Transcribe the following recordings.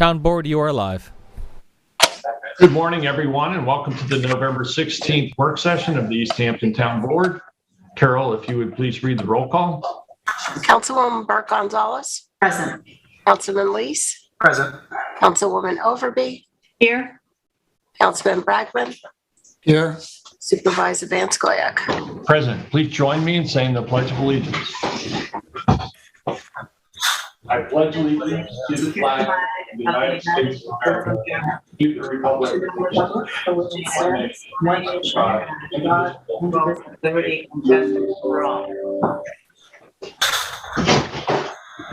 Town Board, you are live. Good morning, everyone, and welcome to the November 16th work session of the East Hampton Town Board. Carol, if you would please read the roll call. Councilwoman Burke Gonzalez. Present. Councilman Lease. Present. Councilwoman Overby. Here. Councilman Bragman. Here. Supervisor Van Scoyac. Present. Please join me in saying the Pledge of Allegiance. I pledge allegiance to the flag of the United States of America, to the republic for which it stands, one nation, under God, indivisible, with liberty and justice for all.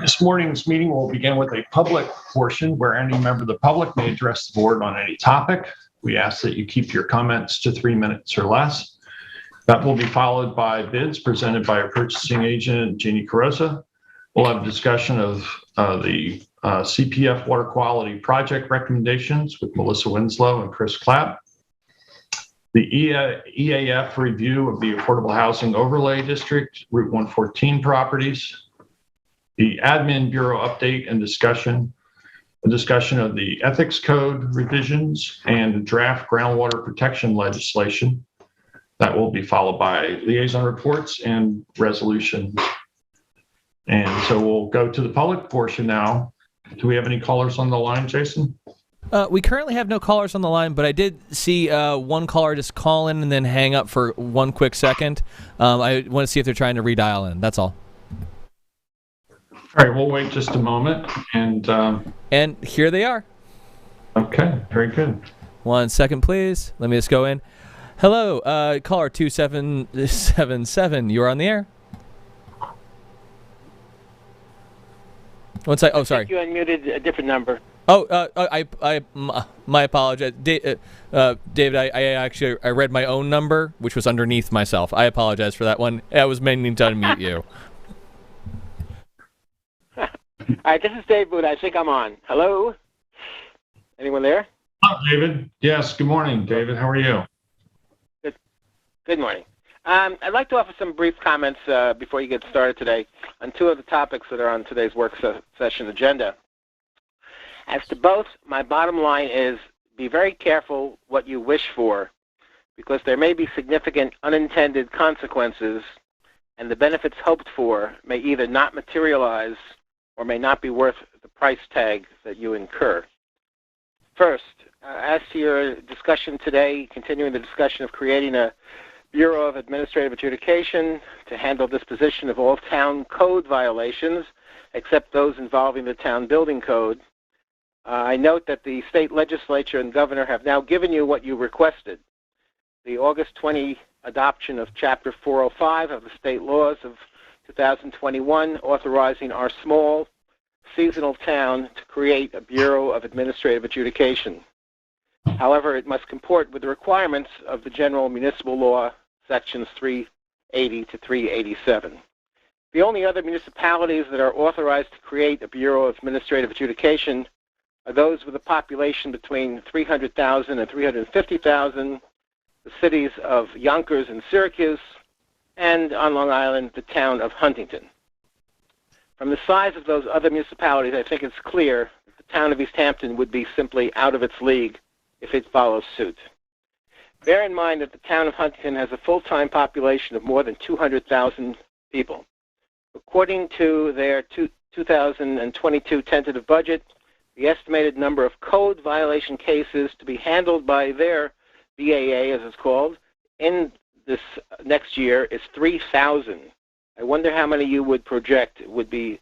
This morning's meeting will begin with a public portion where any member of the public may address the board on any topic. We ask that you keep your comments to 3 minutes or less. That will be followed by bids presented by our purchasing agent, Jeannie Carosa. We'll have a discussion of the CPF water quality project recommendations with Melissa Winslow and Chris Clapp. The EAF review of the Affordable Housing Overlay District, Route 114 properties. The Admin Bureau update and discussion. A discussion of the Ethics Code revisions and draft groundwater protection legislation. That will be followed by liaison reports and resolutions. And so we'll go to the public portion now. Do we have any callers on the line, Jason? We currently have no callers on the line, but I did see one caller just call in and then hang up for one quick second. I want to see if they're trying to redial in. That's all. All right, we'll wait just a moment. And here they are. Okay, very good. 1 second, please. Let me just go in. Hello, caller 2777. You're on the air. One sec. Oh, sorry. You unmuted a different number. Oh, my apologies, David. I read my own number, which was underneath myself. I apologize for that one. I was meaning to unmute you. All right, this is Dave Booth. I think I'm on. Hello? Anyone there? Hello, David. Yes, good morning, David. How are you? Good morning. I'd like to offer some brief comments before you get started today on two of the topics that are on today's work session agenda. As to both, my bottom line is be very careful what you wish for, because there may be significant unintended consequences, and the benefits hoped for may either not materialize or may not be worth the price tag that you incur. First, as to your discussion today, continuing the discussion of creating a Bureau of Administrative Adjudication to handle disposition of all town code violations, except those involving the town building code. I note that the state legislature and governor have now given you what you requested. The August 20 adoption of Chapter 405 of the state laws of 2021, authorizing our small seasonal town to create a Bureau of Administrative Adjudication. However, it must comport with the requirements of the General Municipal Law, Sections 380 to 387. The only other municipalities that are authorized to create a Bureau of Administrative Adjudication are those with a population between 300,000 and 350,000, the cities of Yonkers and Syracuse, and on Long Island, the town of Huntington. From the size of those other municipalities, I think it's clear that the town of East Hampton would be simply out of its league if it follows suit. Bear in mind that the town of Huntington has a full-time population of more than 200,000 people. According to their 2022 tentative budget, the estimated number of code violation cases to be handled by their BAA, as it's called, in this next year is 3,000. I wonder how many you would project would be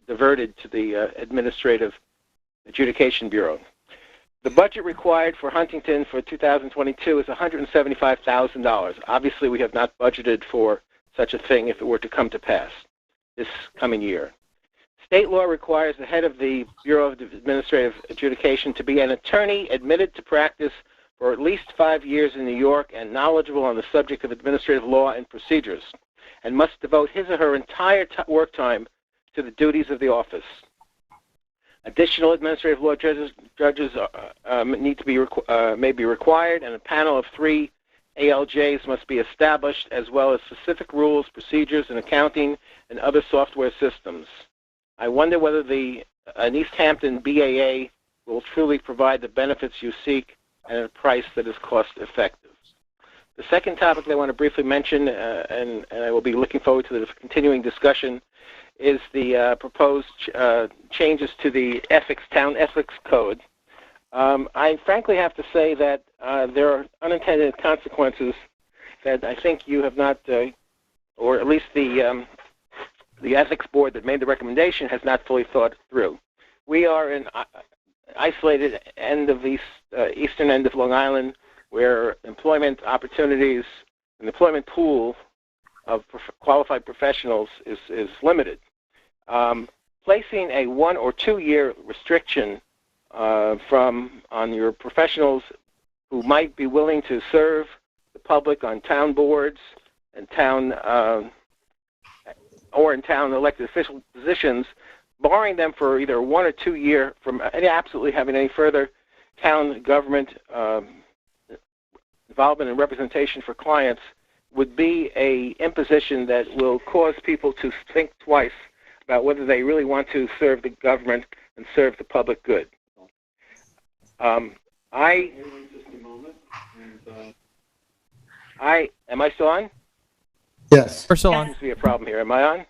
diverted to the Administrative Adjudication Bureau. The budget required for Huntington for 2022 is $175,000. Obviously, we have not budgeted for such a thing if it were to come to pass this coming year. State law requires the head of the Bureau of Administrative Adjudication to be an attorney admitted to practice for at least 5 years in New York and knowledgeable on the subject of administrative law and procedures, and must devote his or her entire work time to the duties of the office. Additional administrative law judges may be required, and a panel of 3 ALJs must be established, as well as specific rules, procedures in accounting and other software systems. I wonder whether the an East Hampton BAA will truly provide the benefits you seek at a price that is cost effective. The second topic that I want to briefly mention, and I will be looking forward to the continuing discussion, is the proposed changes to the town ethics code. I frankly have to say that there are unintended consequences that I think you have not, or at least the ethics board that made the recommendation has not fully thought through. We are in isolated end of eastern end of Long Island, where employment opportunities and employment pool of qualified professionals is limited. Placing a 1 or 2 year restriction on your professionals who might be willing to serve the public on town boards and town or in town elected official positions, barring them for either 1 or 2 year from absolutely having any further town government involvement and representation for clients, would be a imposition that will cause people to think twice about whether they really want to serve the government and serve the public good. Am I still on? Yes. We're still There on. seems to be a problem here. Am I on?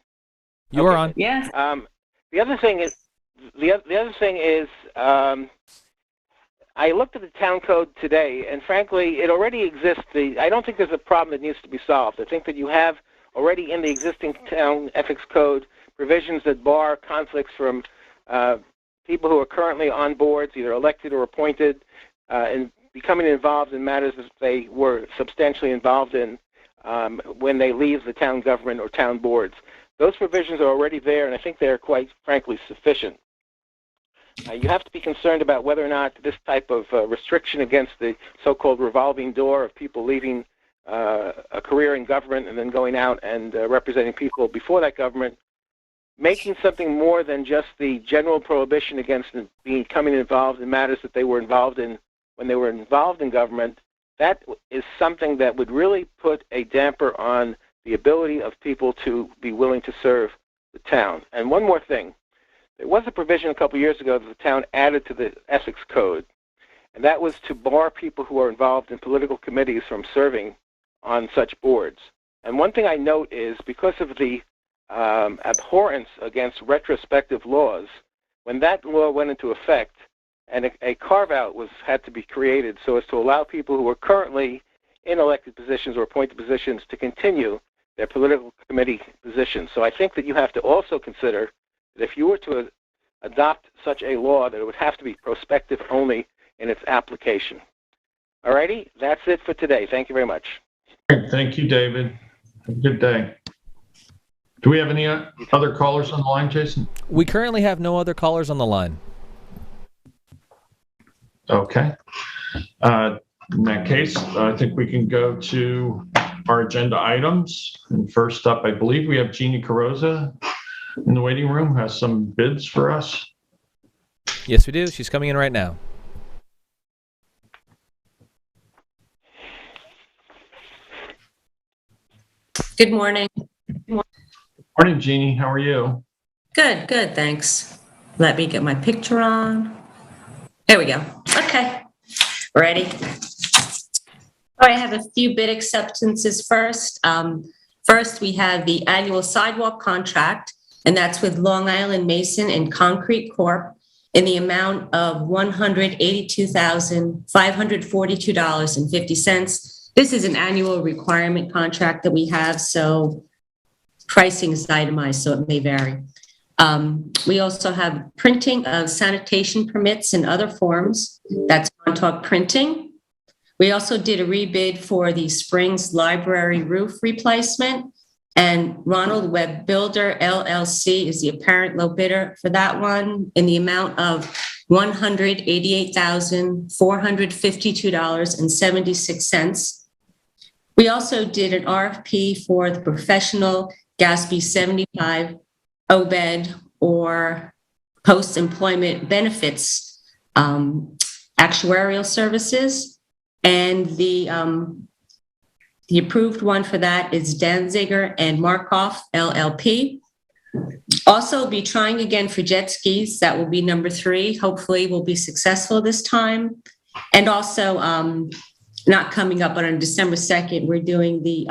You are on. Yes. The other thing is, I looked at the town code today, and frankly, it already exists. I don't think there's a problem that needs to be solved. I think that you have already in the existing town ethics code provisions that bar conflicts from people who are currently on boards, either elected or appointed, and becoming involved in matters that they were substantially involved in when they leave the town government or town boards. Those provisions are already there, and I think they're quite frankly sufficient. You have to be concerned about whether or not this type of restriction against the so-called revolving door of people leaving a career in government and then going out and representing people before that government, making something more than just the general prohibition against becoming involved in matters that they were involved in when they were involved in government, that is something that would really put a damper on the ability of people to be willing to serve the town. And one more thing. There was a provision a couple years ago that the town added to the ethics code, and that was to bar people who are involved in political committees from serving on such boards. And one thing I note is because of the abhorrence against retrospective laws, when that law went into effect, and a carve-out had to be created so as to allow people who are currently in elected positions or appointed positions to continue their political committee positions. So I think that you have to also consider that if you were to adopt such a law, that it would have to be prospective only in its application. All righty, that's it for today. Thank you very much. Thank you, David. Have a good day. Do we have any other callers on the line, Jason? We currently have no other callers on the line. Okay. In that case, I think we can go to our agenda items. And first up, I believe we have Jeannie Carrozza in the waiting room, who has some bids for us. Yes, we do. She's coming in right now. Good morning. Morning, Jeannie. How are you? Good, thanks. Let me get my picture on. There we go. Okay, ready? All right, I have a few bid acceptances first. First, we have the annual sidewalk contract, and that's with Long Island Mason and Concrete Corp. in the amount of $182,542.50. This is an annual requirement contract that we have, so pricing is itemized, so it may vary. We also have printing of sanitation permits and other forms. That's Montauk Printing. We also did a rebid for the Springs Library roof replacement, and Ronald Webb Builder LLC is the apparent low bidder for that one in the amount of $188,452.76. We also did an RFP for the professional Gatsby 75 OBED or post-employment benefits actuarial services. And the approved one for that is Danziger and Markoff LLP. Also be trying again for jet skis. That will be number 3. Hopefully we'll be successful this time. And also, not coming up, but on December 2nd, we're doing the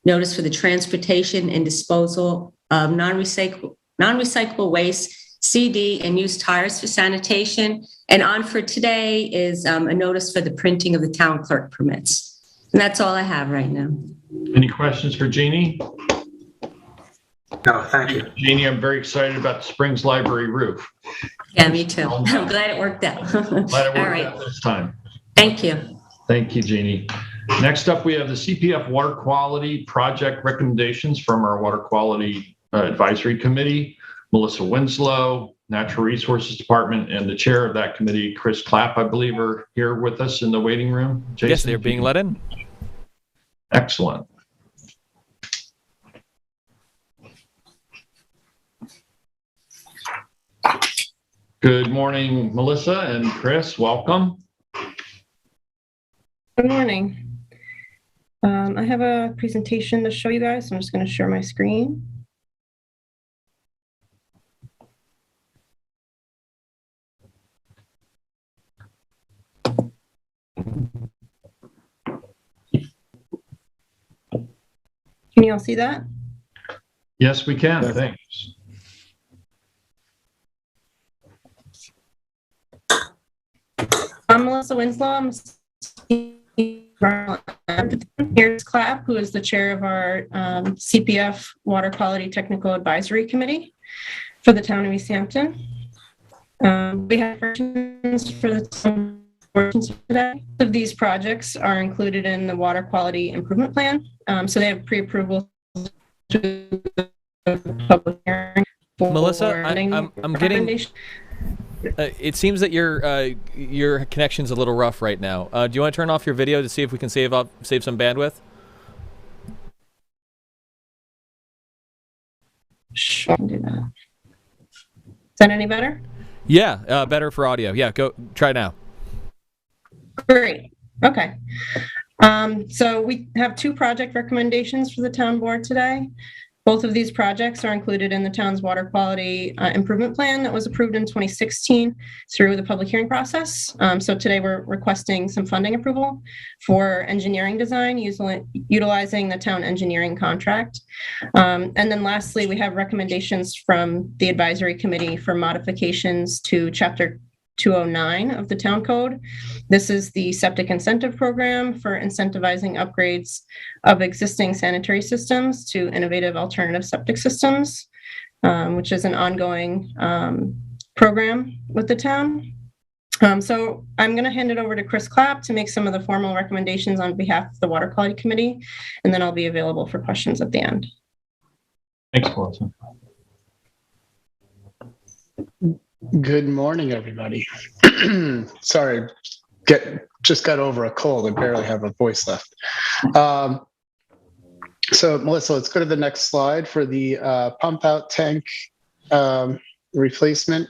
notice for the transportation and disposal of non-recyclable waste, CD, and used tires for sanitation. And on for today is a notice for the printing of the town clerk permits. And that's all I have right now. Any questions for Jeannie? No, thank you. Jeannie, I'm very excited about the Springs Library roof. Yeah, me too. I'm glad it worked out. Glad it All worked right. out this time. Thank you. Thank you, Jeannie. Next up, we have the CPF Water Quality Project recommendations from our Water Quality Advisory Committee. Melissa Winslow, Natural Resources Department, and the chair of that committee, Chris Clapp, I believe, are here with us in the waiting room. Jason, Yes, they're being let in. Excellent. Good morning, Melissa and Chris. Welcome. Good morning. I have a presentation to show you guys. So I'm just going to share my screen. Can you all see that? Yes, we can. Thanks. I'm Melissa Winslow. Here's Clapp, who is the chair of our CPF Water Quality Technical Advisory Committee for the town of East Hampton. We have questions for the town today. Of these projects are included in the Water Quality Improvement Plan, so they have pre-approval to the public hearing. Melissa, I'm getting. It seems that your connection's a little rough right now. Do you want to turn off your video to see if we can save some bandwidth? Sure, I can do that. Is that any better? Yeah, better for audio. Yeah, go try now. Great. Okay. So we have 2 project recommendations for the town board today. Both of these projects are included in the town's water quality improvement plan that was approved in 2016 through the public hearing process. So today we're requesting some funding approval for engineering design utilizing the town engineering contract. And then lastly, we have recommendations from the advisory committee for modifications to Chapter 209 of the town code. This is the septic incentive program for incentivizing upgrades of existing sanitary systems to innovative alternative septic systems, which is an ongoing program with the town. So I'm going to hand it over to Chris Clapp to make some of the formal recommendations on behalf of the Water Quality Committee, and then I'll be available for questions at the end. Thanks, Melissa. Good morning, everybody. Sorry, just got over a cold and barely have a voice left. So Melissa, let's go to the next slide for the pump out tank replacement.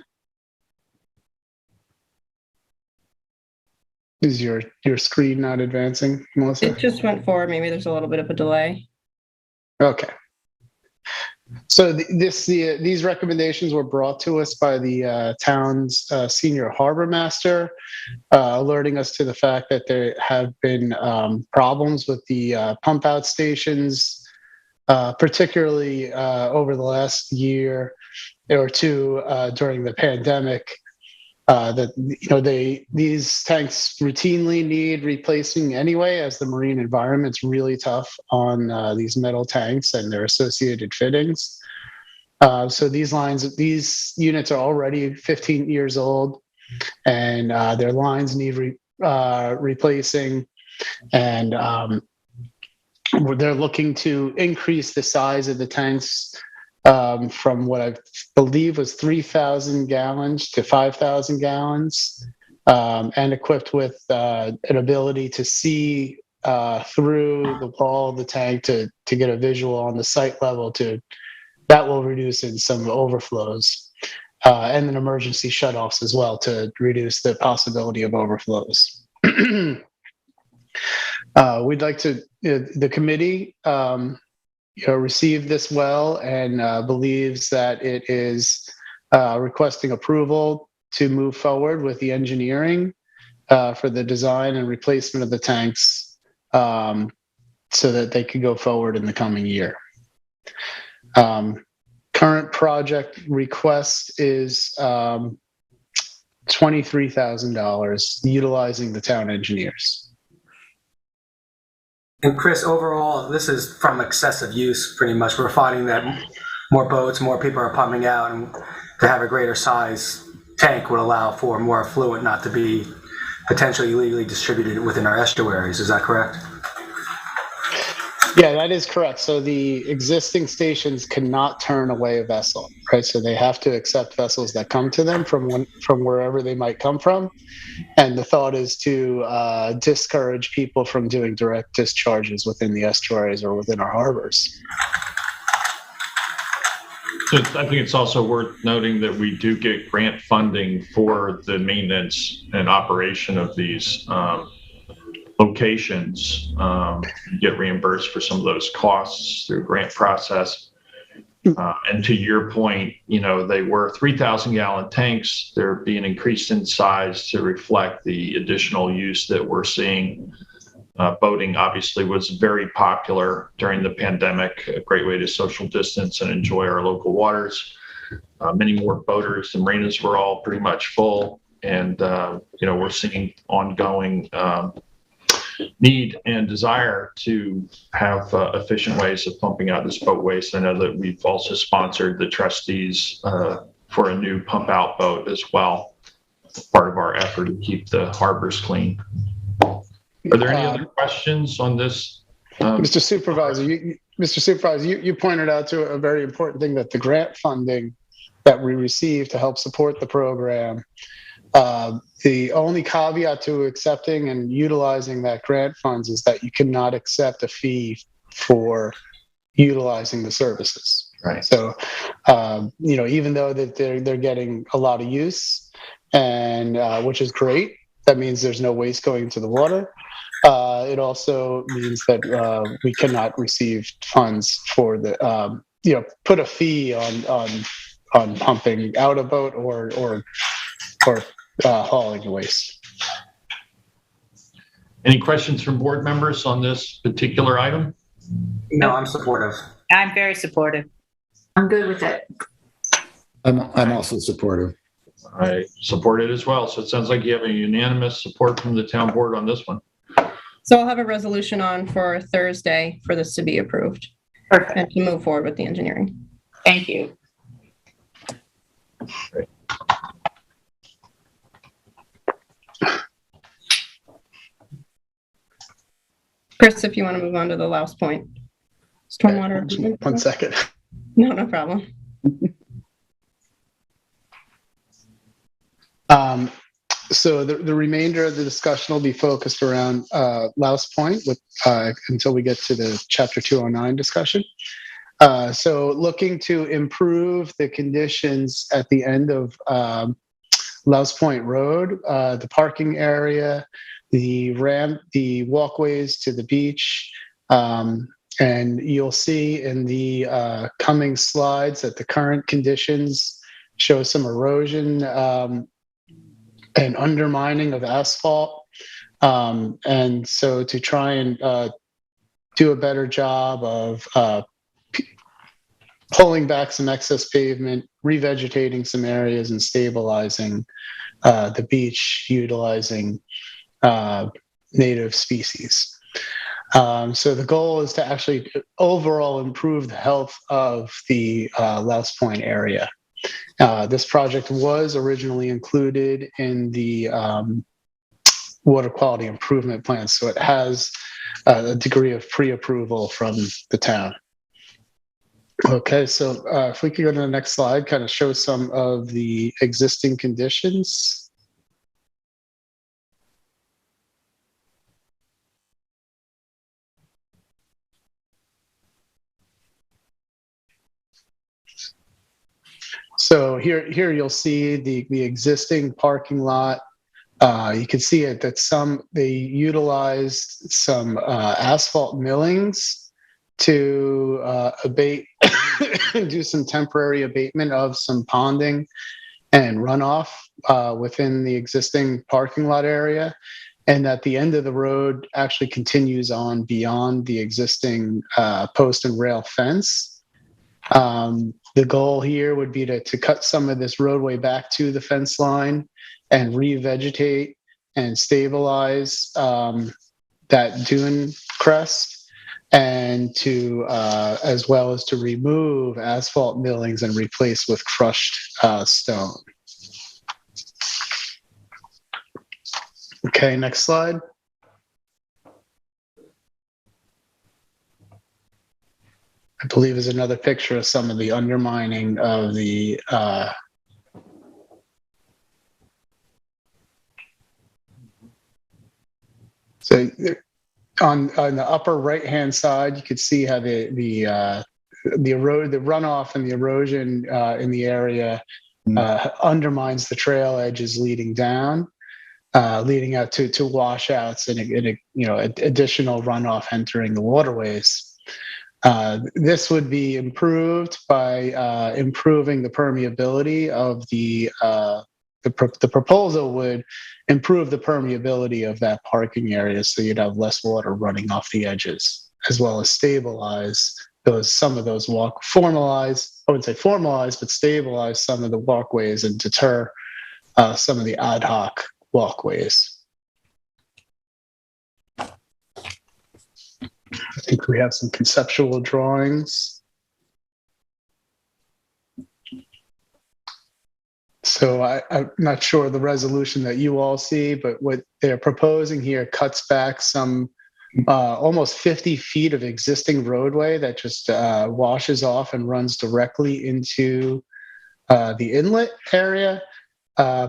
Is your screen not advancing, Melissa? It just went forward. Maybe there's a little bit of a delay. Okay. So these recommendations were brought to us by the town's senior harbor master, alerting us to the fact that there have been problems with the pump out stations, particularly over the last year or two during the pandemic. These tanks routinely need replacing anyway, as the marine environment's really tough on these metal tanks and their associated fittings. So these units are already 15 years old, and their lines need replacing, and they're looking to increase the size of the tanks from what I believe was 3,000 gallons to 5,000 gallons, and equipped with an ability to see through the wall of the tank to get a visual on the site level. That will reduce in some overflows, and then emergency shutoffs as well to reduce the possibility of overflows. We'd like to, the committee received this well and believes that it is requesting approval to move forward with the engineering for the design and replacement of the tanks so that they could go forward in the coming year. Current project request is $23,000 utilizing the town engineers. And Chris, overall, this is from excessive use, pretty much. We're finding that more boats, more people are pumping out, and to have a greater size tank would allow for more affluent not to be potentially illegally distributed within our estuaries. Is that correct? Yeah, that is correct. So the existing stations cannot turn away a vessel, right? So they have to accept vessels that come to them from wherever they might come from. And the thought is to discourage people from doing direct discharges within the estuaries or within our harbors. So I think it's also worth noting that we do get grant funding for the maintenance and operation of these locations. You get reimbursed for some of those costs through grant process. And to your point, they were 3,000 gallon tanks. They're being increased in size to reflect the additional use that we're seeing. Boating obviously was very popular during the pandemic, a great way to social distance and enjoy our local waters. Many more boaters. The marinas were all pretty much full. And, we're seeing ongoing need and desire to have efficient ways of pumping out this boat waste. I know that we've also sponsored the trustees for a new pump out boat as well, part of our effort to keep the harbors clean. Are there any other questions on this? Mr. Supervisor, you pointed out to a very important thing, that the grant funding that we received to help support the program, the only caveat to accepting and utilizing that grant funds is that you cannot accept a fee for utilizing the services. Right. So, even though that they're getting a lot of use, and which is great, that means there's no waste going into the water. It also means that we cannot receive funds for the put a fee on pumping out a boat or hauling the waste. Any questions from board members on this particular item? No, I'm supportive. I'm very supportive. I'm good with it. I'm also supportive. I support it as well. So it sounds like you have a unanimous support from the town board on this one. So I'll have a resolution on for Thursday for this to be approved Perfect. and to move forward with the engineering. Thank you. Great. Chris, if you want to move on to the Louse Point stormwater. 1 second. No problem. So the remainder of the discussion will be focused around Louse Point until we get to the Chapter 209 discussion. So looking to improve the conditions at the end of Louse Point Road, the parking area, the ramp, the walkways to the beach. And you'll see in the coming slides that the current conditions show some erosion and undermining of asphalt. And so to try and do a better job of pulling back some excess pavement, revegetating some areas, and stabilizing the beach, utilizing native species. So the goal is to actually overall improve the health of the Louse Point area. This project was originally included in the water quality improvement plan, so it has a degree of pre-approval from the town. Okay, so if we could go to the next slide, kind of show some of the existing conditions. So here you'll see the existing parking lot. You can see it that they utilized some asphalt millings to abate, do some temporary abatement of some ponding and runoff within the existing parking lot area, and that the end of the road actually continues on beyond the existing post and rail fence. The goal here would be to cut some of this roadway back to the fence line and revegetate and stabilize that dune crest, and to as well as to remove asphalt millings and replace with crushed stone. Okay, next slide. I believe is another picture of some of the undermining of the so on the upper right hand side, you could see how the runoff and the erosion in the area undermines the trail edges leading down, leading out to washouts and additional runoff entering the waterways. This would be improved by improving the permeability of the proposal would improve the permeability of that parking area, so you'd have less water running off the edges, as well as stabilize some of those formalize, I wouldn't say formalize, but stabilize some of the walkways and deter some of the ad hoc walkways. I think we have some conceptual drawings. So I'm not sure the resolution that you all see, but what they're proposing here cuts back some almost 50 feet of existing roadway that just washes off and runs directly into the inlet area,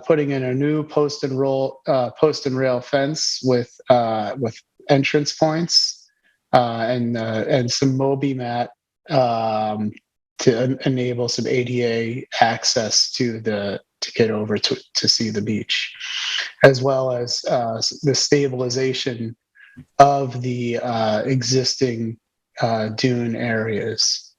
putting in a new post and rail fence with entrance points and some Mobi-Mat to enable some ADA access to get over to see the beach, as well as the stabilization of the existing dune areas.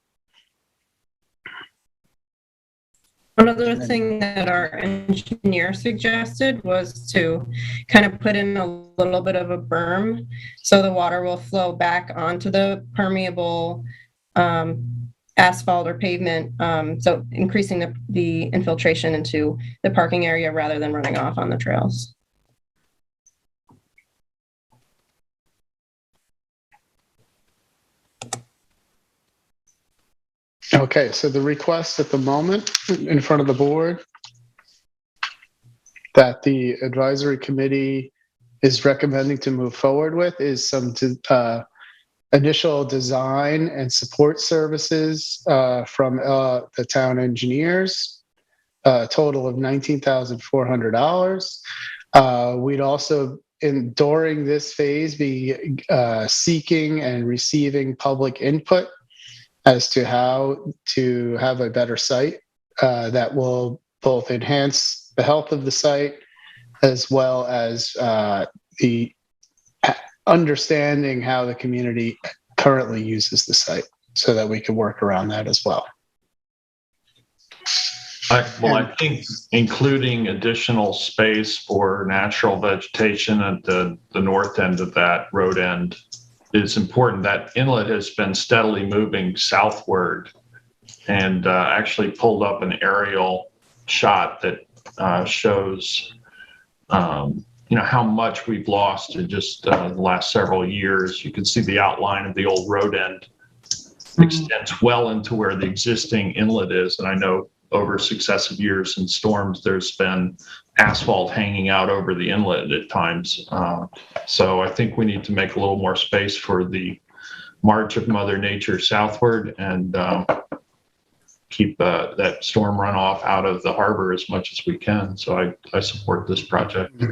Another thing that our engineer suggested was to kind of put in a little bit of a berm so the water will flow back onto the permeable asphalt or pavement, so increasing the infiltration into the parking area rather than running off on the trails. Okay, so the request at the moment in front of the board that the advisory committee is recommending to move forward with is some initial design and support services from the town engineers, a total of $19,400. We'd also, during this phase, be seeking and receiving public input as to how to have a better site that will both enhance the health of the site as well as the understanding how the community currently uses the site, so that we can work around that as well. I think including additional space for natural vegetation at the north end of that road end is important. That inlet has been steadily moving southward, and actually pulled up an aerial shot that shows how much we've lost in just the last several years. You can see the outline of the old road end extends well into where the existing inlet is. And I know over successive years and storms, there's been asphalt hanging out over the inlet at times. So I think we need to make a little more space for the march of Mother Nature southward and keep that storm runoff out of the harbor as much as we can. So I support this project.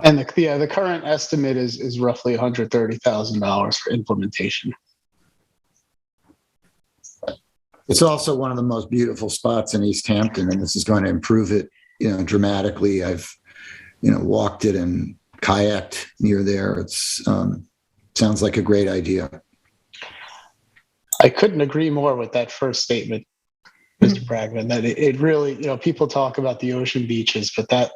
And the current estimate is roughly $130,000 for implementation. It's also one of the most beautiful spots in East Hampton, and this is going to improve it, dramatically. I've, walked it and kayaked near there. It's Sounds like a great idea. I couldn't agree more with that first statement, Mr. Bragman, that it really, people talk about the ocean beaches, but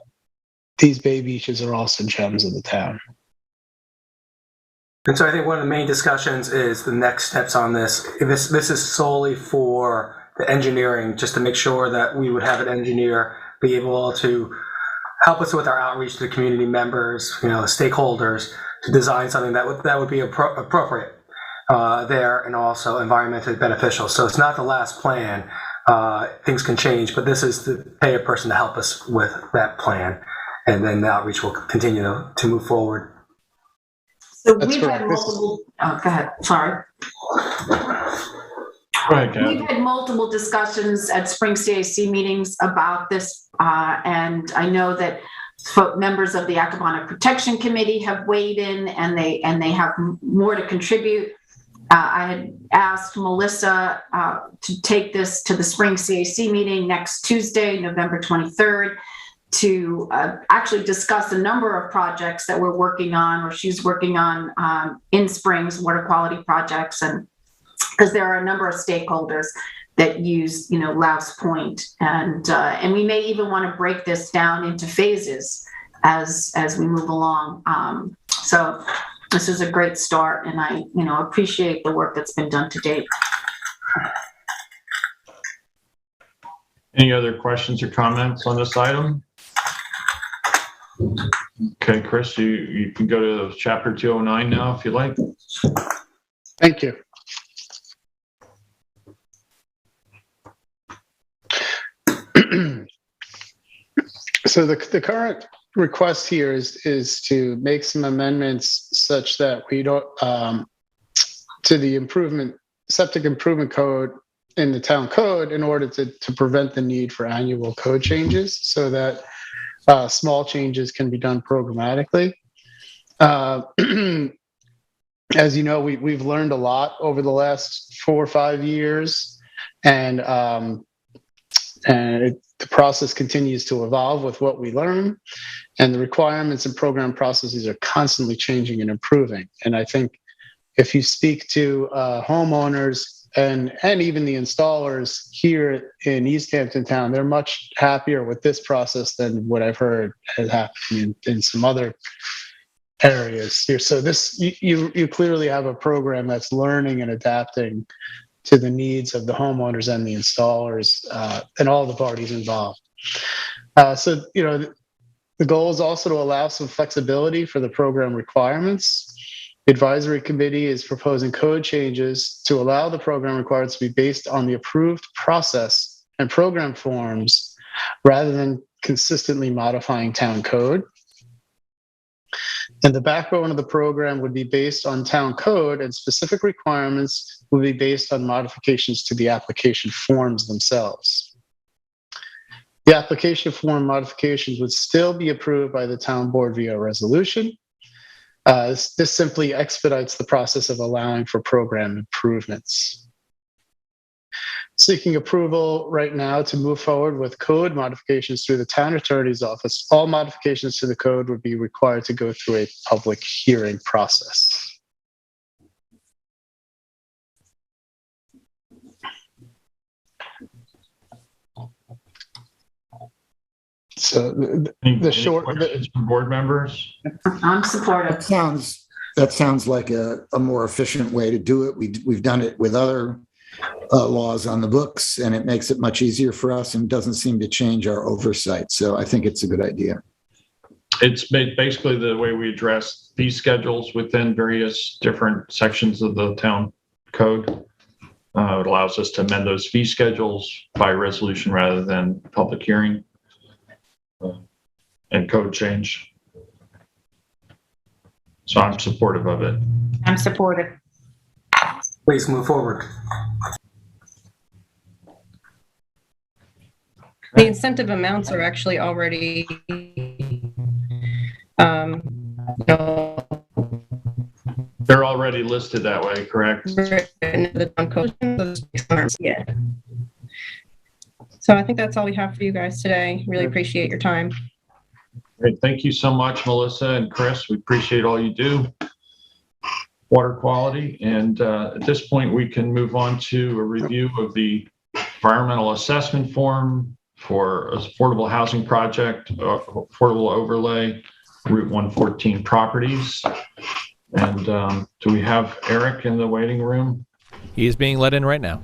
these bay beaches are also gems of the town. And so I think one of the main discussions is the next steps on this. This is solely for the engineering, just to make sure that we would have an engineer be able to help us with our outreach to the community members, stakeholders, to design something that would be appropriate there and also environmentally beneficial. So it's not the last plan. Things can change, but this is to pay a person to help us with that plan, and then the outreach will continue to move forward. So That's we've correct. had multiple, go ahead, sorry. Right, We've had multiple discussions at Spring CAC meetings about this, and I know that members of the Acquabonic Protection Committee have weighed in, and they have more to contribute. I had asked Melissa to take this to the Spring CAC meeting next Tuesday, November 23rd, to actually discuss a number of projects that we're working on, or she's working on in Springs, water quality projects, and because there are a number of stakeholders that use, Louse Point, and we may even want to break this down into phases as we move along. So this is a great start, and I, appreciate the work that's been done to date. Any other questions or comments on this item? Okay, Chris, you can go to chapter 209 now if you like. Thank you. So the current request here is to make some amendments such that we don't to the septic improvement code in the town code in order to prevent the need for annual code changes, so that small changes can be done programmatically. As you know, we've learned a lot over the last 4 or 5 years, and the process continues to evolve with what we learn, and the requirements and program processes are constantly changing and improving. And I think if you speak to homeowners and even the installers here in East Hampton Town, they're much happier with this process than what I've heard has happened in some other areas here. So you clearly have a program that's learning and adapting to the needs of the homeowners and the installers and all the parties involved. So the goal is also to allow some flexibility for the program requirements. The advisory committee is proposing code changes to allow the program requirements to be based on the approved process and program forms rather than consistently modifying town code. And the backbone of the program would be based on town code, and specific requirements would be based on modifications to the application forms themselves. The application form modifications would still be approved by the town board via resolution. This simply expedites the process of allowing for program improvements. Seeking approval right now to move forward with code modifications through the town attorney's office. All modifications to the code would be required to go through a public hearing process. So the short questions from board members. I'm supportive. That sounds like a more efficient way to do it. We've done it with other laws on the books, and it makes it much easier for us and doesn't seem to change our oversight. So I think it's a good idea. It's basically the way we address fee schedules within various different sections of the town code. It allows us to amend those fee schedules by resolution rather than public hearing and code change. So I'm supportive of it. I'm supportive. Please move forward. The incentive amounts are actually already, They're already listed that way, correct? Yeah. So I think that's all we have for you guys today. Really appreciate your time. Great. Thank you so much, Melissa and Chris. We appreciate all you do. water quality. And at this point, we can move on to a review of the environmental assessment form for affordable housing project, affordable overlay, Route 114 properties. And do we have Eric in the waiting room? He is being let in right now.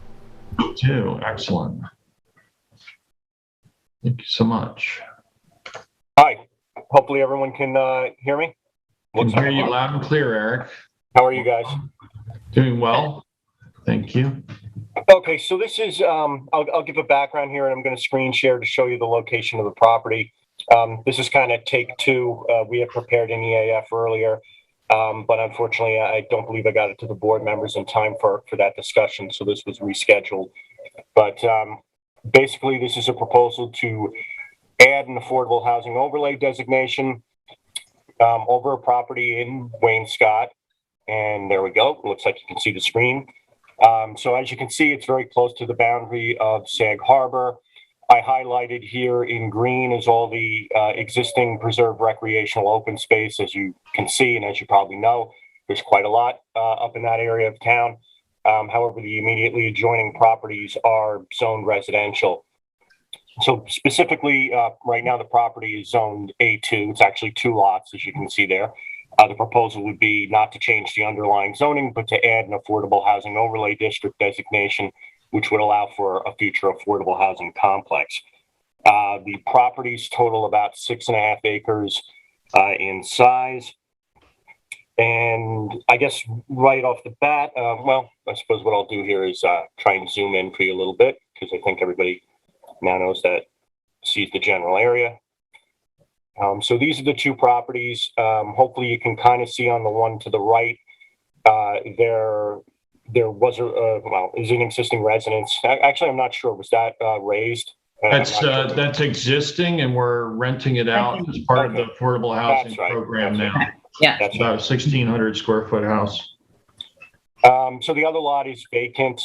Too. Excellent. Thank you so much. Hi. Hopefully everyone can hear me. Can hear you loud and clear, Eric. How are you guys? Doing well. Thank you. Okay, so this is, I'll give a background here, and I'm going to screen share to show you the location of the property. This is kind of take two. We had prepared an EAF earlier, but unfortunately, I don't believe I got it to the board members in time for that discussion, so this was rescheduled. But basically, this is a proposal to add an affordable housing overlay designation over a property in Wayne-Scott. And there we go. It looks like you can see the screen. So as you can see, it's very close to the boundary of Sag Harbor. I highlighted here in green is all the existing preserved recreational open space. As you can see, and as you probably know, there's quite a lot up in that area of town. However, the immediately adjoining properties are zoned residential. So specifically, right now the property is zoned A2. It's actually 2 lots, as you can see there. The proposal would be not to change the underlying zoning, but to add an affordable housing overlay district designation, which would allow for a future affordable housing complex. The properties total about 6.5 acres in size. And I guess right off the bat, well, I suppose what I'll do here is try and zoom in for you a little bit, because I think everybody now knows that, sees the general area. So these are the 2 properties. Hopefully you can kind of see on the one to the right, there was is an existing residence. Actually, I'm not sure. Was that raised? That's existing, and we're renting it out as part of the affordable housing program now. Yeah. That's about a 1,600 square foot house. So the other lot is vacant.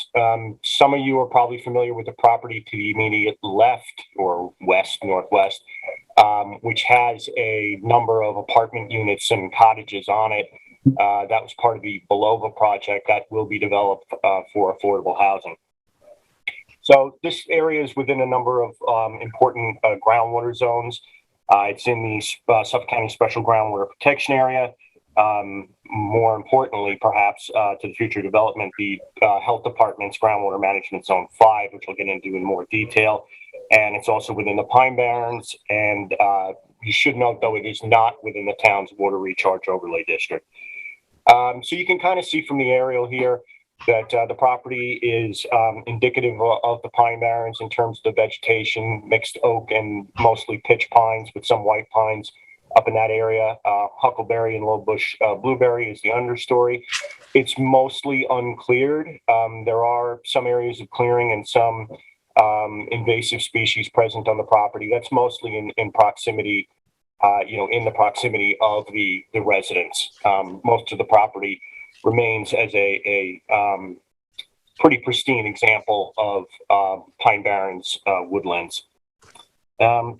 Some of you are probably familiar with the property to the immediate left or west, northwest, which has a number of apartment units and cottages on it. That was part of the Belova project that will be developed for affordable housing. So this area is within a number of important groundwater zones. It's in the Suffolk County Special Groundwater Protection Area. More importantly, perhaps to the future development, the Health Department's Groundwater Management Zone 5, which we'll get into in more detail. And it's also within the Pine Barrens. And you should note, though, it is not within the town's water recharge overlay district. So you can kind of see from the aerial here that the property is indicative of the Pine Barrens in terms of the vegetation, mixed oak and mostly pitch pines with some white pines up in that area. Huckleberry and low bush blueberry is the understory. It's mostly uncleared. There are some areas of clearing and some invasive species present on the property. That's mostly in proximity, in the proximity of the residents. Most of the property remains as a pretty pristine example of Pine Barrens woodlands.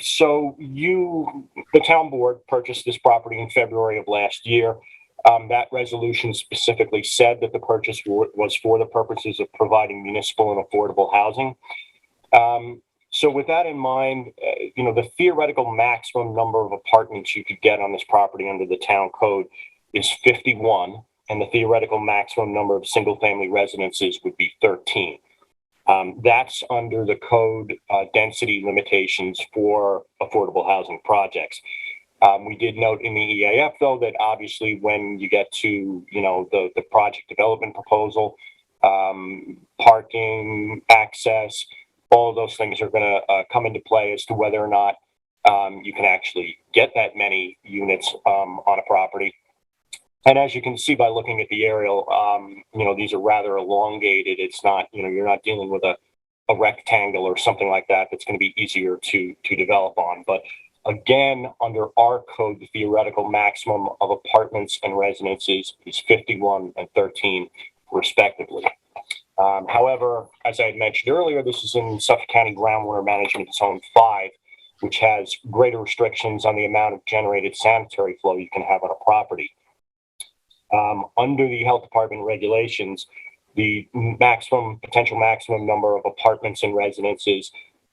So the town board purchased this property in February of last year. That resolution specifically said that the purchase was for the purposes of providing municipal and affordable housing. So with that in mind, the theoretical maximum number of apartments you could get on this property under the town code is 51, and the theoretical maximum number of single-family residences would be 13. That's under the code density limitations for affordable housing projects. We did note in the EAF, though, that obviously when you get to, the project development proposal, parking, access, all of those things are going to come into play as to whether or not you can actually get that many units on a property. And as you can see by looking at the aerial, these are rather elongated. It's not, you're not dealing with a rectangle or something like that that's going to be easier to develop on. But again, under our code, the theoretical maximum of apartments and residences is 51 and 13, respectively. However, as I had mentioned earlier, this is in Suffolk County Groundwater Management Zone 5, which has greater restrictions on the amount of generated sanitary flow you can have on a property. Under the health department regulations, the potential maximum number of apartments and residences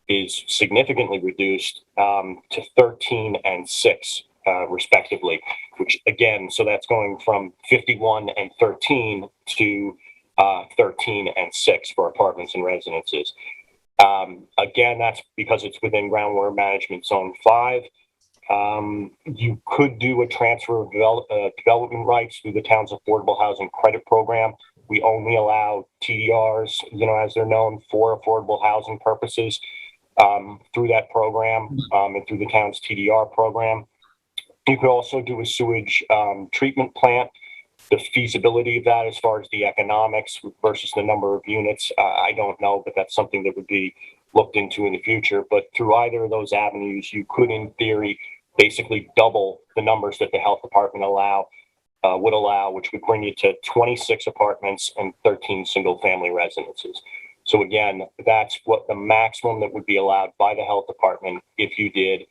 is significantly reduced to 13 and 6, respectively, which again, so that's going from 51 and 13 to 13 and 6 for apartments and residences. Again, that's because it's within groundwater management zone 5. You could do a transfer of development rights through the town's affordable housing credit program. We only allow TDRs, as they're known, for affordable housing purposes through that program and through the town's TDR program. You could also do a sewage treatment plant. The feasibility of that, as far as the economics versus the number of units, I don't know, but that's something that would be looked into in the future. But through either of those avenues, you could, in theory, basically double the numbers that the health department would allow, which would bring you to 26 apartments and 13 single-family residences. So again, that's what the maximum that would be allowed by the health department if you did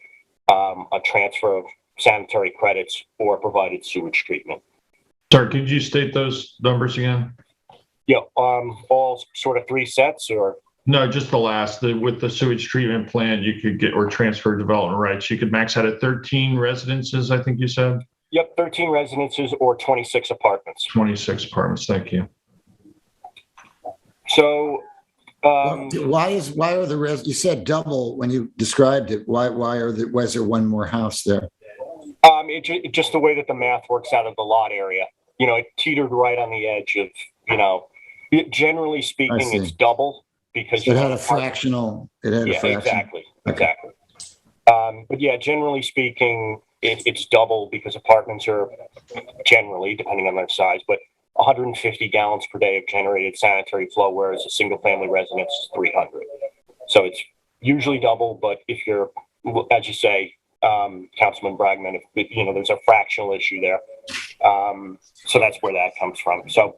a transfer of sanitary credits or provided sewage treatment. Sorry, could you state those numbers again? Yeah, all sort of 3 sets, or? No, just the last. With the sewage treatment plant, you could get or transfer development rights. You could max out at 13 residences, I think you said? Yep, 13 residences or 26 apartments. 26 apartments, thank you. So, why are the you said double when you described it. Why is there one more house there? Just the way that the math works out of the lot area. It teetered right on the edge of, generally speaking, it's double because it had a fractional. Exactly. But yeah, generally speaking, it's double because apartments are generally, depending on their size, but 150 gallons per day of generated sanitary flow, whereas a single family residence is 300. So it's usually double, but if you're, as you say, Councilman Bragman, if there's a fractional issue there. So that's where that comes from. So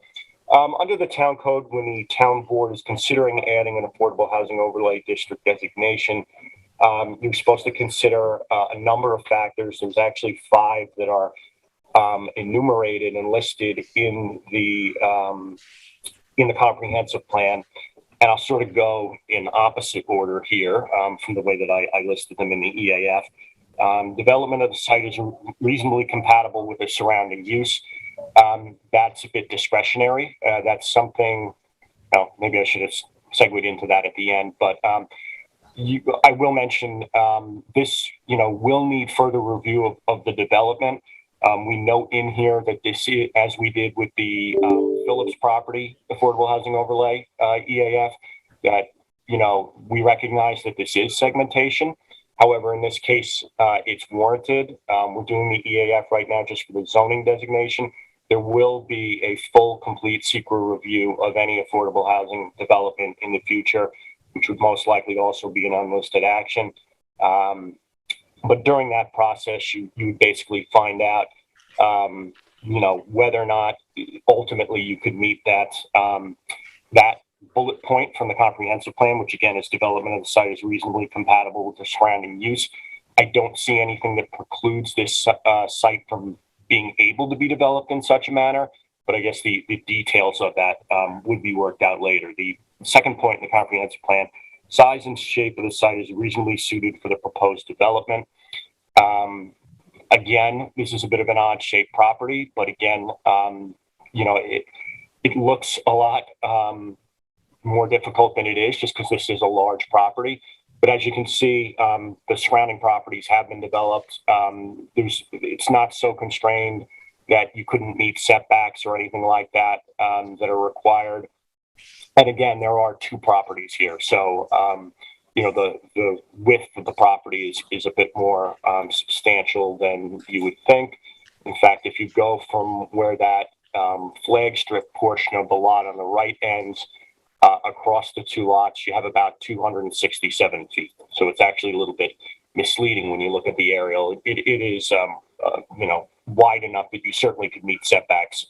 under the town code, when the town board is considering adding an affordable housing overlay district designation, you're supposed to consider a number of factors. There's actually 5 that are enumerated and listed in the comprehensive plan. And I'll sort of go in opposite order here from the way that I listed them in the EAF. Development of the site is reasonably compatible with the surrounding use. That's a bit discretionary. That's something, maybe I should have segued into that at the end, but I will mention this, will need further review of the development. We note in here that this is, as we did with the Phillips property affordable housing overlay EAF, that, we recognize that this is segmentation. However, in this case, it's warranted. We're doing the EAF right now just for the zoning designation. There will be a full, complete SEQR review of any affordable housing development in the future, which would most likely also be an unlisted action. But during that process, you basically find out, whether or not ultimately you could meet that bullet point from the comprehensive plan, which again is development of the site is reasonably compatible with the surrounding use. I don't see anything that precludes this site from being able to be developed in such a manner, but I guess the details of that would be worked out later. The second point in the comprehensive plan, size and shape of the site is reasonably suited for the proposed development. Again, this is a bit of an odd shaped property, but again, it looks a lot more difficult than it is just because this is a large property. But as you can see, the surrounding properties have been developed. It's not so constrained that you couldn't meet setbacks or anything like that that are required. And again, there are 2 properties here. So, the width of the property is a bit more substantial than you would think. In fact, if you go from where that flag strip portion of the lot on the right ends across the 2 lots, you have about 267 feet. So it's actually a little bit misleading when you look at the aerial. It is, wide enough that you certainly could meet setbacks,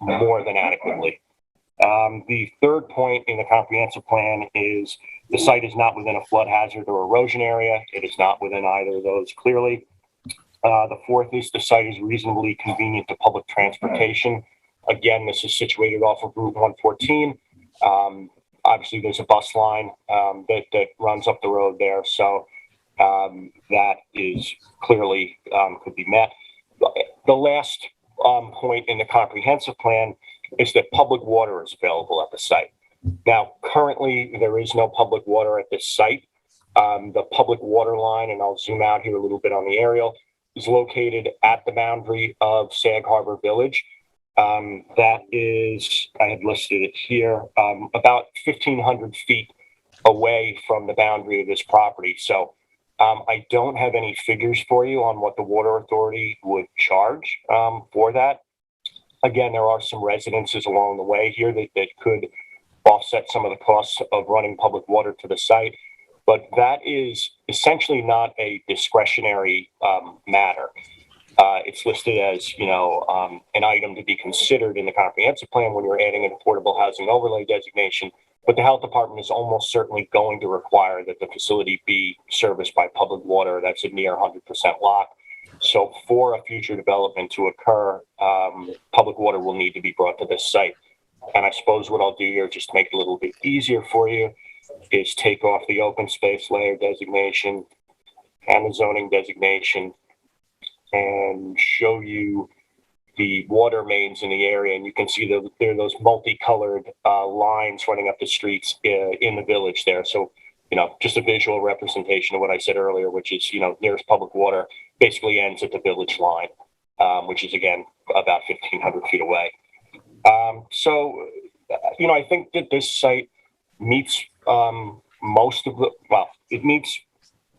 more than adequately. The third point in the comprehensive plan is the site is not within a flood hazard or erosion area. It is not within either of those clearly. The fourth is the site is reasonably convenient to public transportation. Again, this is situated off of Route 114. Obviously, there's a bus line that runs up the road there, so that is clearly could be met. The last point in the comprehensive plan is that public water is available at the site. Now, currently, there is no public water at this site. The public water line, and I'll zoom out here a little bit on the aerial, is located at the boundary of Sag Harbor Village. That is, I had listed it here, about 1,500 feet away from the boundary of this property. So I don't have any figures for you on what the water authority would charge for that. Again, there are some residences along the way here that could offset some of the costs of running public water to the site. But that is essentially not a discretionary matter. It's listed as, an item to be considered in the comprehensive plan when you're adding an affordable housing overlay designation. But the health department is almost certainly going to require that the facility be serviced by public water. That's a near 100% lock. So for a future development to occur, public water will need to be brought to this site. And I suppose what I'll do here, just to make it a little bit easier for you, is take off the open space layer designation and the zoning designation and show you the water mains in the area. And you can see there are those multicolored lines running up the streets in the village there. So, just a visual representation of what I said earlier, which is, nearest public water basically ends at the village line, which is, again, about 1,500 feet away. I think that this site meets most of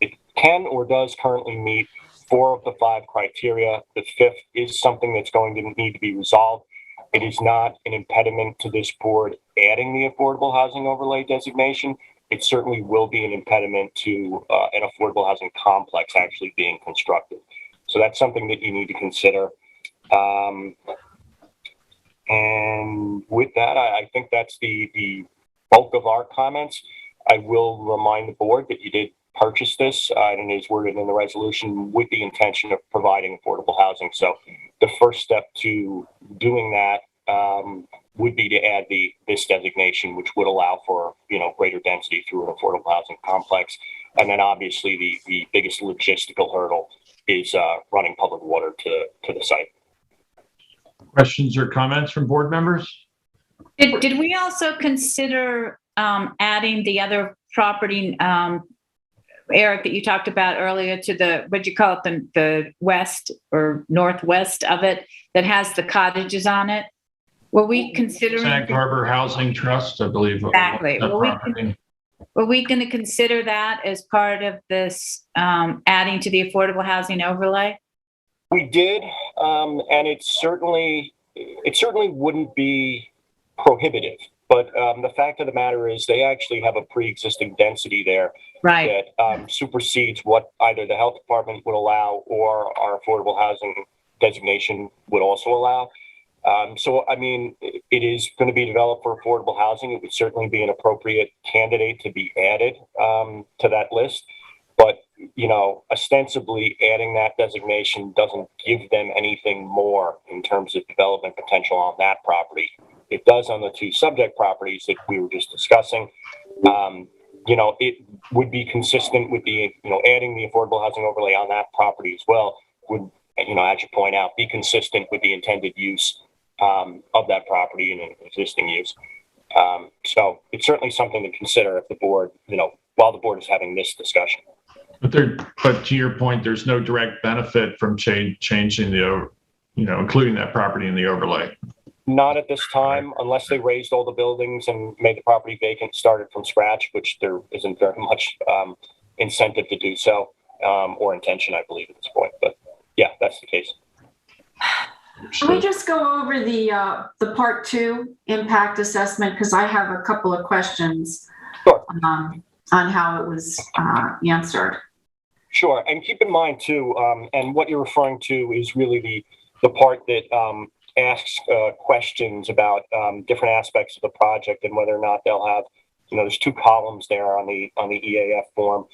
it can or does currently meet 4 of the 5 criteria. The 5th is something that's going to need to be resolved. It is not an impediment to this board adding the affordable housing overlay designation. It certainly will be an impediment to an affordable housing complex actually being constructed. So that's something that you need to consider. And with that, I think that's the bulk of our comments. I will remind the board that you did purchase this, and it is worded in the resolution with the intention of providing affordable housing. So the first step to doing that would be to add this designation, which would allow for greater density through an affordable housing complex. And then obviously the biggest logistical hurdle is running public water to the site. Questions or comments from board members? Did we also consider adding the other property, Eric, that you talked about earlier to the, what'd you call it, the west or northwest of it that has the cottages on it? Were we considering? Sag Harbor Housing Trust, I believe. Exactly. Were we going to consider that as part of this adding to the affordable housing overlay? We did, and it certainly wouldn't be prohibitive. But the fact of the matter is they actually have a pre-existing density there right. that supersedes what either the health department would allow or our affordable housing designation would also allow. It is going to be developed for affordable housing. It would certainly be an appropriate candidate to be added to that list. But, ostensibly adding that designation doesn't give them anything more in terms of development potential on that property. It does on the 2 subject properties that we were just discussing. It would be consistent with the, adding the affordable housing overlay on that property as well would, as you point out, be consistent with the intended use of that property and an existing use. So it's certainly something to consider if the board, while the board is having this discussion. But to your point, there's no direct benefit from changing including that property in the overlay. Not at this time, unless they raised all the buildings and made the property vacant, started from scratch, which there isn't very much incentive to do so, or intention, I believe, at this point. But yeah, that's the case. Can we just go over the part 2 impact assessment? Because I have a couple of questions. Sure. On how it was answered. Sure, and keep in mind too, and what you're referring to is really the part that asks questions about different aspects of the project and whether or not they'll have, there's 2 columns there on the EAF form.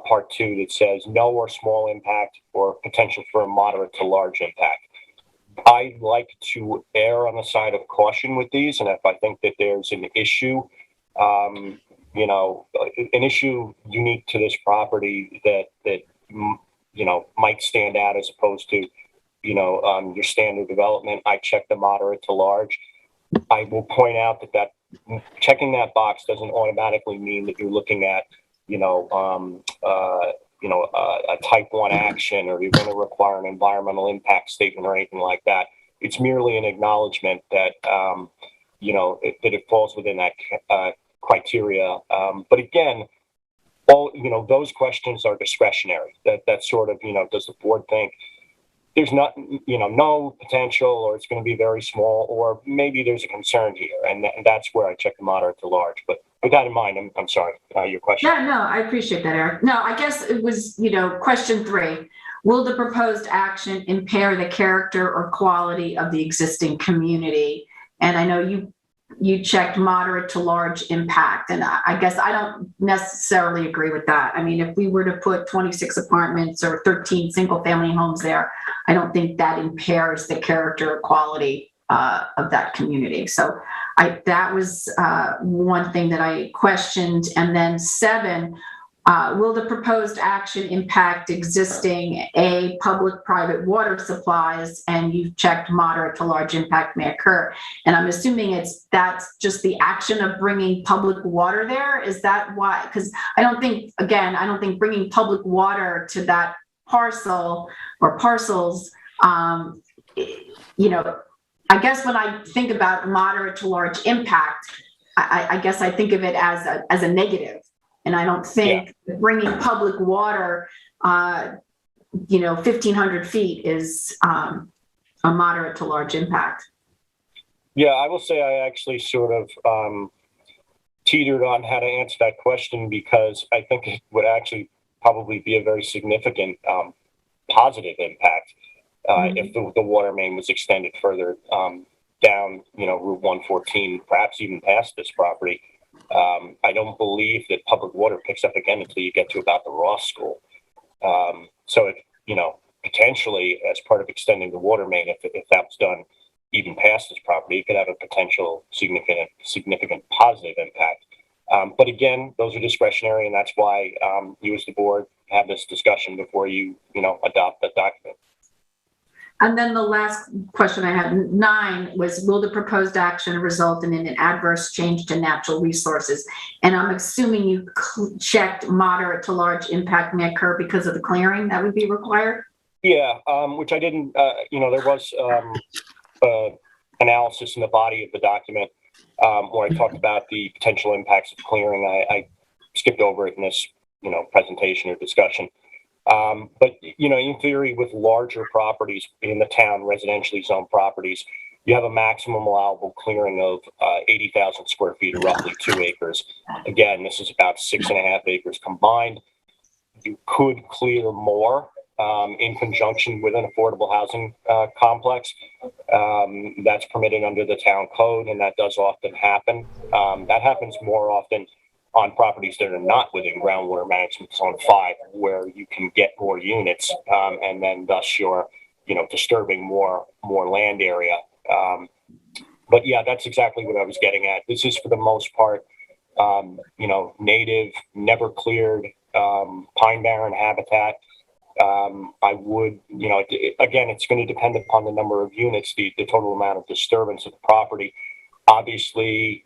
part 2 that says no or small impact or potential for a moderate to large impact. I like to err on the side of caution with these, and if I think that there's an issue, an issue unique to this property that might stand out as opposed to, your standard development, I check the moderate to large. I will point out that checking that box doesn't automatically mean that you're looking at, a type 1 action, or you're going to require an environmental impact statement or anything like that. It's merely an acknowledgement that, that it falls within that criteria. But again, those questions are discretionary. That's sort of, does the board think there's not, no potential, or it's going to be very small, or maybe there's a concern here, and that's where I check the moderate to large. But with that in mind, I'm sorry, your question. Yeah, no, I appreciate that, Eric. No, I guess it was, question 3. Will the proposed action impair the character or quality of the existing community? And I know you checked moderate to large impact, and I guess I don't necessarily agree with that. I mean, if we were to put 26 apartments or 13 single family homes there, I don't think that impairs the character or quality of that community. So that was one thing that I questioned. And then 7, will the proposed action impact existing public-private water supplies? And you've checked moderate to large impact may occur. And I'm assuming that's just the action of bringing public water there. Is that why? Because I don't think bringing public water to that parcel or parcels, I guess when I think about moderate to large impact, I guess I think of it as a negative. And I don't think bringing public water, 1,500 feet is a moderate to large impact. Yeah, I will say I actually sort of teetered on how to answer that question, because I think it would actually probably be a very significant positive impact if the water main was extended further down, Route 114, perhaps even past this property. I don't believe that public water picks up again until you get to about the Ross School. So, potentially as part of extending the water main, if that was done even past this property, it could have a potential significant positive impact. But again, those are discretionary, and that's why you as the board have this discussion before you, adopt the document. And then the last question I had, 9, was, will the proposed action result in an adverse change to natural resources? And I'm assuming you checked moderate to large impact may occur because of the clearing that would be required? Yeah, which I didn't, there was analysis in the body of the document where I talked about the potential impacts of clearing. I skipped over it in this, presentation or discussion. But, in theory, with larger properties in the town, residentially zoned properties, you have a maximum allowable clearing of 80,000 square feet, or roughly 2 acres. Again, this is about 6.5 acres combined. You could clear more in conjunction with an affordable housing complex. That's permitted under the town code, and that does often happen. That happens more often on properties that are not within groundwater management zone 5, where you can get more units, and then thus you're, disturbing more land area. But yeah, that's exactly what I was getting at. This is for the most part, native, never cleared, pine barren habitat. I would, again, it's going to depend upon the number of units, the total amount of disturbance of the property. Obviously,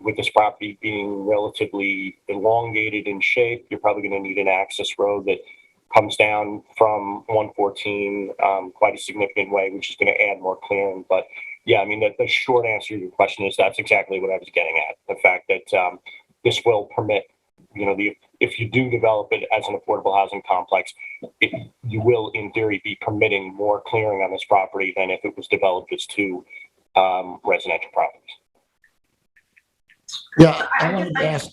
with this property being relatively elongated in shape, you're probably going to need an access road that comes down from 114 quite a significant way, which is going to add more clearing. But yeah, I mean, the short answer to your question is that's exactly what I was getting at. The fact that this will permit, if you do develop it as an affordable housing complex, you will, in theory, be permitting more clearing on this property than if it was developed as 2 residential properties. Yeah, I wanted to ask.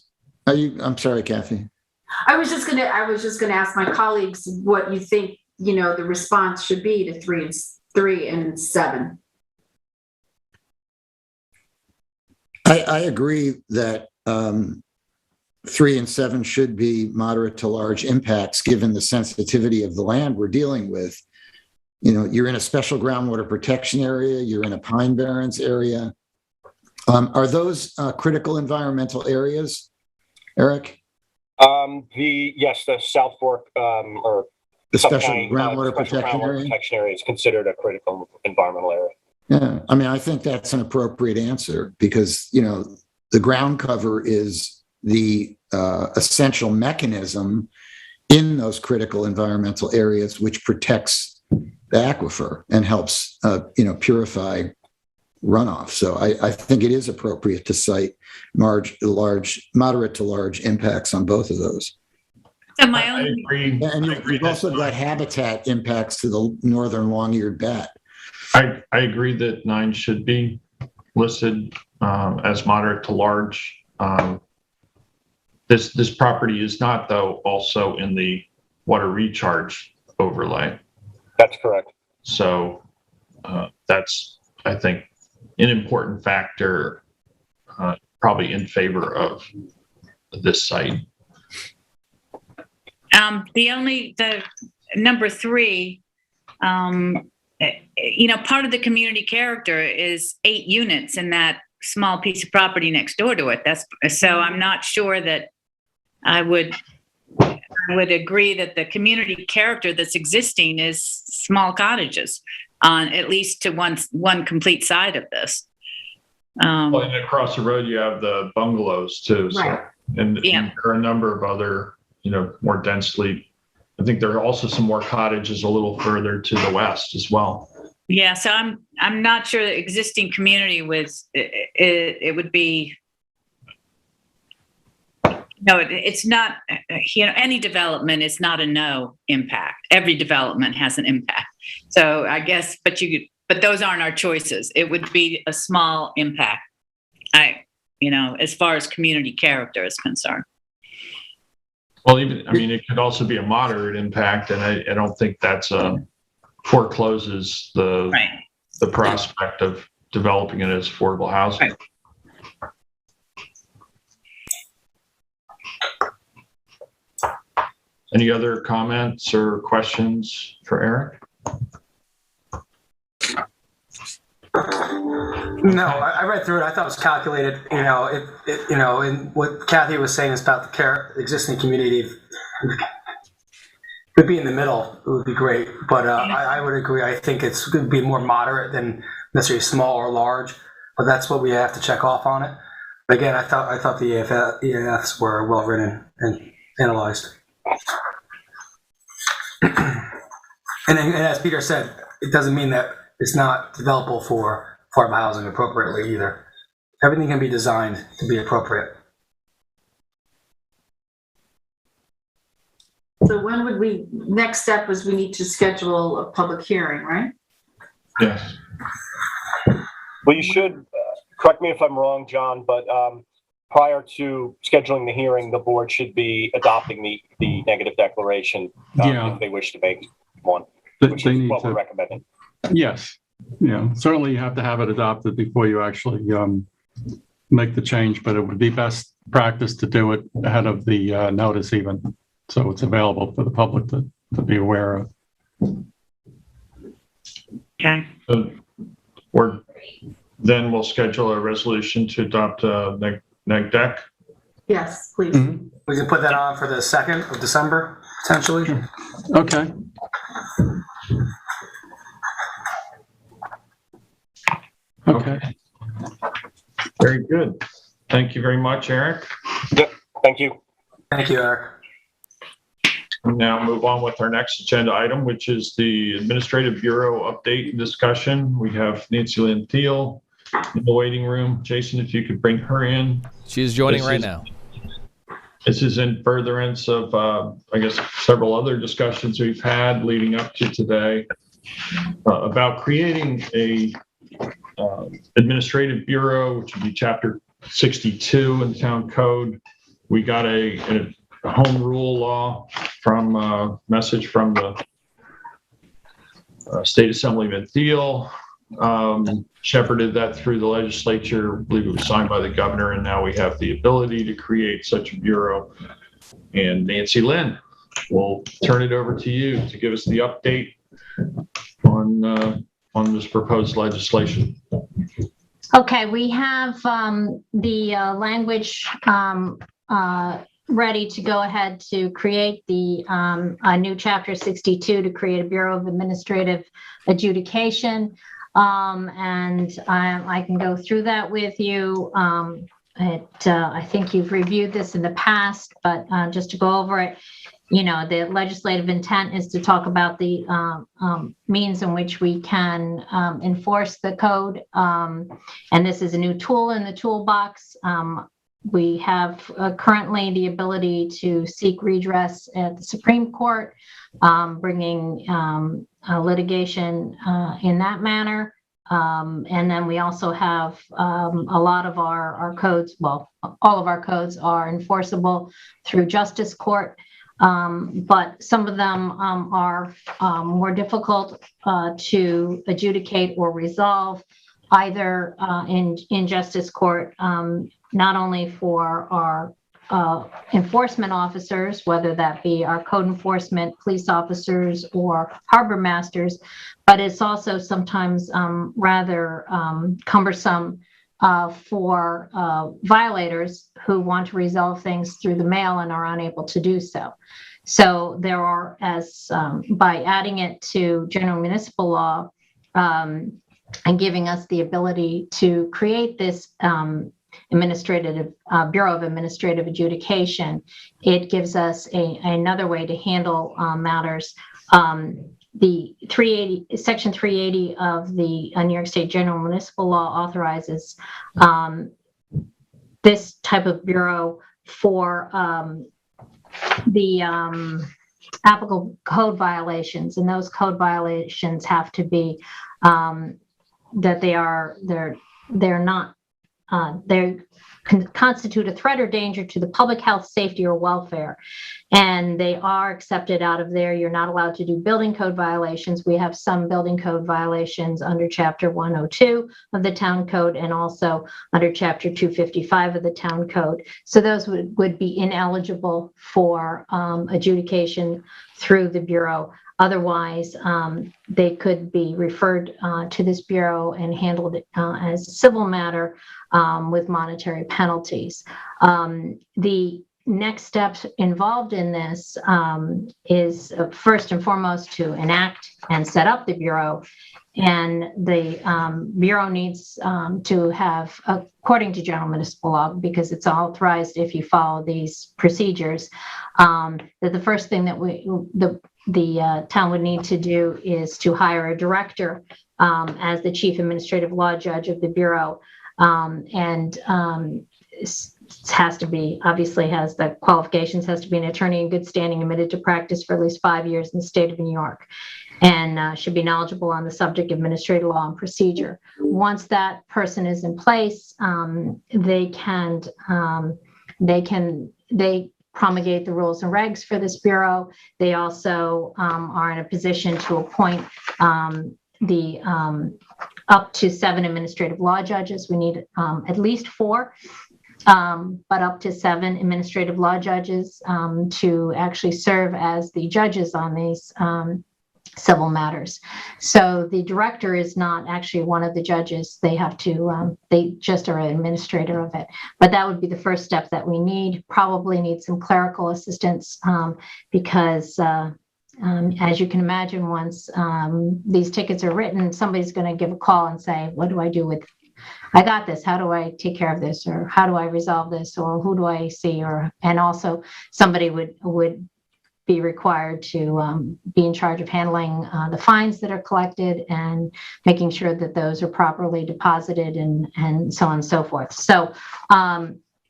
I'm sorry, Kathy. I was just gonna ask my colleagues what you think, the response should be to 3 and 7. I agree that 3 and 7 should be moderate to large impacts, given the sensitivity of the land we're dealing with. You're in a special groundwater protection area, you're in a pine barrens area. Are those critical environmental areas, Eric? Yes, the South Fork or the special groundwater protection area is considered a critical environmental area. Yeah, I think that's an appropriate answer because, the ground cover is the essential mechanism in those critical environmental areas, which protects the aquifer and helps, purify runoff. So I think it is appropriate to cite moderate to large impacts on both of those. So I agree. And you've also got habitat impacts to the northern long-eared bat. I agree that 9 should be listed as moderate to large. This property is not, though, also in the water recharge overlay. That's correct. So that's, I think, an important factor, probably in favor of this site. The number 3, part of the community character is 8 units in that small piece of property next door to it. So I'm not sure that I would agree that the community character that's existing is small cottages on at least to one complete side of this. Well, and across the road, you have the bungalows too. So, Right. and there are a number of other, more densely. I think there are also some more cottages a little further to the west as well. Yeah, so I'm not sure the existing community it would be. No, it's not. Any development is not a no impact. Every development has an impact. So I guess, but those aren't our choices. It would be a small impact. As far as community character is concerned. Well, it could also be a moderate impact, and I don't think that's forecloses the prospect of developing it as affordable housing. Right. Any other comments or questions for Eric? No, I read through it. I thought it was calculated. And what Kathy was saying is about the existing community. If it could be in the middle, it would be great. But I would agree. I think it's going to be more moderate than necessarily small or large. But that's what we have to check off on it. But again, I thought the EAFs were well written and analyzed. And as Peter said, it doesn't mean that it's not developable for affordable housing appropriately either. Everything can be designed to be appropriate. So when would next step is we need to schedule a public hearing, right? Yes. Well, you should, correct me if I'm wrong, John, but prior to scheduling the hearing, the board should be adopting the negative declaration if they wish to make one, which is what we're recommending. Yes. Certainly you have to have it adopted before you actually make the change, but it would be best practice to do it ahead of the notice even, so it's available for the public to be aware of. Okay. Then we'll schedule a resolution to adopt neg deck. Yes, please. Mm-hmm. We can put that on for the 2nd of December, potentially. Okay. Okay. Very good. Thank you very much, Eric. Yep. Thank you. Thank you, Eric. We'll now move on with our next agenda item, which is the Administrative Bureau update and discussion. We have Nancy Lynn Thiel in the waiting room. Jason, if you could bring her in. She is joining right now. This is in furtherance of, I guess, several other discussions we've had leading up to today about creating a administrative bureau, which would be Chapter 62 in the town code. We got a home rule law from message from the State Assemblyman Thiel. shepherded that through the legislature. I believe it was signed by the governor, and now we have the ability to create such a bureau. And Nancy Lynn, we'll turn it over to you to give us the update on this proposed legislation. Okay, we have the language ready to go ahead to create the new Chapter 62 to create a Bureau of Administrative Adjudication. And I can go through that with you. I think you've reviewed this in the past, but just to go over it, the legislative intent is to talk about the means in which we can enforce the code. And this is a new tool in the toolbox. We have currently the ability to seek redress at the Supreme Court, bringing litigation in that manner. And then we also have a lot of our codes, well, all of our codes are enforceable through justice court. But some of them are more difficult to adjudicate or resolve either in justice court, not only for our enforcement officers, whether that be our code enforcement police officers or harbor masters, but it's also sometimes rather cumbersome for violators who want to resolve things through the mail and are unable to do so. So there are, by adding it to general municipal law and giving us the ability to create this administrative Bureau of Administrative Adjudication, it gives us another way to handle matters. The Section 380 of the New York State General Municipal Law authorizes this type of bureau for the applicable code violations, and those code violations have to be that they constitute a threat or danger to the public health, safety, or welfare. And they are accepted out of there. You're not allowed to do building code violations. We have some building code violations under Chapter 102 of the Town Code and also under Chapter 255 of the Town Code. So those would be ineligible for adjudication through the Bureau. Otherwise, they could be referred to this Bureau and handled as a civil matter with monetary penalties. The next steps involved in this is first and foremost to enact and set up the Bureau. And the Bureau needs to have, according to general municipal law, because it's authorized if you follow these procedures, that the first thing that the town would need to do is to hire a director as the chief administrative law judge of the Bureau. And has to be, obviously has the qualifications, has to be an attorney in good standing, admitted to practice for at least 5 years in the state of New York, and should be knowledgeable on the subject of administrative law and procedure. Once that person is in place, they promulgate the rules and regs for this Bureau. They also are in a position to appoint up to 7 administrative law judges. We need at least 4, but up to 7 administrative law judges to actually serve as the judges on these civil matters. So the director is not actually one of the judges. They have to, they just are an administrator of it. But that would be the first step that we need. Probably need some clerical assistance because as you can imagine, once these tickets are written, somebody's going to give a call and say, what do I do with, I got this, how do I take care of this? Or how do I resolve this? Or who do I see? And also somebody would be required to be in charge of handling the fines that are collected and making sure that those are properly deposited and so on and so forth. So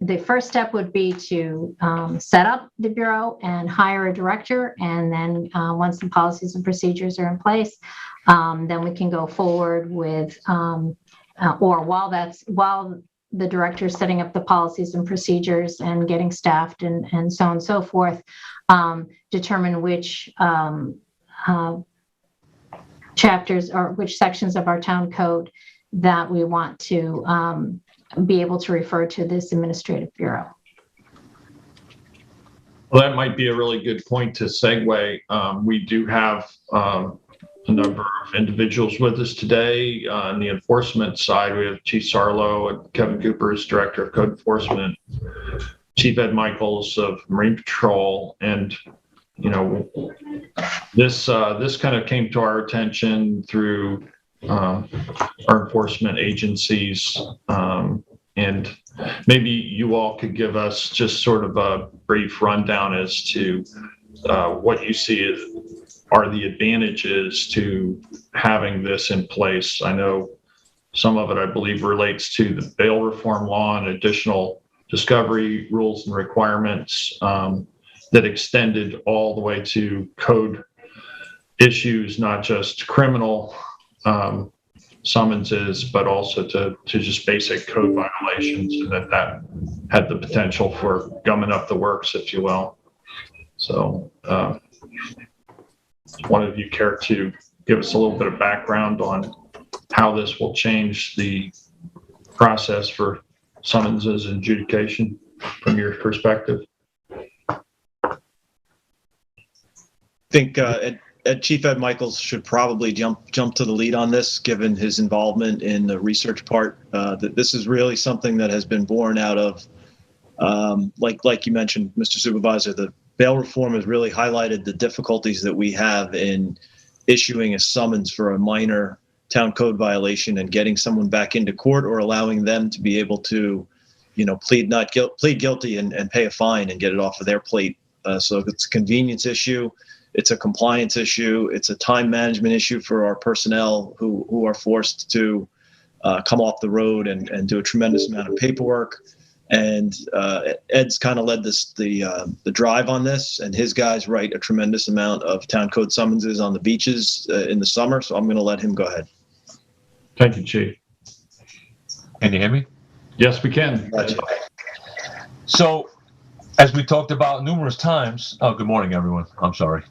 the first step would be to set up the Bureau and hire a director. And then once the policies and procedures are in place, then we can go forward with, or while the director is setting up the policies and procedures and getting staffed and so on and so forth, determine which chapters or which sections of our town code that we want to be able to refer to this administrative bureau. Well, that might be a really good point to segue. We do have a number of individuals with us today. On the enforcement side, we have Chief Sarlo and Kevin Cooper as Director of Code Enforcement, Chief Ed Michaels of Marine Patrol, and this kind of came to our attention through our enforcement agencies, and maybe you all could give us just sort of a brief rundown as to what you see are the advantages to having this in place. I know some of it, I believe, relates to the bail reform law and additional discovery rules and requirements that extended all the way to code issues, not just criminal summonses, but also to just basic code violations, and that had the potential for gumming up the works, if you will. So one of you care to give us a little bit of background on how this will change the process for summonses and adjudication from your perspective? I think Chief Ed Michaels should probably jump to the lead on this, given his involvement in the research part. That this is really something that has been born out of, like you mentioned, Mr. Supervisor, the bail reform has really highlighted the difficulties that we have in issuing a summons for a minor town code violation and getting someone back into court, or allowing them to be able to, plead guilty and pay a fine and get it off of their plate. So it's a convenience issue. It's a compliance issue. It's a time management issue for our personnel who are forced to come off the road and do a tremendous amount of paperwork. And Ed's kind of led the drive on this, and his guys write a tremendous amount of town code summonses on the beaches in the summer. So I'm going to let him go ahead. Thank you, Chief. Can you hear me? Yes, we can. Gotcha. So, as we talked about numerous times, good morning, everyone. I'm sorry.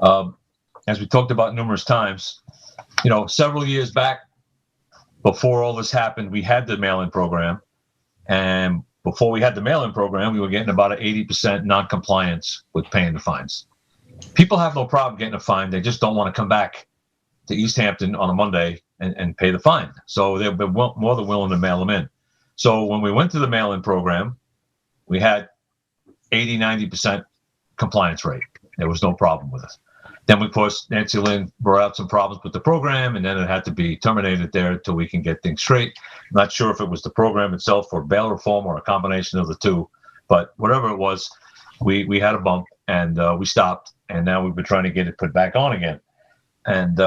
As we talked about numerous times, several years back, before all this happened, we had the mail-in program. And before we had the mail-in program, we were getting about an 80% non-compliance with paying the fines. People have no problem getting a fine. They just don't want to come back to East Hampton on a Monday and pay the fine. So they've been more than willing to mail them in. So when we went to the mail-in program, we had 80-90% compliance rate. There was no problem with it. Then, of course, Nancy Lynn brought out some problems with the program, and then it had to be terminated there until we can get things straight. I'm not sure if it was the program itself or bail reform or a combination of the two, but whatever it was, we had a bump, and we stopped, and now we've been trying to get it put back on again. And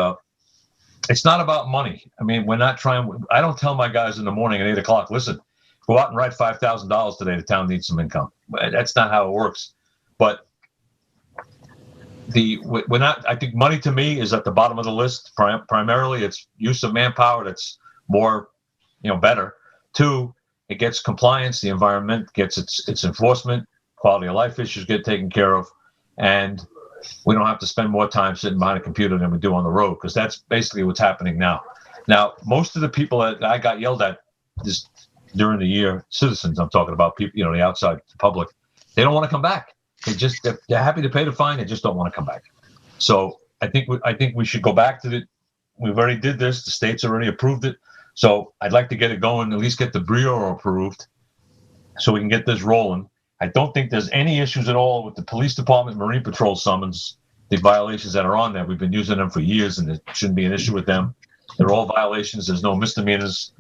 it's not about money. I mean, we're not trying. I don't tell my guys in the morning at 8 o'clock, listen, go out and write $5,000 today. The town needs some income. That's not how it works. But we're not. I think money to me is at the bottom of the list. Primarily, it's use of manpower that's more, better. 2, it gets compliance. The environment gets its enforcement. Quality of life issues get taken care of, and we don't have to spend more time sitting behind a computer than we do on the road, because that's basically what's happening now. Now, most of the people that I got yelled at this during the year, citizens, I'm talking about people, the outside public, they don't want to come back. They're happy to pay the fine. They just don't want to come back. So I think we should go back to we've already did this. The state's already approved it. So I'd like to get it going, at least get the bureau approved so we can get this rolling. I don't think there's any issues at all with the police department, Marine Patrol summons, the violations that are on there. We've been using them for years, and there shouldn't be an issue with them. They're all violations. There's no misdemeanors.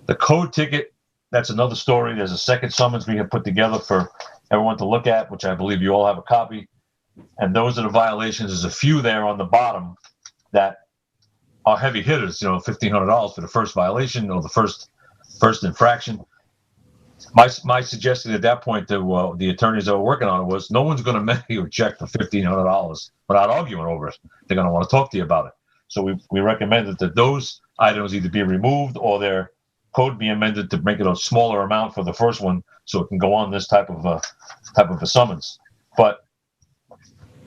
The code ticket, that's another story. There's a second summons we have put together for everyone to look at, which I believe you all have a copy. And those are the violations. There's a few there on the bottom that are heavy hitters, $1,500 for the first violation or the first infraction. My suggestion at that point to the attorneys that were working on it was, no one's going to mail you a check for $1,500 without arguing over it. They're going to want to talk to you about it. So we recommended that those items either be removed or their code be amended to make it a smaller amount for the first one, so it can go on this type of a summons. But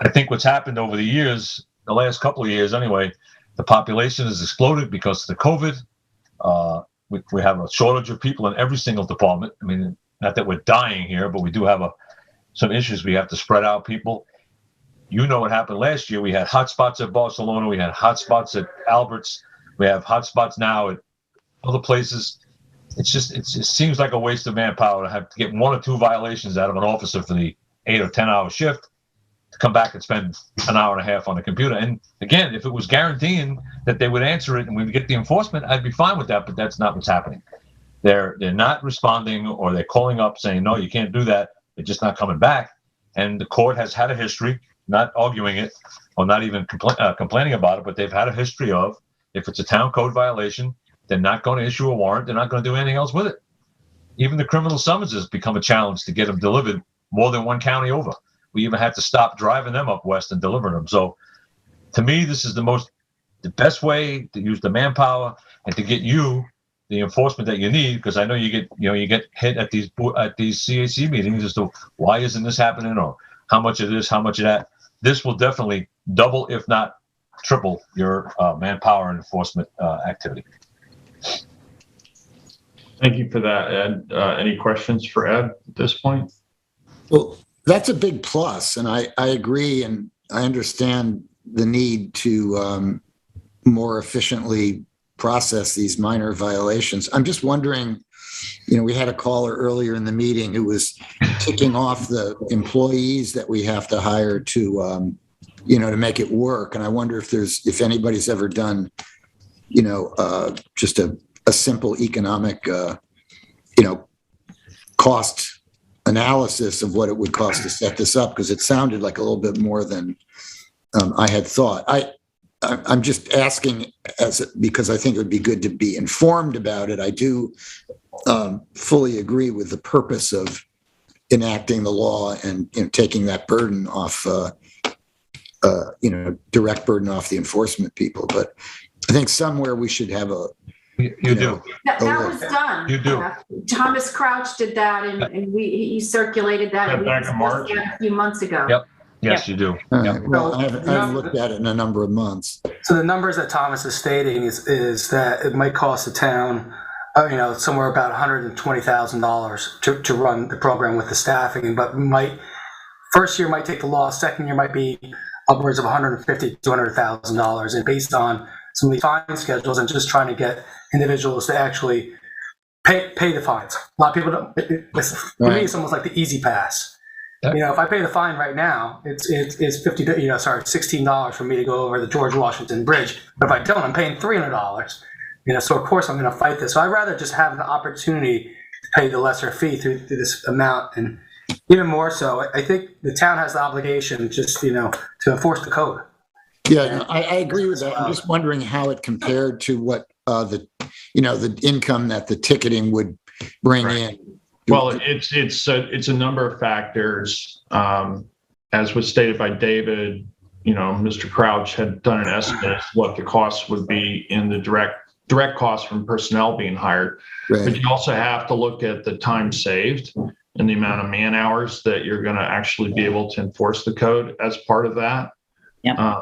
I think what's happened over the years, the last couple of years anyway, The population has exploded because of the COVID. We have a shortage of people in every single department. I mean, not that we're dying here, but we do have some issues. We have to spread out people. You know what happened last year. We had hotspots at Barcelona. We had hotspots at Alberts. We have hotspots now at other places. It seems like a waste of manpower to have to get 1 or 2 violations out of an officer for the 8 or 10 hour shift to come back and spend an hour and a half on the computer. And again, if it was guaranteeing that they would answer it and we'd get the enforcement, I'd be fine with that, but that's not what's happening. They're not responding, or they're calling up saying, no, you can't do that. They're just not coming back. And the court has had a history, not arguing it or not even complaining about it, but they've had a history of, if it's a town code violation, they're not going to issue a warrant. They're not going to do anything else with it. Even the criminal summonses become a challenge to get them delivered more than one county over. We even had to stop driving them up west and delivering them. So to me, this is the best way to use the manpower and to get you the enforcement that you need, because I know you get hit at these CAC meetings as to why isn't this happening, or how much of this, how much of that. This will definitely double, if not triple, your manpower and enforcement activity. Thank you for that, Ed. Any questions for Ed at this point? Well, that's a big plus, and I agree, and I understand the need to more efficiently process these minor violations. I'm just wondering, we had a caller earlier in the meeting who was ticking off the employees that we have to hire to, to make it work. And I wonder if anybody's ever done, just a simple economic, cost analysis of what it would cost to set this up, because it sounded like a little bit more than I had thought. I'm just asking because I think it would be good to be informed about it. I do fully agree with the purpose of enacting the law and taking that burden off, direct burden off the enforcement people. But I think somewhere we should have a. You do. That was done. You do. Thomas Crouch did that, and he circulated that. Back in March. A few months ago. Yep. Yes, you do. Right. Well, I haven't looked at it in a number of months. So the numbers that Thomas is stating is that it might cost the town, somewhere about $120,000 to run the program with the staffing, but first year might take the loss, second year might be upwards of $150,000 to $200,000, and based on some of the fine schedules and just trying to get individuals to actually pay the fines. A lot of people don't. For me, it's almost like the easy pass. If I pay the fine right now, it's $16 for me to go over the George Washington Bridge. But if I don't, I'm paying $300. So of course I'm going to fight this. So I'd rather just have the opportunity to pay the lesser fee through this amount, and even more so, I think the town has the obligation just to enforce the code. Yeah, I agree with that. I'm just wondering how it compared to what the income that the ticketing would bring in. Well, it's a number of factors. As was stated by David, Mr. Crouch had done an estimate of what the costs would be in the direct costs from personnel being hired. Right. But you also have to look at the time saved and the amount of man hours that you're going to actually be able to enforce the code as part of that. Yeah.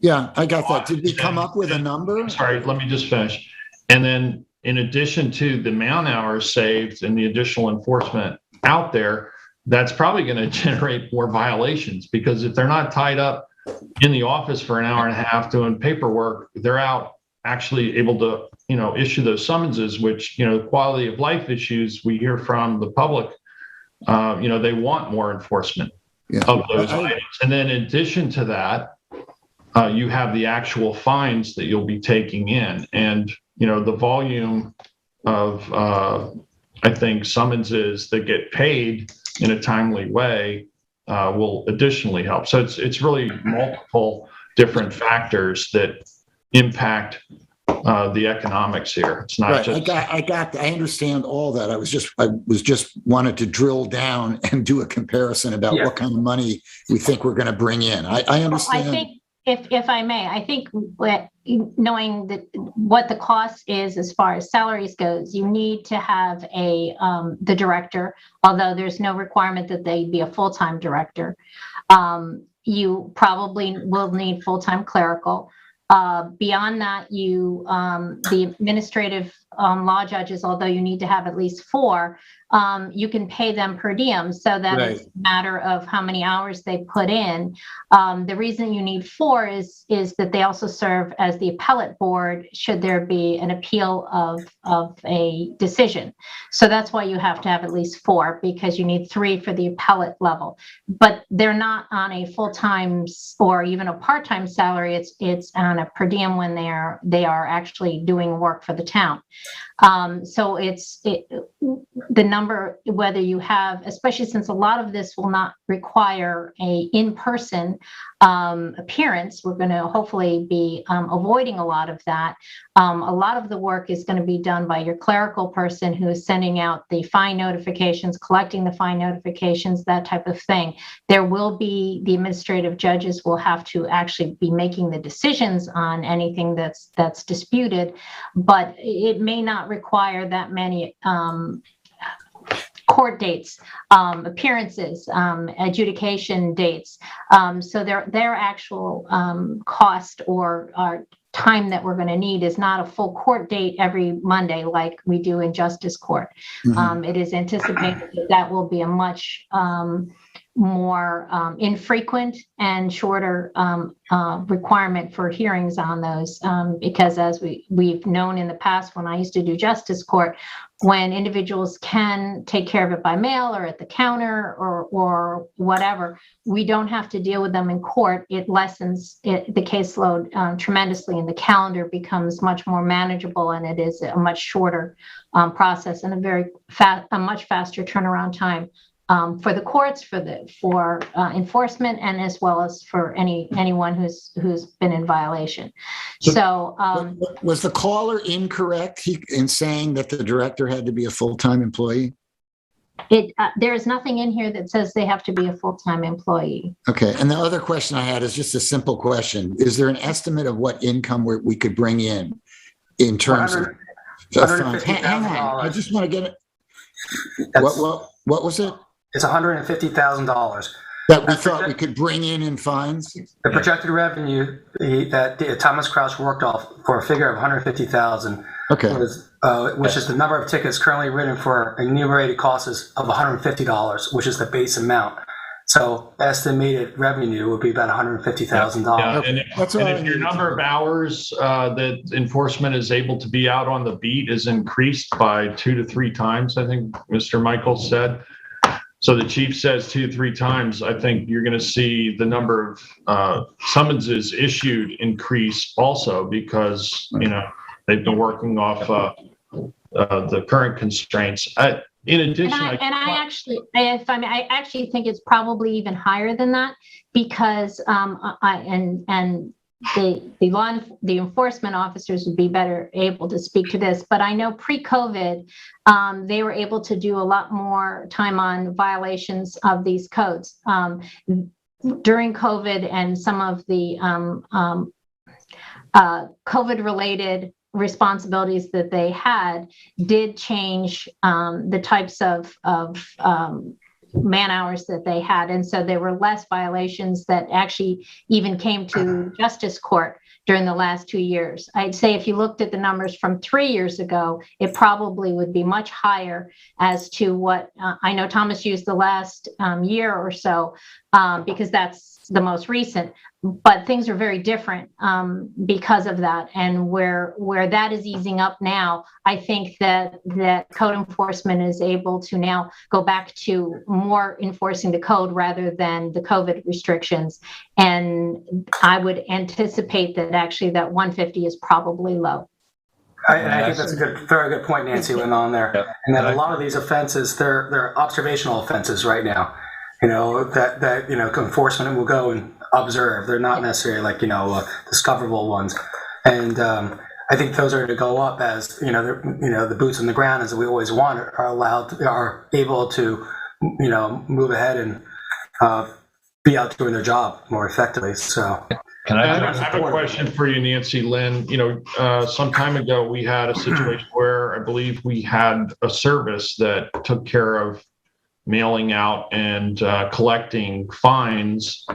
Yeah, I got that. Did we come up with a number? Sorry, let me just finish. And then in addition to the man hours saved and the additional enforcement out there, that's probably going to generate more violations, because if they're not tied up in the office for an hour and a half doing paperwork, they're out actually able to, issue those summonses, which, quality of life issues we hear from the public, they want more enforcement of those items. And then in addition to that, you have the actual fines that you'll be taking in, and the volume of I think summonses that get paid in a timely way will additionally help. So it's really multiple different factors that impact the economics here. It's not just. I understand all that. I was just wanted to drill down and do a comparison about what kind of money we think we're going to bring in. I understand. I think. If I may, I think knowing that what the cost is as far as salaries goes, you need to have the director, although there's no requirement that they be a full-time director. You probably will need full-time clerical. Beyond that, the administrative law judges, although you need to have at least 4, you can pay them per diem. So that Right. it's a matter of how many hours they put in. The reason you need 4 is that they also serve as the appellate board should there be an appeal of a decision. So that's why you have to have at least 4, because you need 3 for the appellate level. But they're not on a full-time or even a part-time salary. It's on a per diem when they are actually doing work for the town. So the number, whether you have, especially since a lot of this will not require a in-person appearance, we're going to hopefully be avoiding a lot of that. A lot of the work is going to be done by your clerical person who is sending out the fine notifications, collecting the fine notifications, that type of thing. There will be, the administrative judges will have to actually be making the decisions on anything that's disputed, but it may not require that many court dates, appearances, adjudication dates. So their actual cost or time that we're going to need is not a full court date every Monday like we do in justice court. Mhm. It is anticipated that will be a much more infrequent and shorter requirement for hearings on those, because as we've known in the past, when I used to do justice court, when individuals can take care of it by mail or at the counter or whatever, we don't have to deal with them in court. It lessens the caseload tremendously, and the calendar becomes much more manageable, and it is a much shorter process and a much faster turnaround time. For the courts, for enforcement, and as well as for anyone who's been in violation. So was the caller incorrect in saying that the director had to be a full-time employee? There is nothing in here that says they have to be a full-time employee. Okay, and the other question I had is just a simple question. Is there an estimate of what income we could bring in terms of funds? Hang on, I just want to get it. What was it? It's $150,000. That we thought we could bring in fines? The projected revenue that Thomas Crouch worked off for a figure of $150,000. Okay. Which is the number of tickets currently written for enumerated costs of $150, which is the base amount. So estimated revenue would be about $150,000. Yeah, and if your number of hours that enforcement is able to be out on the beat is increased by 2 to 3 times, I think Mr. Michaels said. So the chief says 2 to 3 times. I think you're going to see the number of summonses issued increase also, because they've been working off the current constraints. In addition, I actually think it's probably even higher than that, because the enforcement officers would be better able to speak to this, but I know pre-COVID, they were able to do a lot more time on violations of these codes. During COVID and some of the COVID-related responsibilities that they had did change the types of man hours that they had. And so there were less violations that actually even came to justice court during the last 2 years. I'd say if you looked at the numbers from 3 years ago, it probably would be much higher as to what I know Thomas used the last year or so, because that's the most recent, but things are very different because of that. And where that is easing up now, I think that code enforcement is able to now go back to more enforcing the code rather than the COVID restrictions. And I would anticipate that actually that 150 is probably low. I think that's a very good point Nancy went on there. Yep. And that a lot of these offenses, they're observational offenses right now. That enforcement will go and observe. They're not necessarily like, discoverable ones. And I think those are to go up as, the boots on the ground, as we always want, are able to, move ahead and be out doing their job more effectively. So. I have a question for you, Nancy Lynn. Some time ago, we had a situation where I believe we had a service that took care of mailing out and collecting fines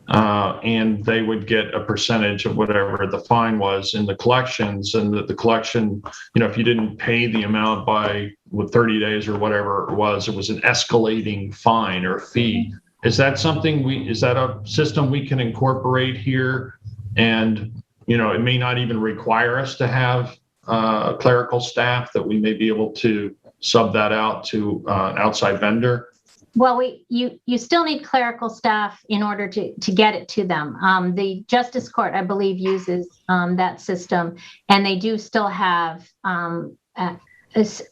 and they would get a percentage of whatever the fine was in the collections, and the collection, if you didn't pay the amount by 30 days or whatever it was an escalating fine or fee. Is that something is that a system we can incorporate here? And, it may not even require us to have clerical staff, that we may be able to sub that out to an outside vendor? Well, you still need clerical staff in order to get it to them. The Justice Court, I believe, uses that system, and they do still have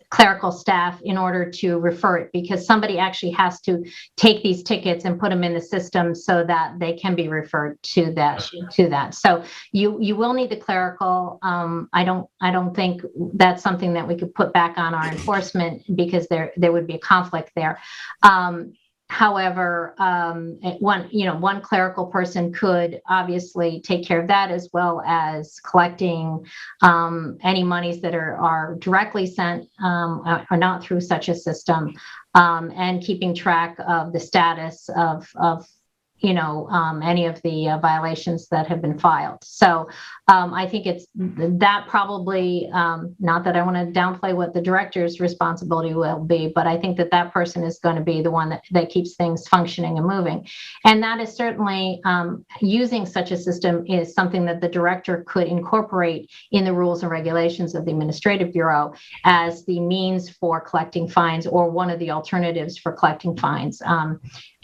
clerical staff in order to refer it, because somebody actually has to take these tickets and put them in the system so that they can be referred to that. So you will need the clerical. I don't think that's something that we could put back on our enforcement, because there would be a conflict there. However, one clerical person could obviously take care of that, as well as collecting any monies that are directly sent or not through such a system, and keeping track of the status of any of the violations that have been filed. So I think it's that probably, not that I want to downplay what the director's responsibility will be, but I think that person is going to be the one that keeps things functioning and moving. And that is certainly, using such a system is something that the director could incorporate in the rules and regulations of the Administrative Bureau as the means for collecting fines, or one of the alternatives for collecting fines.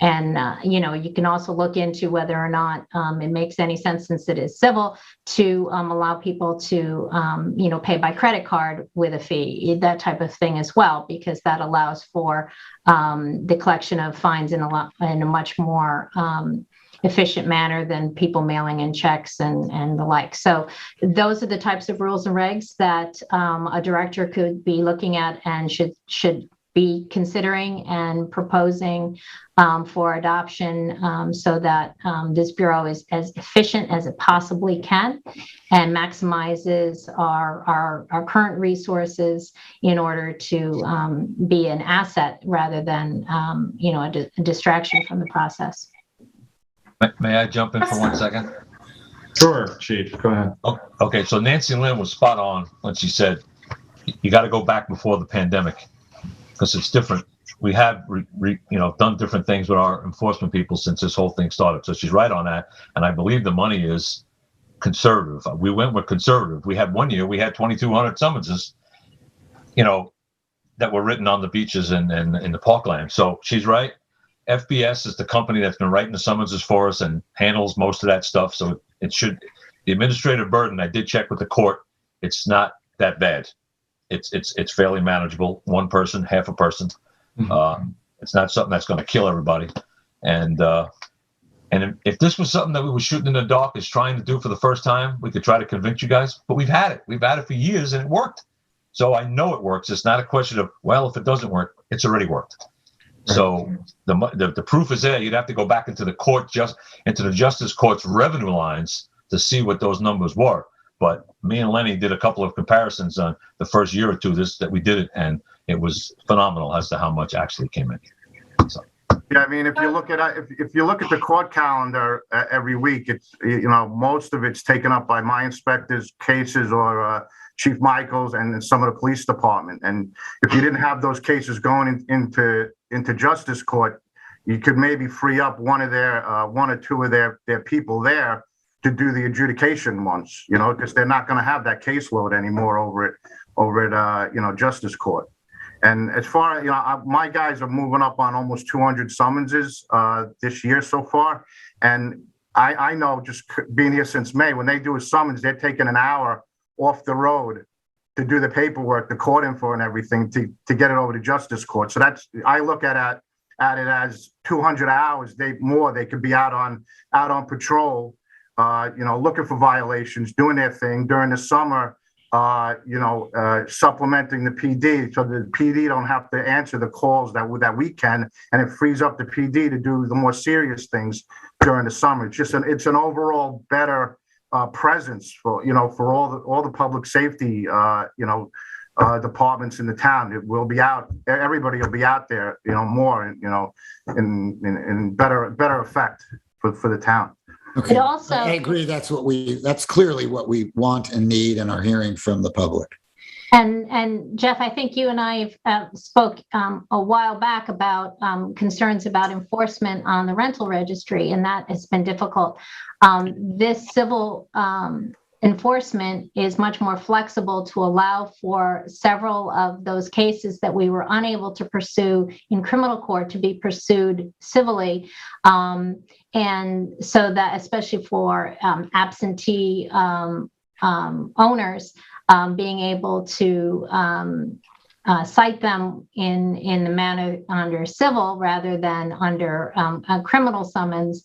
You can also look into whether or not it makes any sense, since it is civil, to allow people to pay by credit card with a fee, that type of thing as well, because that allows for the collection of fines in a much more efficient manner than people mailing in checks and the like. So those are the types of rules and regs that a director could be looking at and should be considering and proposing for adoption, so that this Bureau is as efficient as it possibly can and maximizes our current resources in order to be an asset rather than a distraction from the process. May I jump in for 1 second? Sure, Chief, go ahead. Okay, so Nancy Lynn was spot on when she said you got to go back before the pandemic, because it's different. We have done different things with our enforcement people since this whole thing started. So she's right on that, and I believe the money is conservative. We went with conservative. We had 1 year, we had 2,200 summonses, that were written on the beaches and in the parkland. So she's right. FBS is the company that's been writing the summonses for us and handles most of that stuff. So the administrative burden, I did check with the court, it's not that bad. It's fairly manageable. One person, half a person. It's not something that's going to kill everybody. And if this was something that we were shooting in the dark, is trying to do for the first time, we could try to convince you guys. But we've had it. We've had it for years, and it worked. So I know it works. It's not a question of, well, if it doesn't work, it's already worked. So the proof is there. You'd have to go back into the Justice Court's revenue lines to see what those numbers were. But me and Lenny did a couple of comparisons on the first year or two that we did it, and it was phenomenal as to how much actually came in. So. Yeah, I mean, if you look at the court calendar every week, it's most of it's taken up by my inspectors' cases or Chief Michael's and some of the police department. And if you didn't have those cases going into Justice Court, you could maybe free up one or two of their people there to do the adjudication ones, because they're not going to have that caseload anymore over at Justice Court. And as far as, my guys are moving up on almost 200 summonses this year so far. And I know, just being here since May, when they do a summons, they're taking an hour off the road to do the paperwork, the court info and everything to get it over to Justice Court. So I look at it as 200 hours more they could be out on patrol, looking for violations, doing their thing during the summer, supplementing the PD so the PD don't have to answer the calls that we can, and it frees up the PD to do the more serious things during the summer. It's an overall better presence for all the public safety departments in the town. It will be out. Everybody will be out there, more, in better effect for the town. Okay. It also, I agree. That's clearly what we want and need and are hearing from the public. and Jeff, I think you and I spoke a while back about concerns about enforcement on the rental registry, and that has been difficult. This civil enforcement is much more flexible to allow for several of those cases that we were unable to pursue in criminal court to be pursued civilly. And so that, especially for absentee owners, being able to cite them in the manner under civil rather than under a criminal summons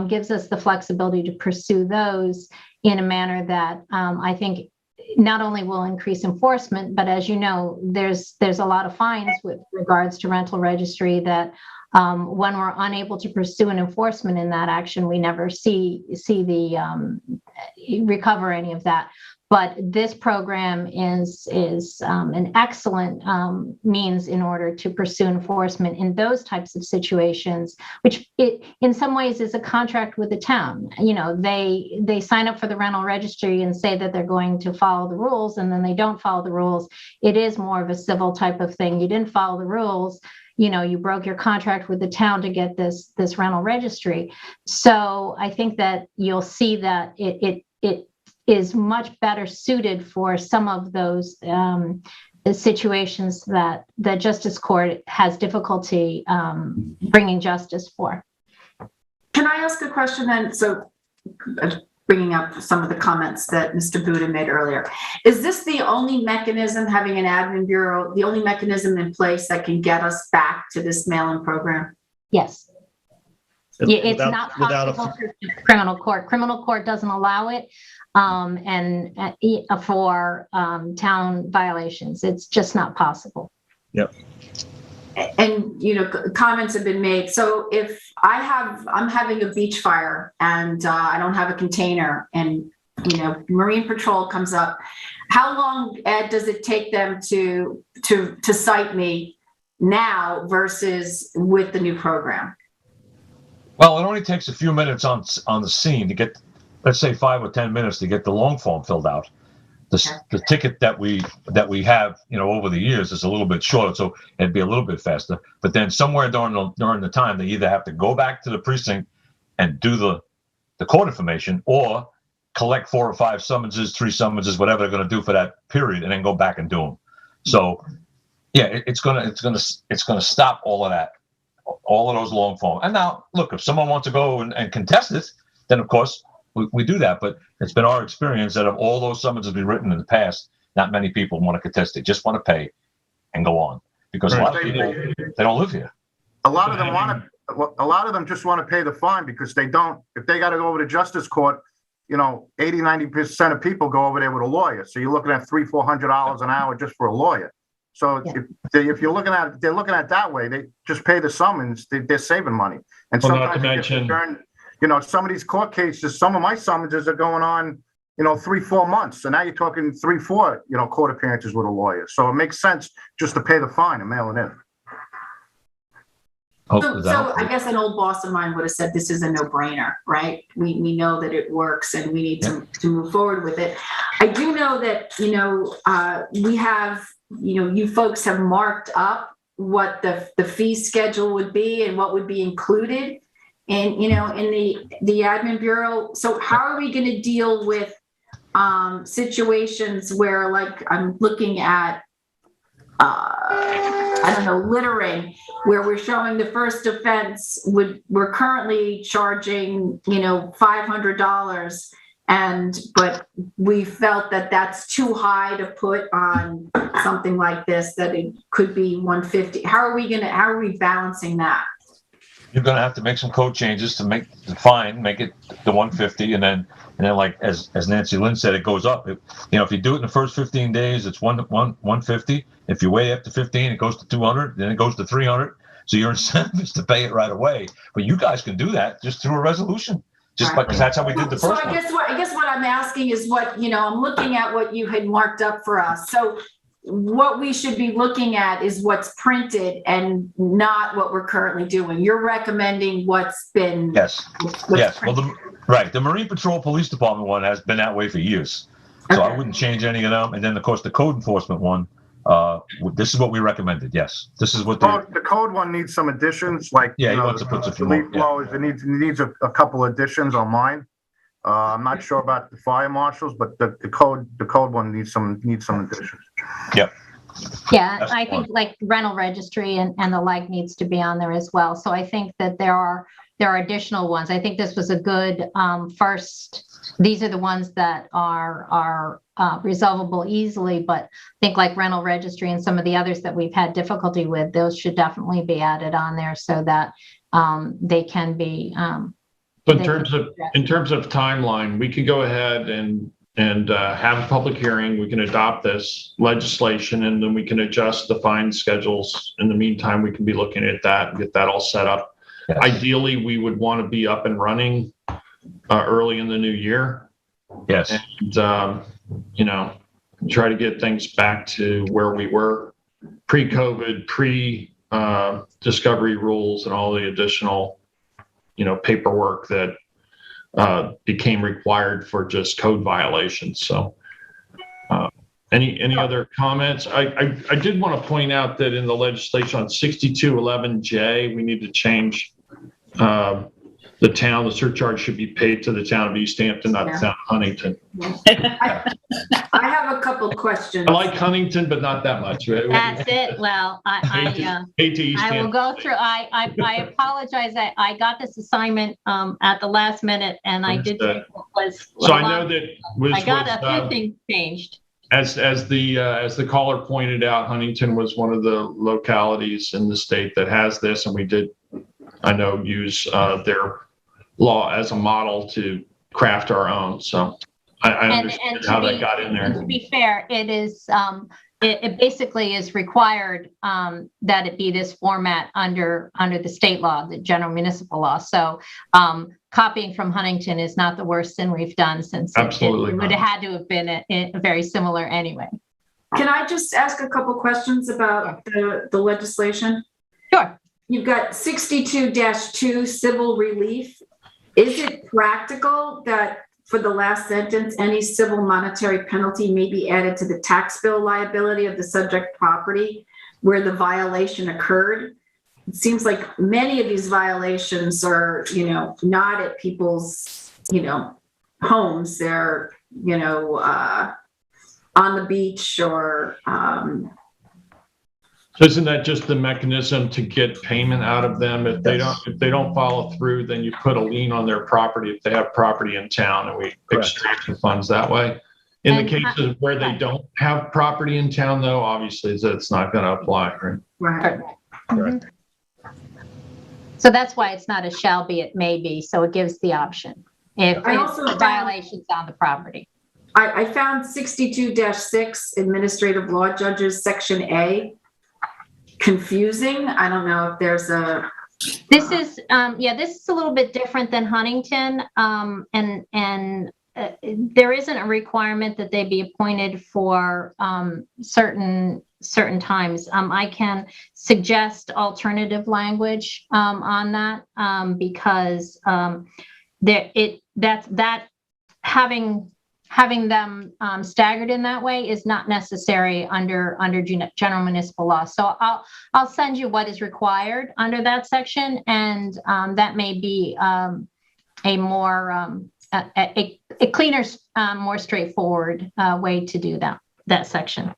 gives us the flexibility to pursue those in a manner that I think not only will increase enforcement, but as you know, there's a lot of fines with regards to rental registry that when we're unable to pursue an enforcement in that action, we never see the recover any of that. But this program is an excellent means in order to pursue enforcement in those types of situations, which in some ways is a contract with the town. You know, they sign up for the rental registry and say that they're going to follow the rules, and then they don't follow the rules. It is more of a civil type of thing. You didn't follow the rules. You know, you broke your contract with the town to get this rental registry. So I think that you'll see that it is much better suited for some of those situations that the justice court has difficulty bringing justice for. Can I ask a question then? So bringing up some of the comments that Mr. Buda made earlier, is this the only mechanism, having an admin bureau, the only mechanism in place that can get us back to this mail-in program? Yes. Yeah, it's Without- not without a- possible for criminal court. Criminal court doesn't allow it, and for town violations, it's just not possible. And, you know, comments have been made. So if I'm having a beach fire and I don't have a container and, you know, Marine Patrol comes up, how long, Ed, does it take them to cite me now versus with the new program? Well, it only takes a few minutes on the scene to get, let's say 5 or 10 minutes to get the long form filled out. The ticket that we have, you know, over the years is a little bit shorter, so it'd be a little bit faster. But then somewhere during the time, they either have to go back to the precinct and do the court information, or collect 4 or 5 summonses, 3 summonses, whatever they're going to do for that period, and then go back and do them. So, yeah, it's gonna stop all of that, all of those long form. And now, look, if someone wants to go and contest it, then of course we do that. But it's been our experience that of all those summonses we've written in the past, not many people want to contest it. Just want to pay and go on, because a lot of people, they don't live here. A lot of them just want to pay the fine because they don't, if they got to go over to justice court, you know, 80-90% of people go over there with a lawyer. So you're looking at $300-400 an hour just for a lawyer. So if you're looking at, they're looking at it that way, they just pay the summons, they're saving money. And Well, not sometimes to it gets mention- returned, you know, some of these court cases, some of my summonses are going on, you know, 3-4 months. So now you're talking 3-4, you know, court appearances with a lawyer. So it makes sense just to pay the fine and mail it in. So I guess an old boss of mine would have said this is a no-brainer, right? We know that it works and we need to move forward with it. I do know that, you know, we have, you know, you folks have marked up what the fee schedule would be and what would be included in, you know, in the admin bureau. So how are we going to deal with situations where, like, I'm looking at I don't know, littering, where we're showing the first offense we're currently charging, you know, $500, but we felt that that's too high to put on something like this, that it could be $150. How are we balancing that? You're going to have to make some code changes to make the fine, make it the $150, and then like as Nancy Lynn said, it goes up. You know, if you do it in the first 15 days, it's $150. If you wait up to 15, it goes to $200. Then it goes to $300. So your incentive is to pay it right away. But you guys can do that just through a resolution, because that's how we did the first one. I guess what I'm asking is what, you know, I'm looking at what you had marked up for us. So what we should be looking at is what's printed and not what we're currently doing. You're recommending what's been Yes. Well, Right. The Marine Patrol Police Department one has been that way for years. So I wouldn't change any of them. And then, of course, the code enforcement one, this is what we recommended. Yes. This is what The code one needs some additions, like, Yeah, you he know, wants to put some the more, leaf blowers, it needs a couple additions on mine. I'm not sure about the fire marshals, but the code one needs some additions. Yep. Yeah, That's I think like rental registry and the like needs to be on there as well. So I think that there are additional ones. I think this was a good first. These are the ones that are resolvable easily, but I think like rental registry and some of the others that we've had difficulty with, those should definitely be added on there so that they can be. So in terms of timeline, we could go ahead and have a public hearing. We can adopt this legislation, and then we can adjust the fine schedules. In the meantime, we can be looking at that and get that all set up. Yes. Ideally, we would want to be up and running early in the new year. Yes. And, try to get things back to where we were pre-COVID, discovery rules and all the additional, paperwork that became required for just code violations. So any other comments? I did want to point out that in the legislation on 6211J, we need to change the surcharge should be paid to the town of East Hampton, not the town of Huntington. I have a couple questions. I like Huntington, but not that much. Right? That's it. Well, I will go through. I apologize. I got this assignment at the last minute, and I did think it was. So I know that I got a few things changed. As the caller pointed out, Huntington was one of the localities in the state that has this, and we did, I know, use their law as a model to craft our own. So I understand how that got in there. And to be fair, it is it basically is required that it be this format under the state law, the general municipal law. So copying from Huntington is not the worst thing we've done, since it would have had to have been very similar anyway. Can I just ask a couple questions about the legislation? Sure. You've got 62-2 civil relief. Is it practical that for the last sentence, any civil monetary penalty may be added to the tax bill liability of the subject property where the violation occurred? It seems like many of these violations are, not at people's, homes. They're, on the beach or, So isn't that just the mechanism to get payment out of them? If they don't follow through, then you put a lien on their property if they have property in town, and we extract the funds that way. In the cases where they don't have property in town, though, obviously it's not going to apply, right? Right. Mm-hmm. So that's why it's not a shall be, it may be. So it gives the option if the violation's on the property. I found 62-6 administrative law judges, section A, confusing. I don't know if there's a. This is this is a little bit different than Huntington, and there isn't a requirement that they be appointed for certain times. I can suggest alternative language on that because having them staggered in that way is not necessary under general municipal law. So I'll send you what is required under that section, and that may be a more a cleaner, more straightforward way to do that section.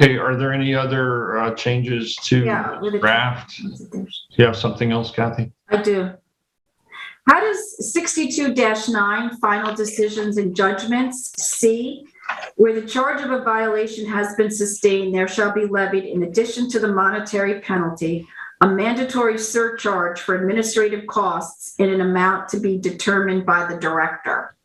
Okay, are there any other changes to the draft? Do you have something else, Kathy? I do. How does 62-9 final decisions and judgments C, where the charge of a violation has been sustained, there shall be levied, in addition to the monetary penalty, a mandatory surcharge for administrative costs in an amount to be determined by the director.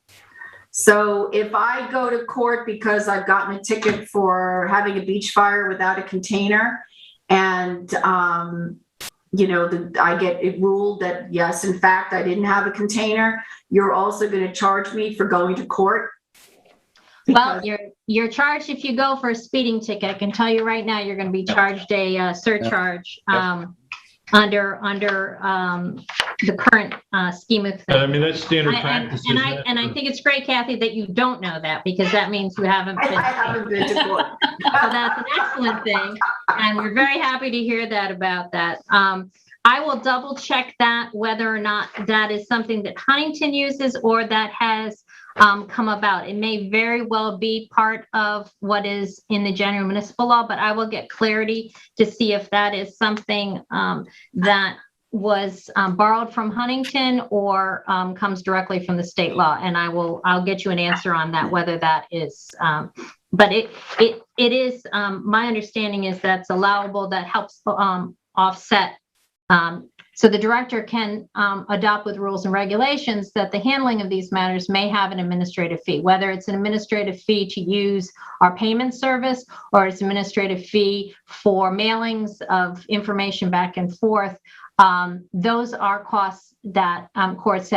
So if I go to court because I've gotten a ticket for having a beach fire without a container, and I get it ruled that yes, in fact, I didn't have a container, you're also going to charge me for going to court? Well, you're charged if you go for a speeding ticket. I can tell you right now, you're going to be charged a surcharge. under the current scheme of things. I mean, that's standard I- practice. And isn't I, it? and I think it's great, Kathy, that you don't know that, because that means you haven't I been. haven't been to court. So that's an excellent thing, and we're very happy to hear that about that. I will double check that, whether or not that is something that Huntington uses or that has come about. It may very well be part of what is in the general municipal law, but I will get clarity to see if that is something that was borrowed from Huntington or comes directly from the state law. And I'll get you an answer on that, whether that is, but it is, my understanding is that's allowable, that helps offset. So the director can adopt with rules and regulations that the handling of these matters may have an administrative fee, whether it's an administrative fee to use our payment service or it's administrative fee for mailings of information back and forth. Those are costs that courts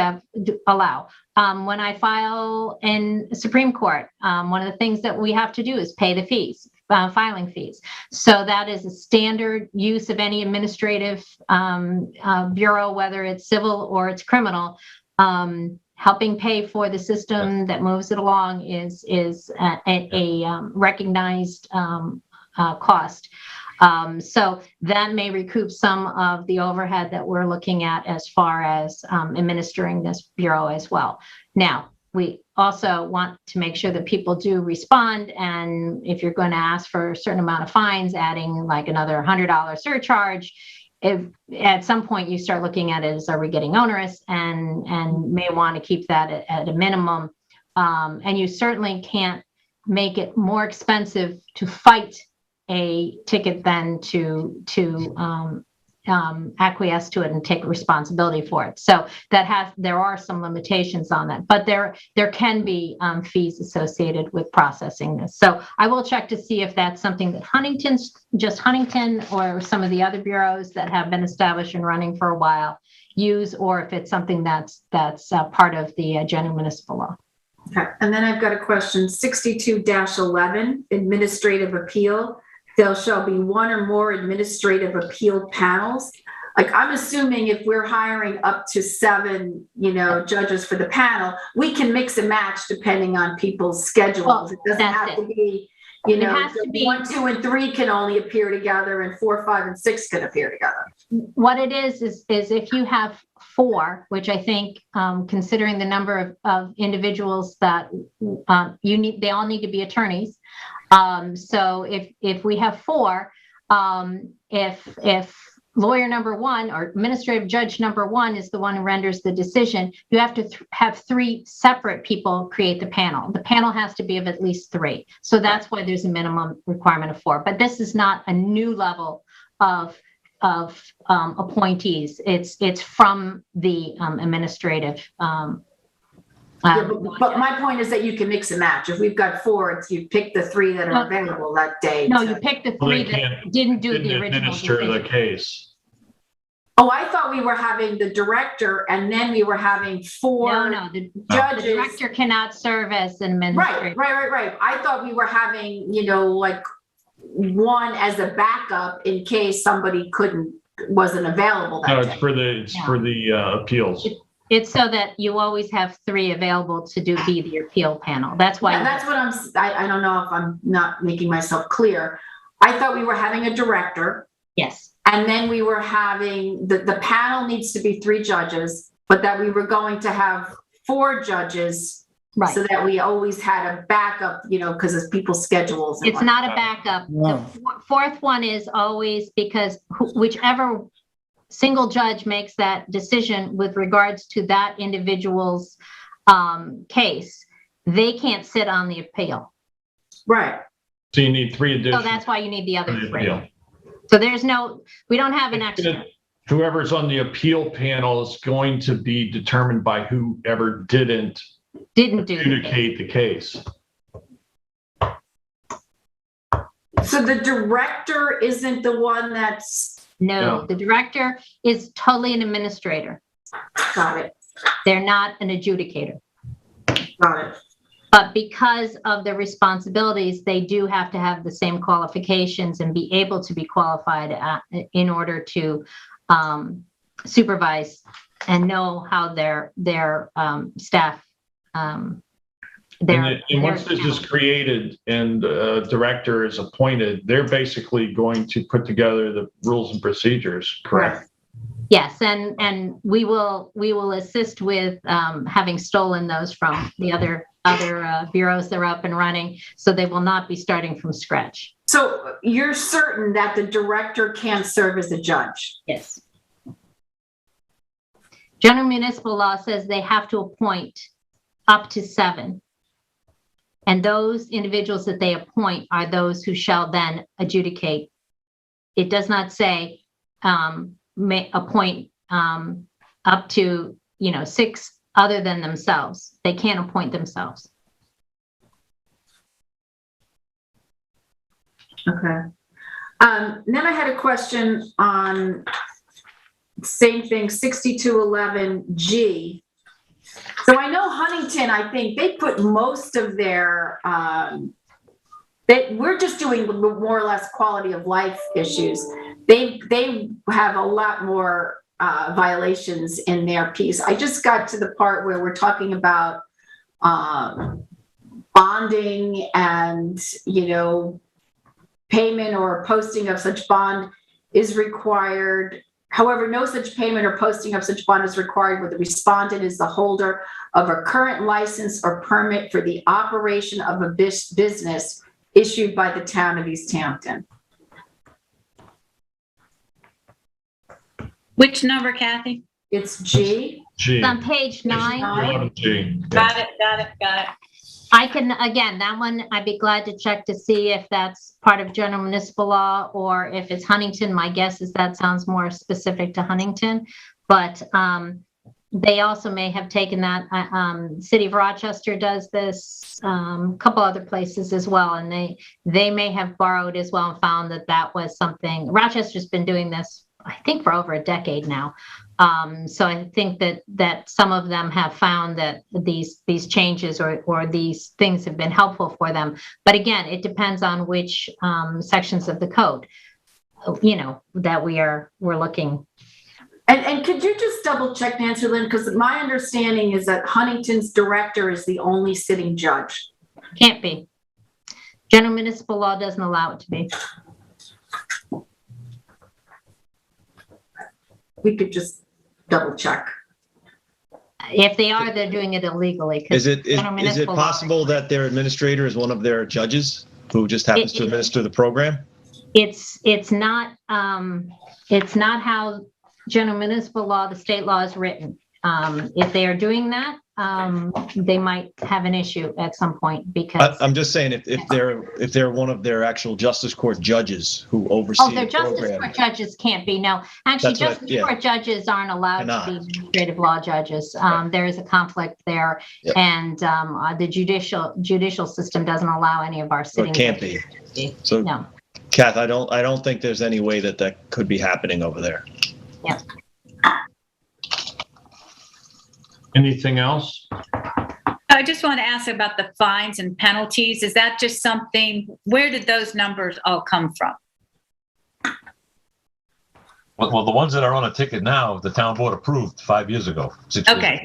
allow. When I file in Supreme Court, one of the things that we have to do is pay the fees. Filing fees. So that is a standard use of any administrative bureau, whether it's civil or it's criminal. Helping pay for the system that moves it along is a recognized cost. So that may recoup some of the overhead that we're looking at as far as administering this bureau as well. Now, we also want to make sure that people do respond. And if you're going to ask for a certain amount of fines, adding like another $100 surcharge, if at some point you start looking at it as, are we getting onerous, and may want to keep that at a minimum. And you certainly can't make it more expensive to fight a ticket than to acquiesce to it and take responsibility for it. So there are some limitations on that, but there can be fees associated with processing this. So I will check to see if that's something that Huntington or some of the other bureaus that have been established and running for a while use, or if it's something that's part of the general municipal law. Okay, and then I've got a question, 62-11, administrative appeal. There shall be one or more administrative appeal panels. Like, I'm assuming if we're hiring up to 7, judges for the panel, we can mix and match depending on people's schedules. Well, it doesn't have to be, It has to be 1, 2, and 3 can only appear together, and 4, 5, and 6 can appear together. What it is if you have 4, which I think, considering the number of individuals that they all need to be attorneys. So if we have 4, if lawyer number 1 or administrative judge number 1 is the one who renders the decision, you have to have 3 separate people create the panel. The panel has to be of at least 3. So that's why there's a minimum requirement of 4. But this is not a new level of appointees. It's from the administrative. But my point is that you can mix and match. If we've got 4, you pick the 3 that are available that day. No, you pick the 3 that didn't do the original Administer decision. the case. Oh, I thought we were having the director and then we were having 4 the judges. The director cannot serve as an administrator. Right. I thought we were having, like 1 as a backup in case somebody wasn't available that No, day. it's for the appeals. It's so that you always have 3 available to be the appeal panel. That's why. Yeah, that's what I don't know if I'm not making myself clear. I thought we were having a director. Yes. And then we were having, the panel needs to be 3 judges, but that we were going to have 4 judges. Right. So that we always had a backup, because of people's schedules. It's not a backup. No. The 4th one is always because whichever single judge makes that decision with regards to that individual's case, they can't sit on the appeal. Right. So you need 3 additional. So that's why you need the other for the 3. appeal. So we don't have an extra. Whoever's on the appeal panel is going to be determined by whoever didn't adjudicate the case. So the director isn't the one that's. No, the director is totally an administrator. Got it. They're not an adjudicator. Got it. But because of their responsibilities, they do have to have the same qualifications and be able to be qualified in order to supervise and know how their staff, And once this is created and a director is appointed, they're basically going to put together the rules and procedures, correct? Yes, and we will assist with having stolen those from the other bureaus that are up and running, so they will not be starting from scratch. So you're certain that the director can serve as a judge? Yes. General municipal law says they have to appoint up to 7. And those individuals that they appoint are those who shall then adjudicate. It does not say may appoint up to 6 other than themselves. They can't appoint themselves. Okay. Then I had a question on same thing, 6211G. So I know Huntington, I think they put most of their, we're just doing more or less quality of life issues. They have a lot more violations in their piece. I just got to the part where we're talking about bonding and, payment or posting of such bond is required. However, no such payment or posting of such bond is required where the respondent is the holder of a current license or permit for the operation of a business issued by the town of East Hampton. Which number, Kathy? It's G. It's on page 9. G. Got it. I can, again, that one, I'd be glad to check to see if that's part of general municipal law or if it's Huntington. My guess is that sounds more specific to Huntington, but they also may have taken that. City of Rochester does this, a couple other places as well, and they may have borrowed as well and found that was something. Rochester's been doing this, I think, for over a decade now. So I think that some of them have found that these changes or these things have been helpful for them. But again, it depends on which sections of the code, that we're looking. And could you just double check, Nancy Lynn, because my understanding is that Huntington's director is the only sitting judge. Can't be. General municipal law doesn't allow it to be. We could just double check. If they are, they're doing it illegally. Is it possible that their administrator is one of their judges who just happens to administer the program? It's not how general municipal law, the state law, is written. If they are doing that, they might have an issue at some point because I'm just saying if they're one of their actual justice court judges who oversee their the justice program. Court judges can't be. No, actually, justice court judges aren't allowed to be administrative law judges. There is a conflict there, and the judicial system doesn't allow any of our sitting. So it can't be. So no, Kath, I don't think there's any way that could be happening over there. Yeah. Anything else? I just want to ask about the fines and penalties. Is that just something, where did those numbers all come from? Well, the ones that are on a ticket now, the town board approved 5 years ago. 6 years ago.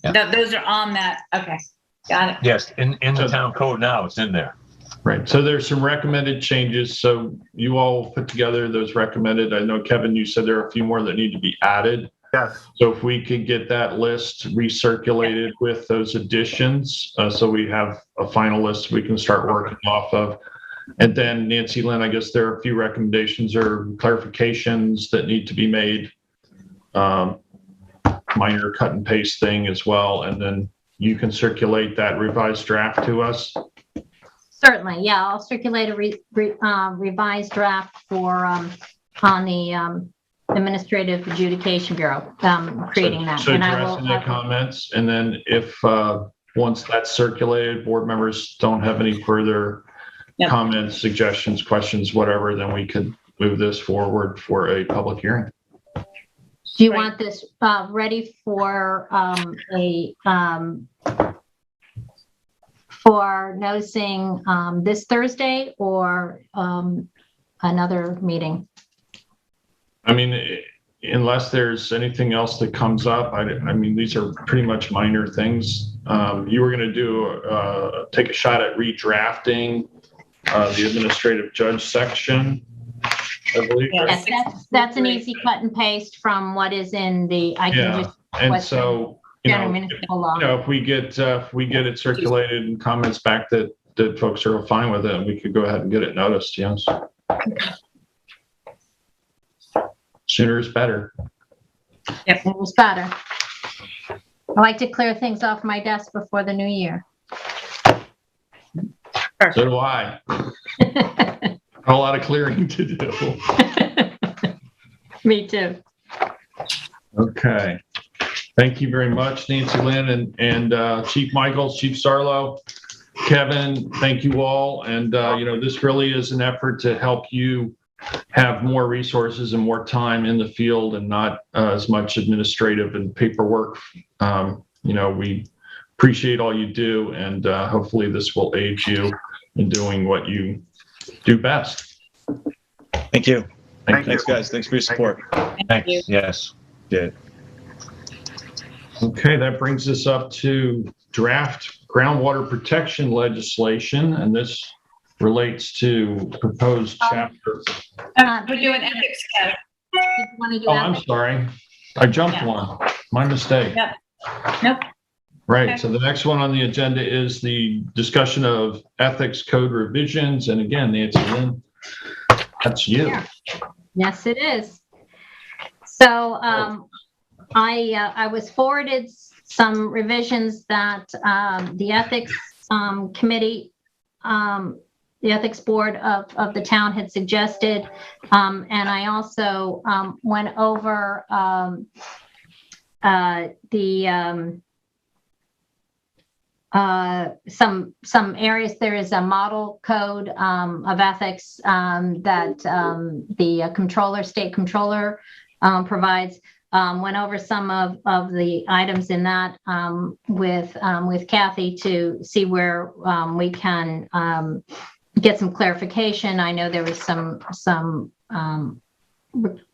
Yeah. Those are on that. Okay. Got it. Yes. In the town code now, it's in there. Right. So there's some recommended changes. So you all put together those recommended. I know, Kevin, you said there are a few more that need to be added. Yes. So if we could get that list recirculated with those additions, so we have a final list we can start working off of. And then Nancy Lynn, I guess there are a few recommendations or clarifications that need to be made. Minor cut and paste thing as well. And then you can circulate that revised draft to us. Certainly. Yeah. I'll circulate a revised draft for on the Administrative Adjudication Bureau, creating that. So addressing the comments, and then if once that's circulated, board members don't have any further comments, suggestions, questions, whatever, then we could move this forward for a public hearing. Do you want this ready for for noticing this Thursday or another meeting? I mean, unless there's anything else that comes up, I mean, these are pretty much minor things. You were going to take a shot at redrafting the administrative judge section, I believe. Yes, that's an easy cut and paste from what is in the, I can just. And so, General municipal law. if we get it circulated and comments back that folks are fine with it, we could go ahead and get it noticed, yes. Sooner is better. Yep, it was better. I like to clear things off my desk before the new year. So do I. A lot of clearing to do. Me too. Okay. Thank you very much, Nancy Lynn and Chief Michaels, Chief Sarlo, Kevin, thank you all. And, this really is an effort to help you have more resources and more time in the field and not as much administrative and paperwork. We appreciate all you do, and hopefully this will aid you in doing what you do best. Thank you. Thanks, guys. Thanks for your support. Thanks. Yes. Yeah. Okay, that brings us up to draft groundwater protection legislation, and this relates to proposed chapter. We're doing ethics, Kev. Did you want to do I'm ethics? sorry. I jumped one. My mistake. Yep. Nope. Right. Okay. So the next one on the agenda is the discussion of ethics code revisions. And again, Nancy Lynn, that's you. Yeah. Yes, it is. So I was forwarded some revisions that the ethics committee, the ethics board of the town had suggested. And I also went over some areas. There is a model code of ethics that the state controller provides. Went over some of the items in that with Kathy to see where we can get some clarification. I know there was some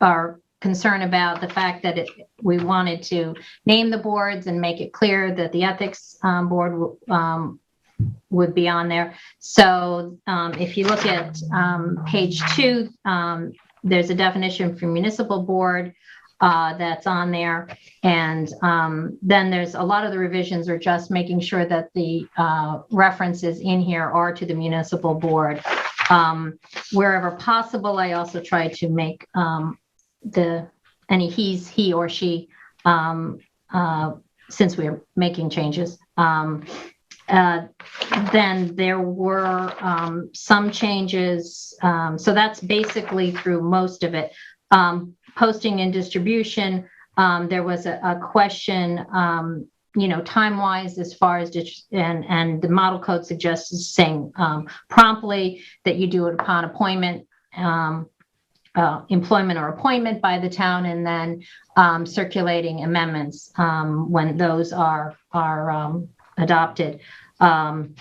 our concern about the fact that we wanted to name the boards and make it clear that the ethics board would be on there. So if you look at page 2, there's a definition for municipal board that's on there. And then there's a lot of the revisions are just making sure that the references in here are to the municipal board. Wherever possible, I also try to make any he or she, since we're making changes. Then there were some changes. So that's basically through most of it. Posting and distribution, there was a question, time-wise as far as, and the model code suggests saying promptly that you do it upon appointment, employment or appointment by the town, and then circulating amendments when those are adopted, and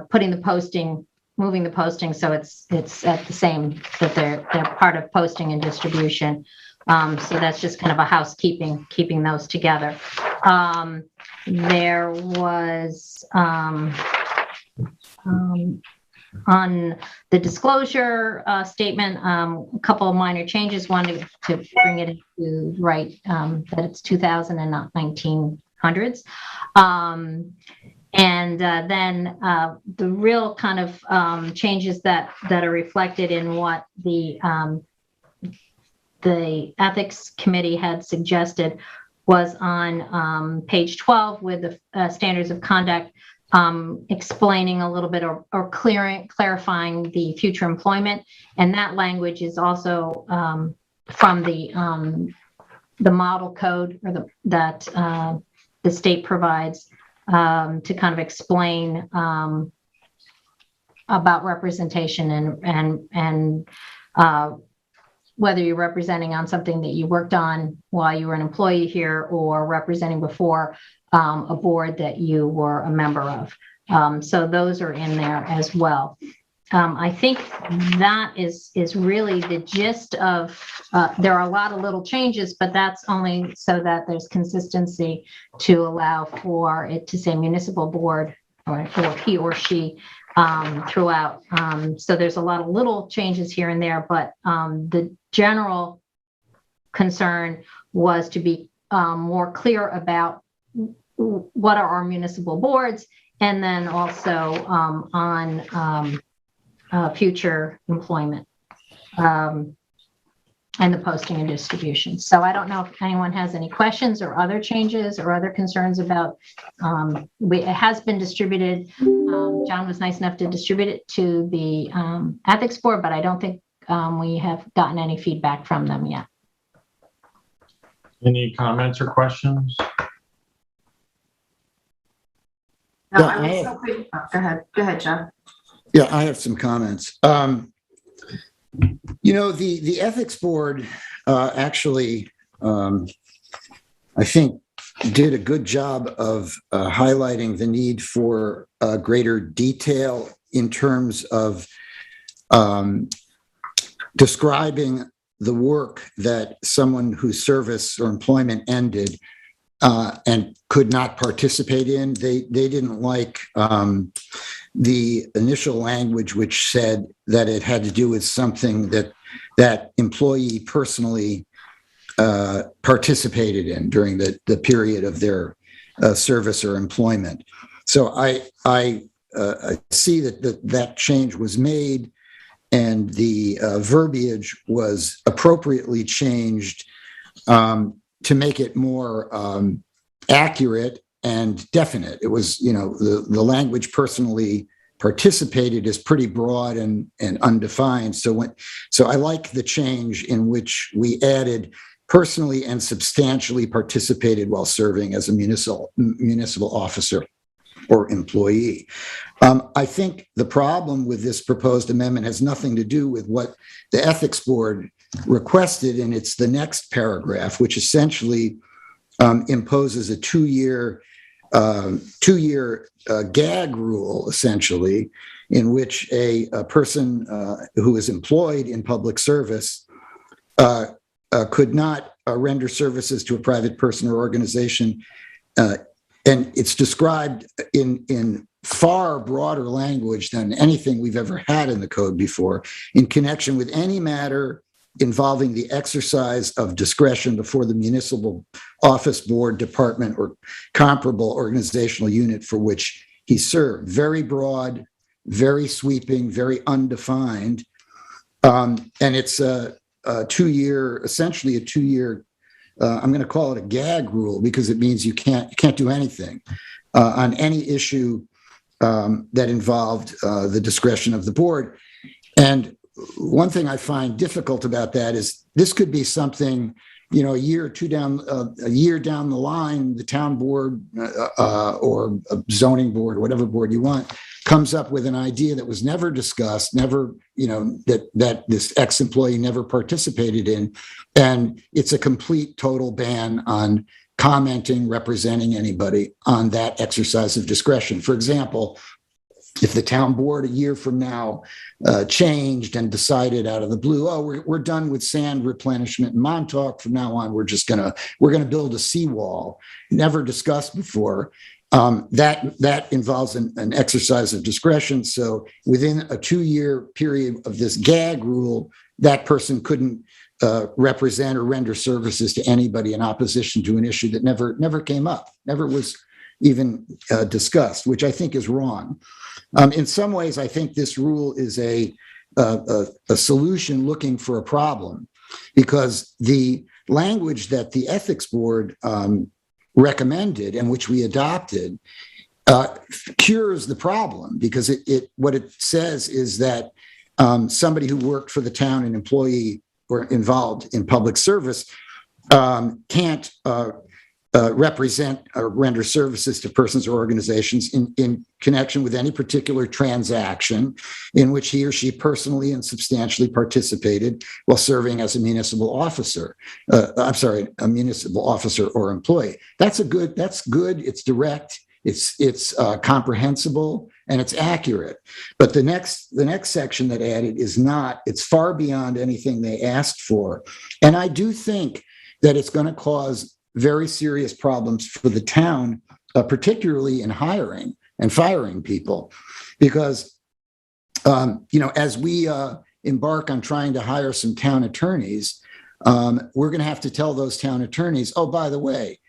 putting the posting, moving the posting so it's at the same, that they're part of posting and distribution. So that's just kind of a housekeeping, keeping those together. There was on the disclosure statement, a couple of minor changes. Wanted to bring it to right that it's 2000 and not 1900s. And then the real kind of changes that are reflected in what the ethics committee had suggested was on page 12 with the standards of conduct, explaining a little bit or clarifying the future employment. And that language is also from the model code or that the state provides to kind of explain about representation and whether you're representing on something that you worked on while you were an employee here or representing before a board that you were a member of. So those are in there as well. I think that is really the gist of, there are a lot of little changes, but that's only so that there's consistency to allow for it to say municipal board or he or she throughout. So there's a lot of little changes here and there, but the general concern was to be more clear about what are our municipal boards, and then also on future employment and the posting and distribution. So I don't know if anyone has any questions or other changes or other concerns about, it has been distributed. John was nice enough to distribute it to the ethics board, but I don't think we have gotten any feedback from them yet. Any comments or questions? No, Yeah, I was hoping, go ahead, John. Yeah, I have some comments. The ethics board actually, I think, did a good job of highlighting the need for greater detail in terms of describing the work that someone whose service or employment ended and could not participate in. They didn't like the initial language, which said that it had to do with something that employee personally participated in during the period of their service or employment. So I see that change was made, and the verbiage was appropriately changed to make it more accurate and definite. It was, the language personally participated is pretty broad and undefined. So I like the change in which we added personally and substantially participated while serving as a municipal officer or employee. I think the problem with this proposed amendment has nothing to do with what the ethics board requested, and it's the next paragraph, which essentially imposes a two-year gag rule, essentially, in which a person who is employed in public service could not render services to a private person or organization. And it's described in far broader language than anything we've ever had in the code before, in connection with any matter involving the exercise of discretion before the municipal office, board, department, or comparable organizational unit for which he served. Very broad, very sweeping, very undefined. And it's a two-year, essentially a two-year, I'm going to call it a gag rule, because it means you can't do anything on any issue that involved the discretion of the board. And one thing I find difficult about that is this could be something, a year or two down the line, the town board or a zoning board, whatever board you want, comes up with an idea that was never discussed, never, that this ex-employee never participated in. And it's a complete, total ban on commenting, representing anybody on that exercise of discretion. For example, if the town board a year from now changed and decided out of the blue, we're done with sand replenishment in Montauk. From now on, we're gonna build a seawall, never discussed before. That involves an exercise of discretion. So within a 2-year period of this gag rule, that person couldn't represent or render services to anybody in opposition to an issue that never came up, never was even discussed, which I think is wrong. In some ways, I think this rule is a solution looking for a problem, because the language that the ethics board recommended and which we adopted cures the problem, because what it says is that somebody who worked for the town, an employee or involved in public service, can't represent or render services to persons or organizations in connection with any particular transaction in which he or she personally and substantially participated while serving as a municipal officer. A municipal officer or employee. That's good. It's direct. It's comprehensible. and it's accurate. But the next section that added is not, it's far beyond anything they asked for. And I do think that it's going to cause very serious problems for the town, particularly in hiring and firing people, because, as we embark on trying to hire some town attorneys, we're going to have to tell those town attorneys, oh, by the way,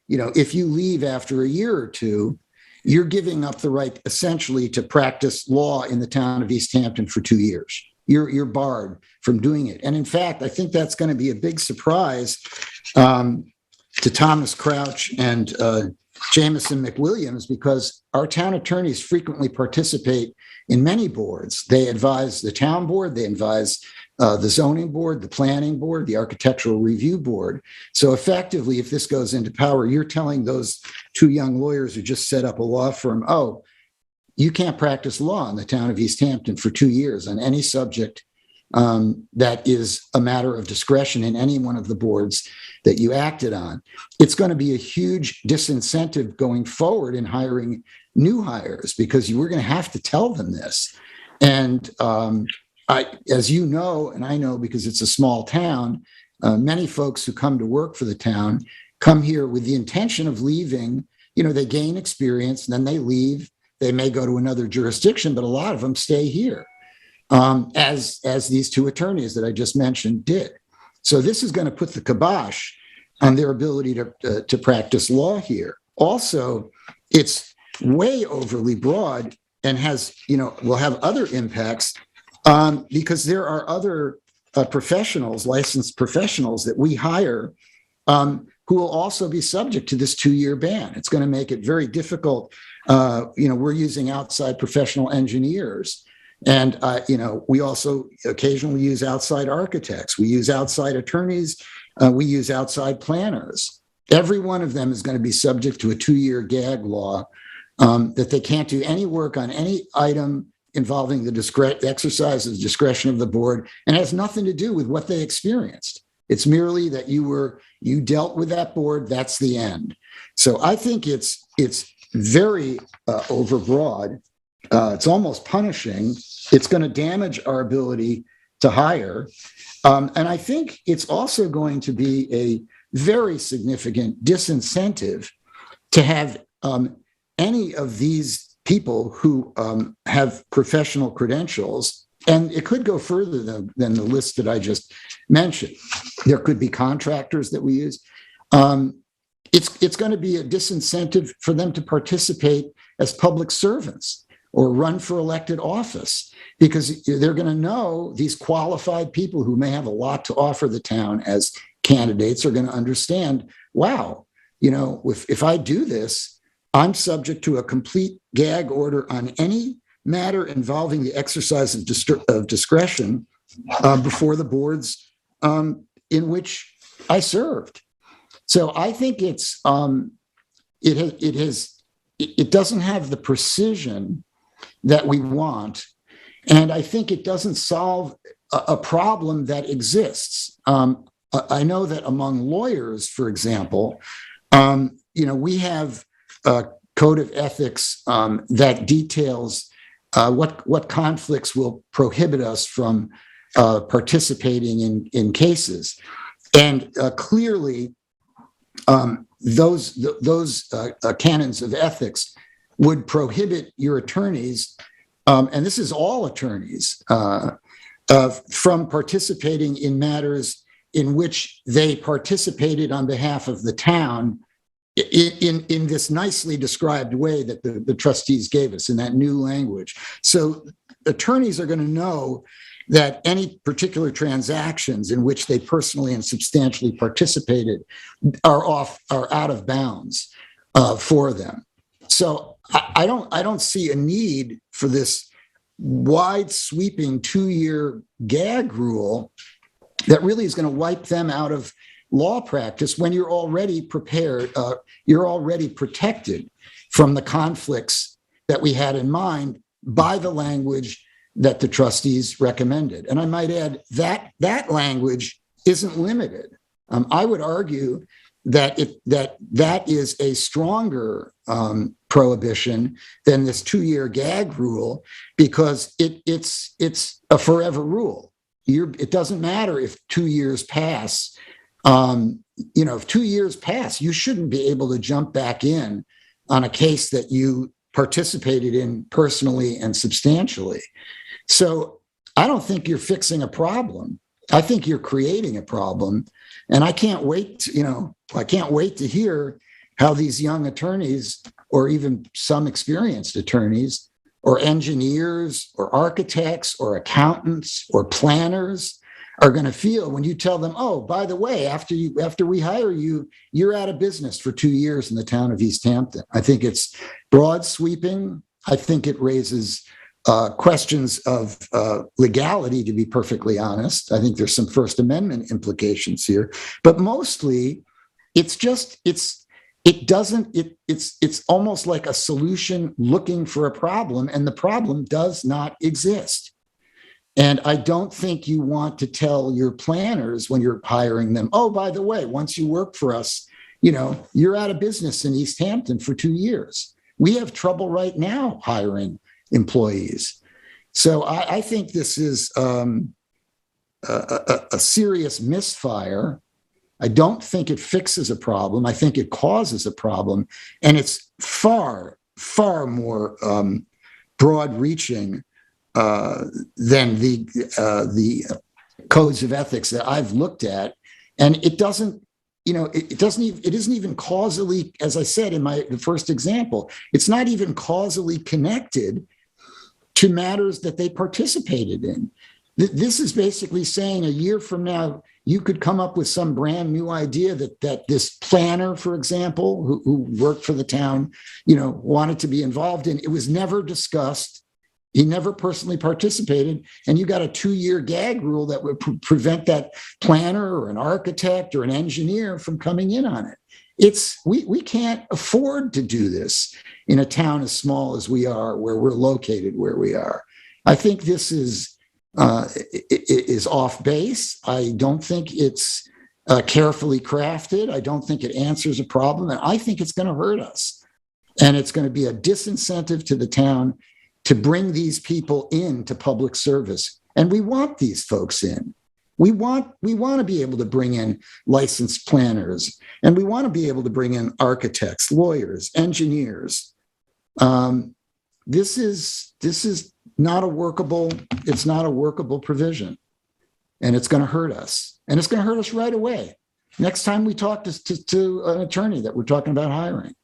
if you leave after a year or two, you're giving up the right essentially to practice law in the town of East Hampton for 2 years. You're barred from doing it. And in fact, I think that's going to be a big surprise to Thomas Crouch and Jameson McWilliams, because our town attorneys frequently participate in many boards. They advise the town board, they advise the zoning board, the planning board, the architectural review board. So effectively, if this goes into power, you're telling those two young lawyers who just set up a law firm, oh, you can't practice law in the town of East Hampton for 2 years on any subject that is a matter of discretion in any one of the boards that you acted on. It's going to be a huge disincentive going forward in hiring new hires, because you were going to have to tell them this. And as you know, and I know because it's a small town, many folks who come to work for the town come here with the intention of leaving. They gain experience and then they leave. They may go to another jurisdiction, but a lot of them stay here, as these two attorneys that I just mentioned did. So this is going to put the kibosh on their ability to practice law here. Also, it's way overly broad and will have other impacts because there are other licensed professionals that we hire who will also be subject to this 2-year ban. It's going to make it very difficult. We're using outside professional engineers, and we also occasionally use outside architects. We use outside attorneys. We use outside planners. Every one of them is going to be subject to a 2-year gag law that they can't do any work on any item involving the exercise of discretion of the board, and has nothing to do with what they experienced. It's merely that you dealt with that board. That's the end. So I think it's very overbroad. It's almost punishing. It's going to damage our ability to hire. And I think it's also going to be a very significant disincentive to have any of these people who have professional credentials. And it could go further than the list that I just mentioned. There could be contractors that we use. It's going to be a disincentive for them to participate as public servants or run for elected office, because they're going to know these qualified people who may have a lot to offer the town as candidates are going to understand, wow, if I do this, I'm subject to a complete gag order on any matter involving the exercise of discretion before the boards in which I served. So I think it doesn't have the precision that we want, and I think it doesn't solve a problem that exists. I know that among lawyers, for example, we have a code of ethics that details what conflicts will prohibit us from participating in cases. And clearly, those canons of ethics would prohibit your attorneys, and this is all attorneys, from participating in matters in which they participated on behalf of the town in this nicely described way that the trustees gave us in that new language. So attorneys are going to know that any particular transactions in which they personally and substantially participated are out of bounds for them. So I don't see a need for this wide sweeping 2-year gag rule that really is going to wipe them out of law practice when you're already prepared, you're already protected from the conflicts that we had in mind by the language that the trustees recommended. And I might add that language isn't limited. I would argue that is a stronger prohibition than this 2-year gag rule, because it's a forever rule. It doesn't matter if 2 years pass. If 2 years pass, you shouldn't be able to jump back in on a case that you participated in personally and substantially. So I don't think you're fixing a problem. I think you're creating a problem. And I can't wait to hear how these young attorneys, or even some experienced attorneys, or engineers, or architects, or accountants, or planners are going to feel when you tell them, oh, by the way, after we hire you, you're out of business for 2 years in the town of East Hampton. I think it's broad sweeping. I think it raises questions of legality, to be perfectly honest. I think there's some First Amendment implications here, but mostly it's almost like a solution looking for a problem, and the problem does not exist. And I don't think you want to tell your planners when you're hiring them, oh, by the way, once you work for us, you're out of business in East Hampton for 2 years. We have trouble right now hiring employees. So I think this is a serious misfire. I don't think it fixes a problem. I think it causes a problem. And it's far, far more broad-reaching than the codes of ethics that I've looked at. And it isn't even causally, as I said in the first example, it's not even causally connected to matters that they participated in. This is basically saying a year from now, you could come up with some brand new idea that this planner, for example, who worked for the town, wanted to be involved in. It was never discussed. He never personally participated, and you got a 2-year gag rule that would prevent that planner or an architect or an engineer from coming in on it. We can't afford to do this in a town as small as we are, where we're located where we are. I think this is off base. I don't think it's carefully crafted. I don't think it answers a problem, and I think it's going to hurt us. And it's going to be a disincentive to the town to bring these people into public service. And we want these folks in. We want to be able to bring in licensed planners, and we want to be able to bring in architects, lawyers, engineers. This is not a workable provision, and it's going to hurt us. And it's going to hurt us right away. Next time we talk to an attorney that we're talking about hiring,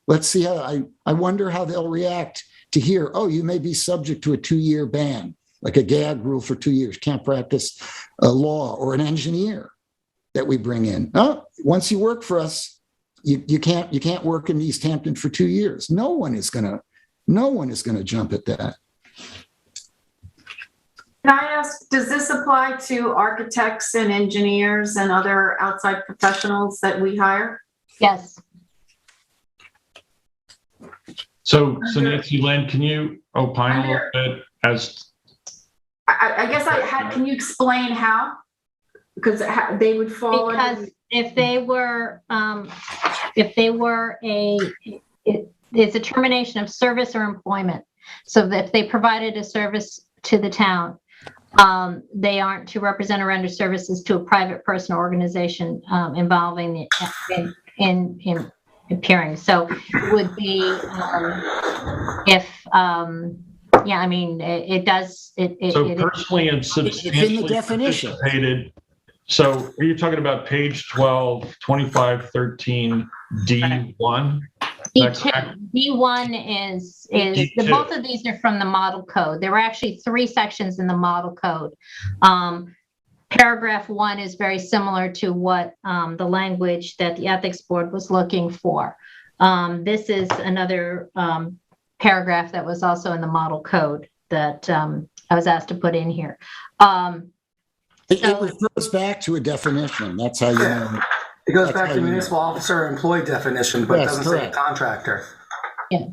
let's see how, I wonder how they'll react to hear, oh, you may be subject to a 2-year ban, like a gag rule for 2 years, can't practice a law, or an engineer that we bring in. Oh, once you work for us, you can't work in East Hampton for 2 years. No one is gonna jump at that. Can I ask, does this apply to architects and engineers and other outside professionals that we hire? Yes. So Nancy Lynn, can you opine a little bit as? I guess can you explain how? Because they would fall. Because if they were it's a termination of service or employment. So that if they provided a service to the town, they aren't to represent or render services to a private person or organization involving in appearing. So it would be it does. So personally and substantially it's in the definition. Participated. So are you talking about page 12, 2513 D1? D1 is both of these are from the model code. There were actually 3 sections in the model code. Paragraph 1 is very similar to what the language that the ethics board was looking for. This is another paragraph that was also in the model code that I was asked to put in here. It refers back to a definition. That's how you know. It goes back to municipal officer employee definition, but it doesn't say contractor. Yeah.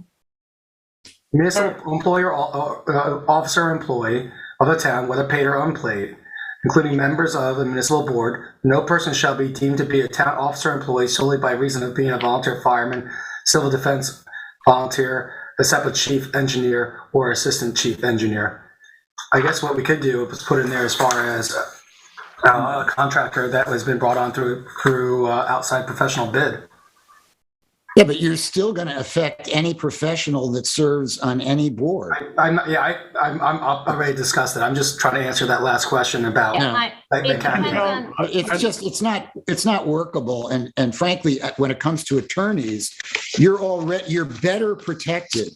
Municipal employer, officer employee of the town, whether paid or unpaid, including members of the municipal board. No person shall be deemed to be a town officer or employee solely by reason of being a volunteer fireman, civil defense volunteer, except a chief engineer or assistant chief engineer. I guess what we could do is put in there as far as a contractor that has been brought on through outside professional bid. Yeah, but you're still going to affect any professional that serves on any board. I'm already discussed it. I'm just trying to answer that last question about. It's not workable. And frankly, when it comes to attorneys, you're better protected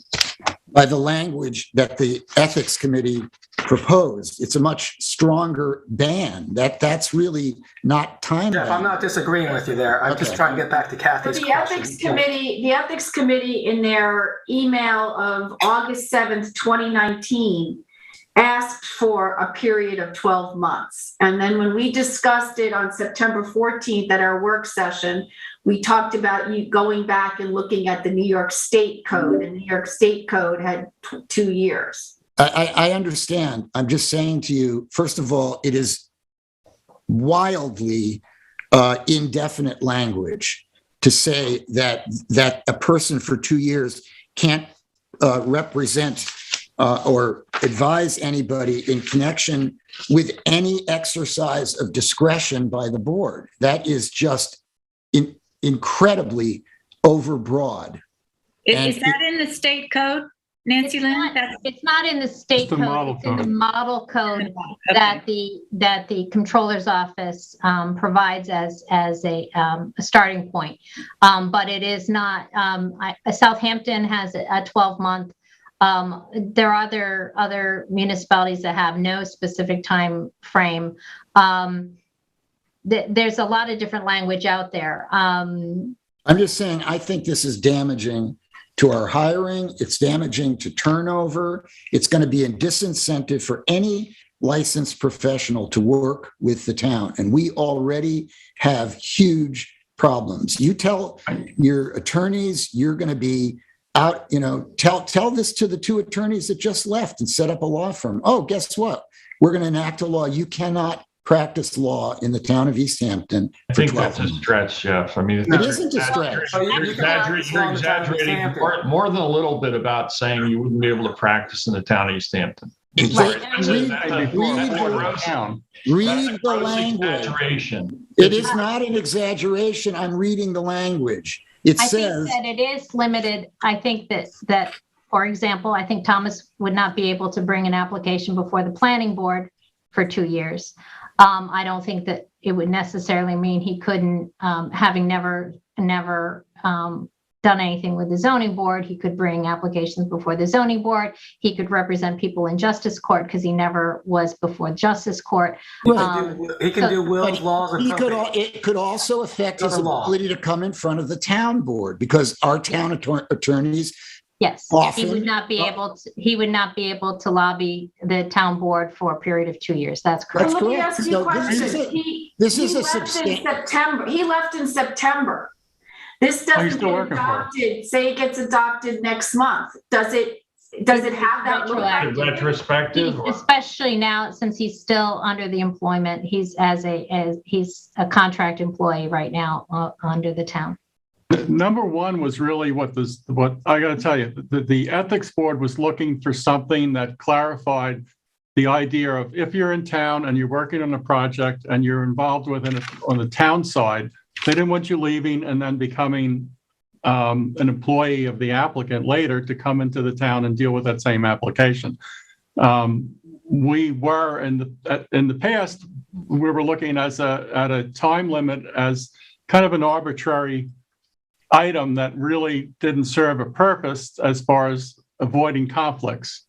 by the language that the ethics committee proposed. It's a much stronger ban. That's really not timely. Jeff, I'm not disagreeing with you there. I'm just trying to get back to Kathy's question. The ethics committee in their email of August 7th, 2019, asked for a period of 12 months. And then when we discussed it on September 14th at our work session, we talked about you going back and looking at the New York State Code, and the New York State Code had 2 years. I understand. I'm just saying to you, first of all, it is wildly indefinite language to say that a person for 2 years can't represent or advise anybody in connection with any exercise of discretion by the board. That is just incredibly overbroad. Is that in the state code, Nancy Lynn? It's not in the state code. It's in the model code that the controller's office provides as a starting point. But it is not. Southampton has a 12-month. There are other municipalities that have no specific time frame. There's a lot of different language out there. I'm just saying, I think this is damaging to our hiring. It's damaging to turnover. It's going to be a disincentive for any licensed professional to work with the town. And we already have huge problems. You tell your attorneys you're going to be out, tell this to the 2 attorneys that just left and set up a law firm. Oh, guess what? We're going to enact a law. You cannot practice law in the town of East Hampton. I think that's a stretch, Jeff. I mean, it isn't a stretch. You're exaggerating more than a little bit about saying you wouldn't be able to practice in the town of East Hampton. Read the language. It is not an exaggeration. I'm reading the language. It says that it is limited. I think that, for example, I think Thomas would not be able to bring an application before the planning board for 2 years. I don't think that it would necessarily mean he couldn't, having never done anything with the zoning board, he could bring applications before the zoning board. He could represent people in justice court because he never was before justice court. He can do wills, laws, or it could also affect his ability to come in front of the town board because our town attorneys. Yes, often, he would not be able to. He would not be able to lobby the town board for a period of 2 years. That's correct. Let me ask you a question. He left in September. This doesn't get adopted. Say it gets adopted next month. Does it have that retrospective? Especially now, since he's still under the employment, he's he's a contract employee right now under the town. Number one was really what I got to tell you, the ethics board was looking for something that clarified the idea of if you're in town and you're working on a project and you're involved with it on the town side, they didn't want you leaving and then becoming an employee of the applicant later to come into the town and deal with that same application. We were in the past, we were looking at a time limit as kind of an arbitrary item that really didn't serve a purpose as far as avoiding conflicts.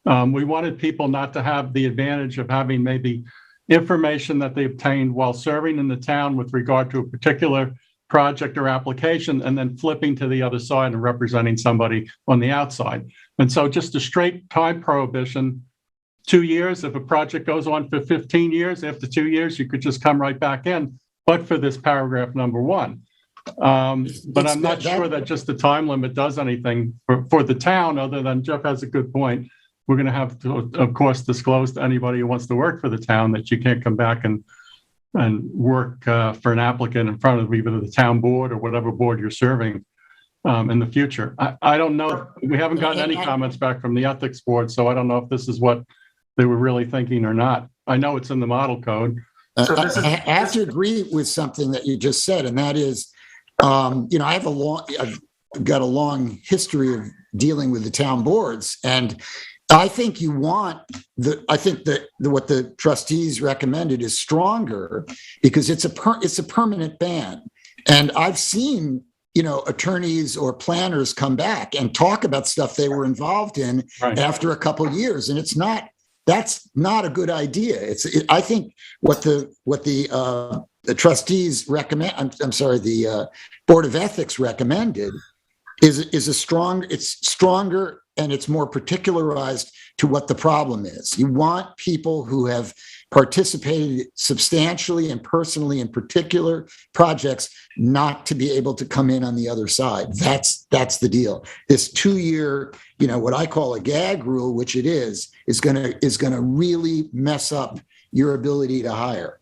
We wanted people not to have the advantage of having maybe information that they obtained while serving in the town with regard to a particular project or application and then flipping to the other side and representing somebody on the outside. And so just a straight time prohibition, 2 years. If a project goes on for 15 years, after 2 years, you could just come right back in, but for this paragraph number 1. But I'm not sure that just the time limit does anything for the town, other than Jeff has a good point. we're going to have to, of course, disclose to anybody who wants to work for the town that you can't come back and work for an applicant in front of either the town board or whatever board you're serving in the future. I don't know. We haven't gotten any comments back from the ethics board, so I don't know if this is what they were really thinking or not. I know it's in the model code. I have to agree with something that you just said, and that is, I've got a long history of dealing with the town boards, and I think what the trustees recommended is stronger because it's a permanent ban. And I've seen, attorneys or planners come back and talk about stuff they were involved in after a couple of years. And that's not a good idea. I think what the trustees recommend, the Board of Ethics recommended it's stronger and it's more particularized to what the problem is. You want people who have participated substantially and personally in particular projects not to be able to come in on the other side. That's the deal. This 2-year, what I call a gag rule, which it is gonna really mess up your ability to hire.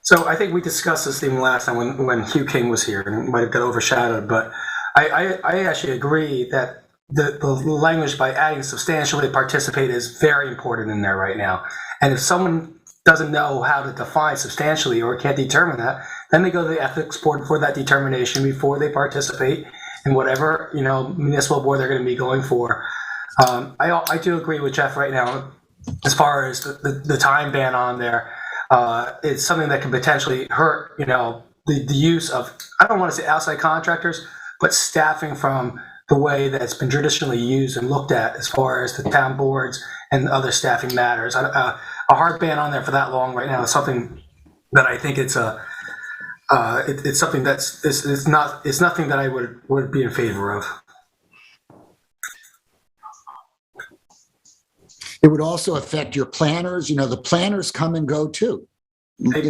So I think we discussed this even last time when Hugh King was here, and it might have got overshadowed, but I actually agree that the language by adding substantially participate is very important in there right now. And if someone doesn't know how to define substantially or can't determine that, then they go to the ethics board for that determination before they participate in whatever municipal board they're going to be going for. I do agree with Jeff right now as far as the time ban on there. It's something that can potentially hurt the use of, I don't want to say outside contractors, but staffing from the way that it's been traditionally used and looked at as far as the town boards and other staffing matters. A hard ban on there for that long right now is something that I think it's something that's it's nothing that I would be in favor of. It would also affect your planners. The planners come and go too. I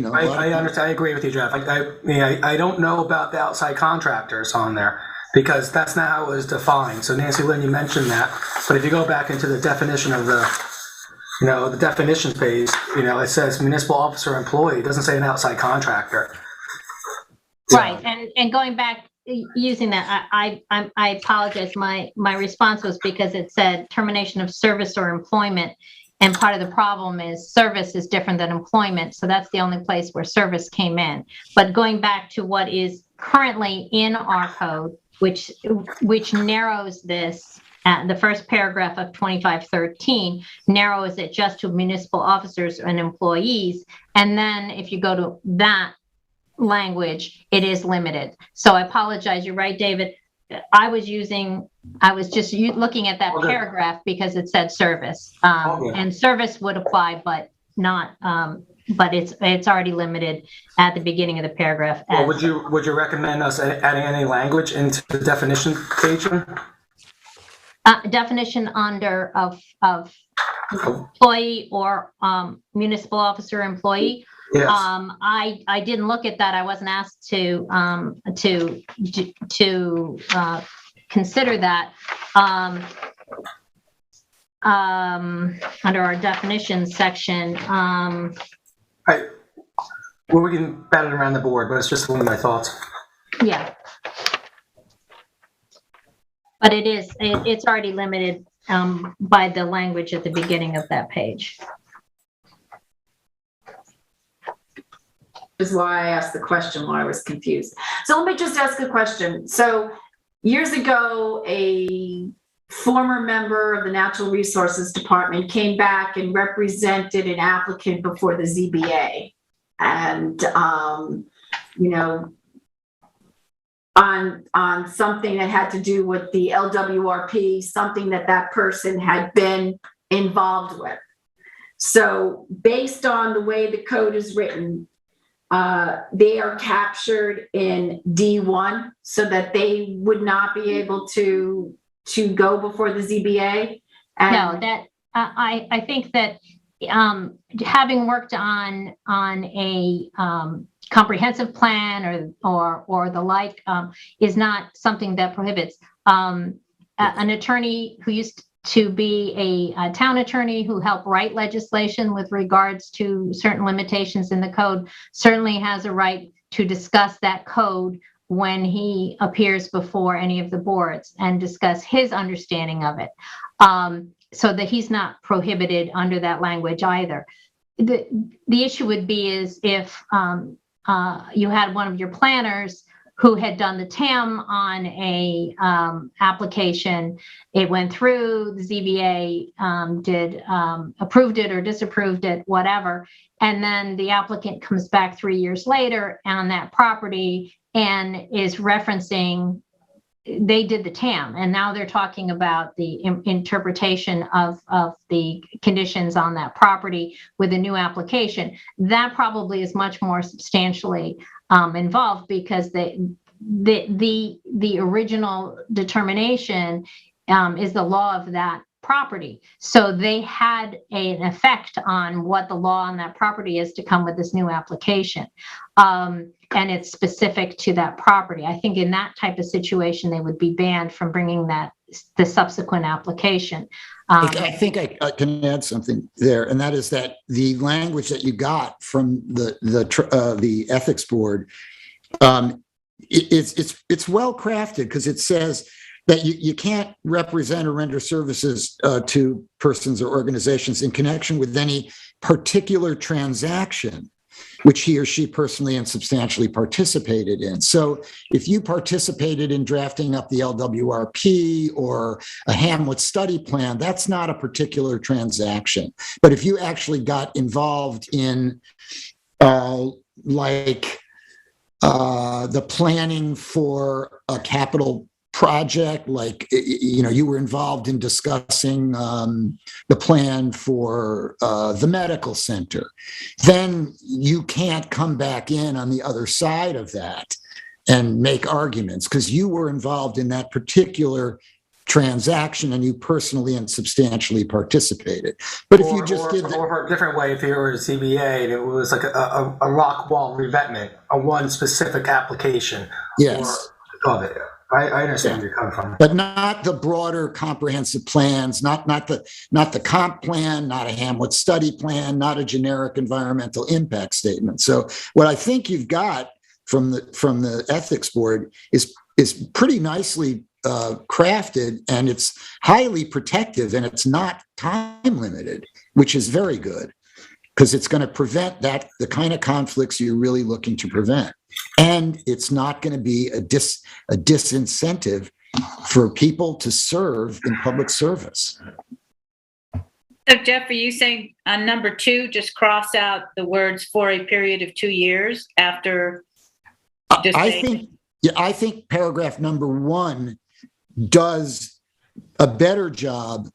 understand. I agree with you, Jeff. I don't know about the outside contractors on there because that's not how it was defined. So Nancy Lynn, you mentioned that, but if you go back into the definition of the definitions page, it says municipal officer or employee. It doesn't say an outside contractor. Right, and going back using that, I apologize. My response was because it said termination of service or employment. And part of the problem is service is different than employment. So that's the only place where service came in. But going back to what is currently in our code, which narrows this, the first paragraph of 2513 narrows it just to municipal officers and employees. And then if you go to that language, it is limited. So I apologize. You're right, David. I was just looking at that paragraph because it said service, and service would apply, but not, but it's already limited at the beginning of the paragraph. Well, would you recommend us adding any language into the definition page? Definition under of employee or municipal officer employee. Yes. I didn't look at that. I wasn't asked to consider that under our definitions section. Well, we can bat it around the board, but it's just one of my thoughts. Yeah, but it's already limited by the language at the beginning of that page. Is why I asked the question, why I was confused. So let me just ask a question. So years ago, a former member of the Natural Resources Department came back and represented an applicant before the ZBA. And, on something that had to do with the LWRP, something that person had been involved with. So based on the way the code is written, they are captured in D1 so that they would not be able to go before the ZBA. And no, that I think that having worked on a comprehensive plan or the like is not something that prohibits. An attorney who used to be a town attorney who helped write legislation with regards to certain limitations in the code, certainly has a right to discuss that code when he appears before any of the boards and discuss his understanding of it, so that he's not prohibited under that language either. The issue would be is if you had one of your planners who had done the TAM on a application, it went through, the ZBA approved it or disapproved it, whatever, and then the applicant comes back 3 years later on that property and is referencing they did the TAM, and now they're talking about the interpretation of the conditions on that property with a new application. That probably is much more substantially involved, because the original determination is the law of that property. So they had an effect on what the law on that property is to come with this new application. And it's specific to that property. I think in that type of situation, they would be banned from bringing the subsequent application. I think I can add something there, and that is that the language that you got from the ethics board, it's well crafted, because it says that you can't represent or render services to persons or organizations in connection with any particular transaction which he or she personally and substantially participated in. So if you participated in drafting up the LWRP or a Hamlet study plan, that's not a particular transaction. But if you actually got involved in the planning for a capital project, like, you were involved in discussing the plan for the medical center, then you can't come back in on the other side of that and make arguments, because you were involved in that particular transaction and you personally and substantially participated. But if you just did or a different way, if you were a CBA and it was like a rock wall revetment on one specific application. Yes. I understand where you're coming from, but not the broader comprehensive plans, not the comp plan, not a Hamlet study plan, not a generic environmental impact statement. So what I think you've got from the ethics board is pretty nicely crafted, and it's highly protective, and it's not time limited, which is very good, because it's going to prevent the kind of conflicts you're really looking to prevent. And it's not going to be a disincentive for people to serve in public service. So Jeff, are you saying on number 2, just cross out the words "for a period of 2 years" after? I think paragraph number 1 does a better job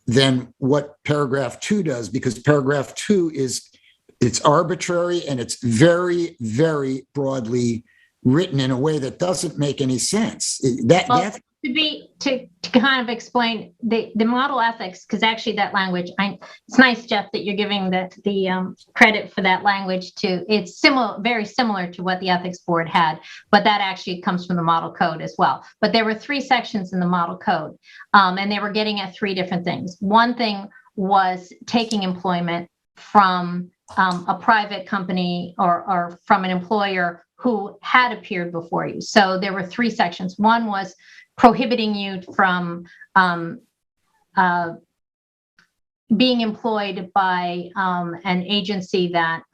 than what paragraph 2 does, because paragraph 2 it's arbitrary and it's very, very broadly written in a way that doesn't make any sense. To kind of explain the model ethics, because actually that language, it's nice, Jeff, that you're giving the credit for that language to. It's very similar to what the ethics board had, but that actually comes from the model code as well. But there were 3 sections in the model code, and they were getting at 3 different things. One thing was taking employment from a private company or from an employer who had appeared before you. So there were 3 sections. One was prohibiting you from being employed by an agency that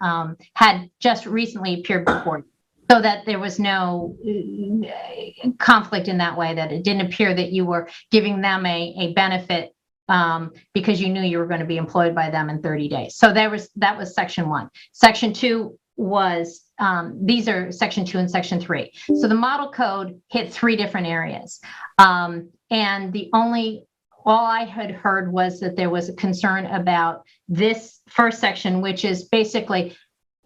had just recently appeared before you, so that there was no conflict in that way, that it didn't appear that you were giving them a benefit because you knew you were going to be employed by them in 30 days. So that was section 1. Section 2 was, these are section 2 and section 3. So the model code hit 3 different areas. And all I had heard was that there was a concern about this first section, which is basically,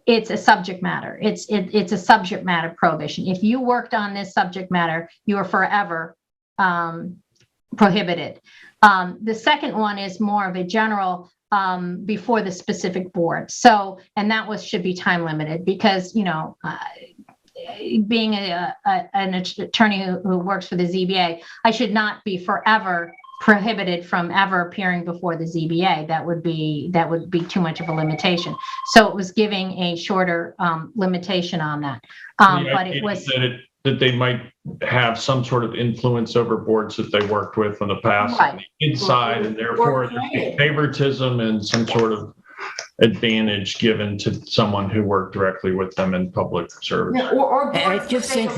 it's a subject matter. It's a subject matter prohibition. If you worked on this subject matter, you are forever prohibited. The second one is more of a general before the specific board. So, and that should be time limited, because, being an attorney who works for the ZBA, I should not be forever prohibited from ever appearing before the ZBA. That would be too much of a limitation. So it was giving a shorter limitation on that. But it was that they might have some sort of influence over boards that they worked with in the past on the inside, and therefore there's favoritism and some sort of advantage given to someone who worked directly with them in public service. I just think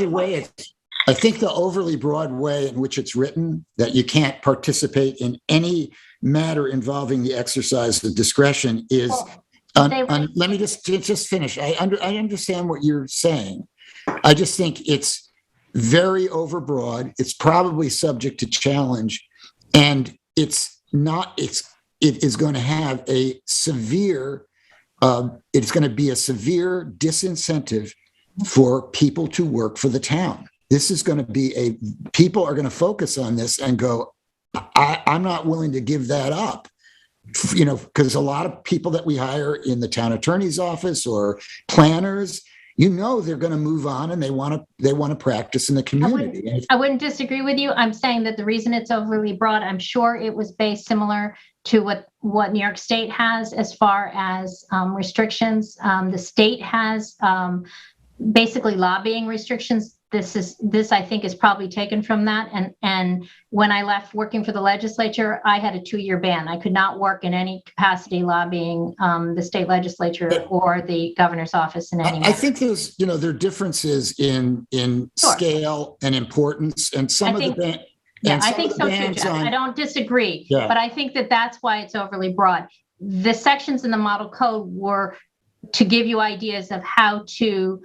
I think the overly broad way in which it's written, that you can't participate in any matter involving the exercise of discretion is, let me just finish. I understand what you're saying. I just think it's very overbroad. It's probably subject to challenge, and it is going to have a severe, it's going to be a severe disincentive for people to work for the town. This is going to be people are going to focus on this and go, I'm not willing to give that up. Because a lot of people that we hire in the town attorney's office or planners, they're going to move on and they want to practice in the community. I wouldn't disagree with you. I'm saying that the reason it's overly broad, I'm sure it was based similar to what New York State has as far as restrictions. The state has basically lobbying restrictions. This I think is probably taken from that. And when I left working for the legislature, I had a 2-year ban. I could not work in any capacity lobbying the state legislature or the governor's office in any way. I think there's, there are differences in scale and importance, and some of the I think so too, Jeff. I don't disagree, but I think that's why it's overly broad. The sections in the model code were to give you ideas of how to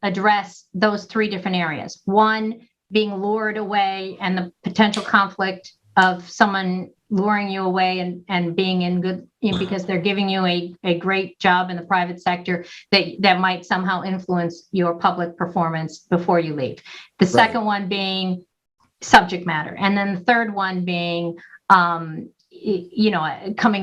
address those 3 different areas. One, being lured away and the potential conflict of someone luring you away and being in good, because they're giving you a great job in the private sector that might somehow influence your public performance before you leave. The second one being subject matter. And then the third one being, coming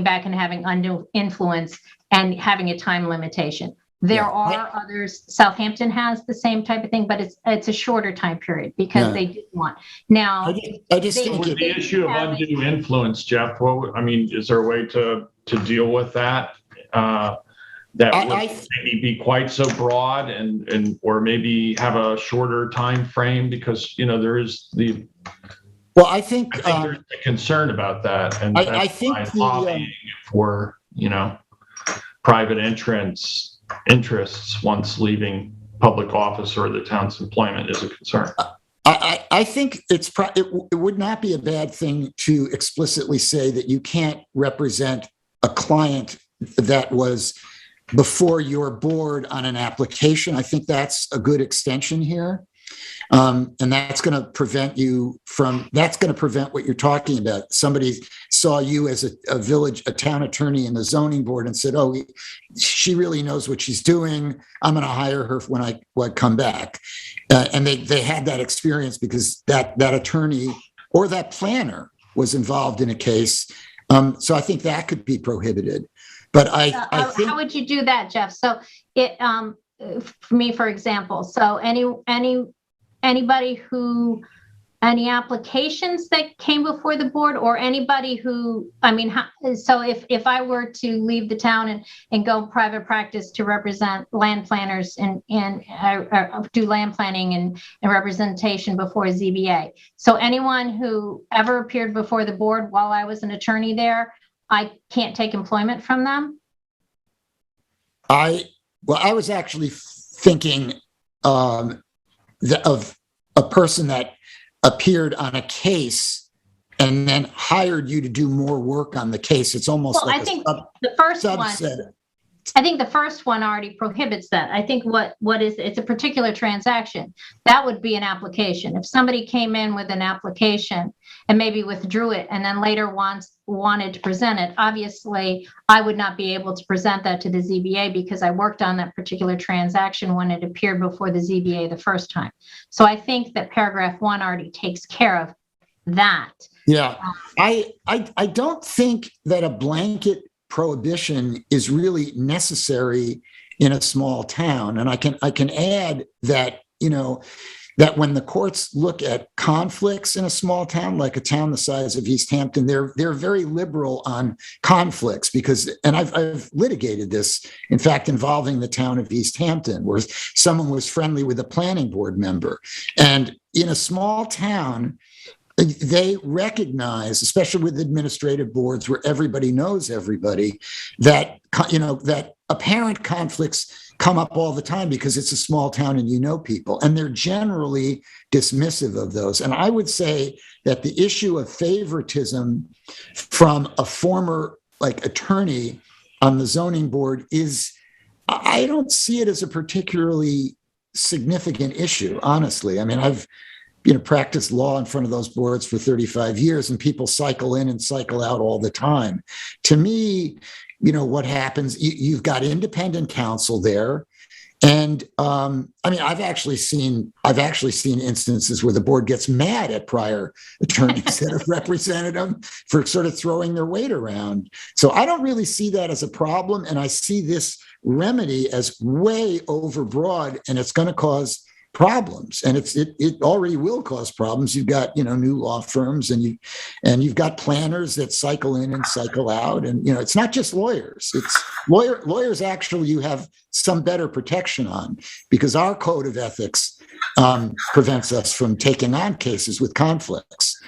back and having undue influence and having a time limitation. There are others. Southampton has the same type of thing, but it's a shorter time period because they didn't want. Now, I just think with the issue of undue influence, Jeff, is there a way to deal with that? That would maybe be quite so broad or maybe have a shorter time frame, because there is I think there's a concern about that, and I think lobbying for private interests once leaving public office or the town's employment is a concern. I think it would not be a bad thing to explicitly say that you can't represent a client that was before your board on an application. I think that's a good extension here. And that's going to prevent what you're talking about. Somebody saw you as a town attorney in the zoning board and said, oh, she really knows what she's doing. I'm going to hire her when I come back. And they had that experience because that attorney or that planner was involved in a case. So I think that could be prohibited. But I think, how would you do that, Jeff? So for me, for example, so anybody any applications that came before the board, or anybody who, so if I were to leave the town and go private practice to represent land planners and do land planning and representation before ZBA. So anyone who ever appeared before the board while I was an attorney there, I can't take employment from them? I was actually thinking of a person that appeared on a case and then hired you to do more work on the case. It's almost like the first subset. I think the first one already prohibits that. I think it's a particular transaction. That would be an application. If somebody came in with an application and maybe withdrew it and then later wanted to present it, obviously I would not be able to present that to the ZBA because I worked on that particular transaction when it appeared before the ZBA the first time. So I think that paragraph 1 already takes care of that. Yeah, I don't think that a blanket prohibition is really necessary in a small town. And I can add that, that when the courts look at conflicts in a small town, like a town the size of East Hampton, they're very liberal on conflicts because, and I've litigated this, in fact, involving the town of East Hampton, where someone was friendly with a planning board member. And in a small town, they recognize, especially with administrative boards where everybody knows everybody, that, that apparent conflicts come up all the time because it's a small town and you know people, and they're generally dismissive of those. And I would say that the issue of favoritism from a former attorney on the zoning board I don't see it as a particularly significant issue, honestly. I mean, I've practiced law in front of those boards for 35 years, and people cycle in and cycle out all the time. To me, what happens, you've got independent counsel there. And I've actually seen instances where the board gets mad at prior attorneys that have represented them for sort of throwing their weight around. So I don't really see that as a problem. And I see this remedy as way overbroad, and it's going to cause problems, and it already will cause problems. You've got new law firms, and you've got planners that cycle in and cycle out, and it's not just lawyers. It's lawyers. Actually, you have some better protection on, because our code of ethics prevents us from taking on cases with conflicts.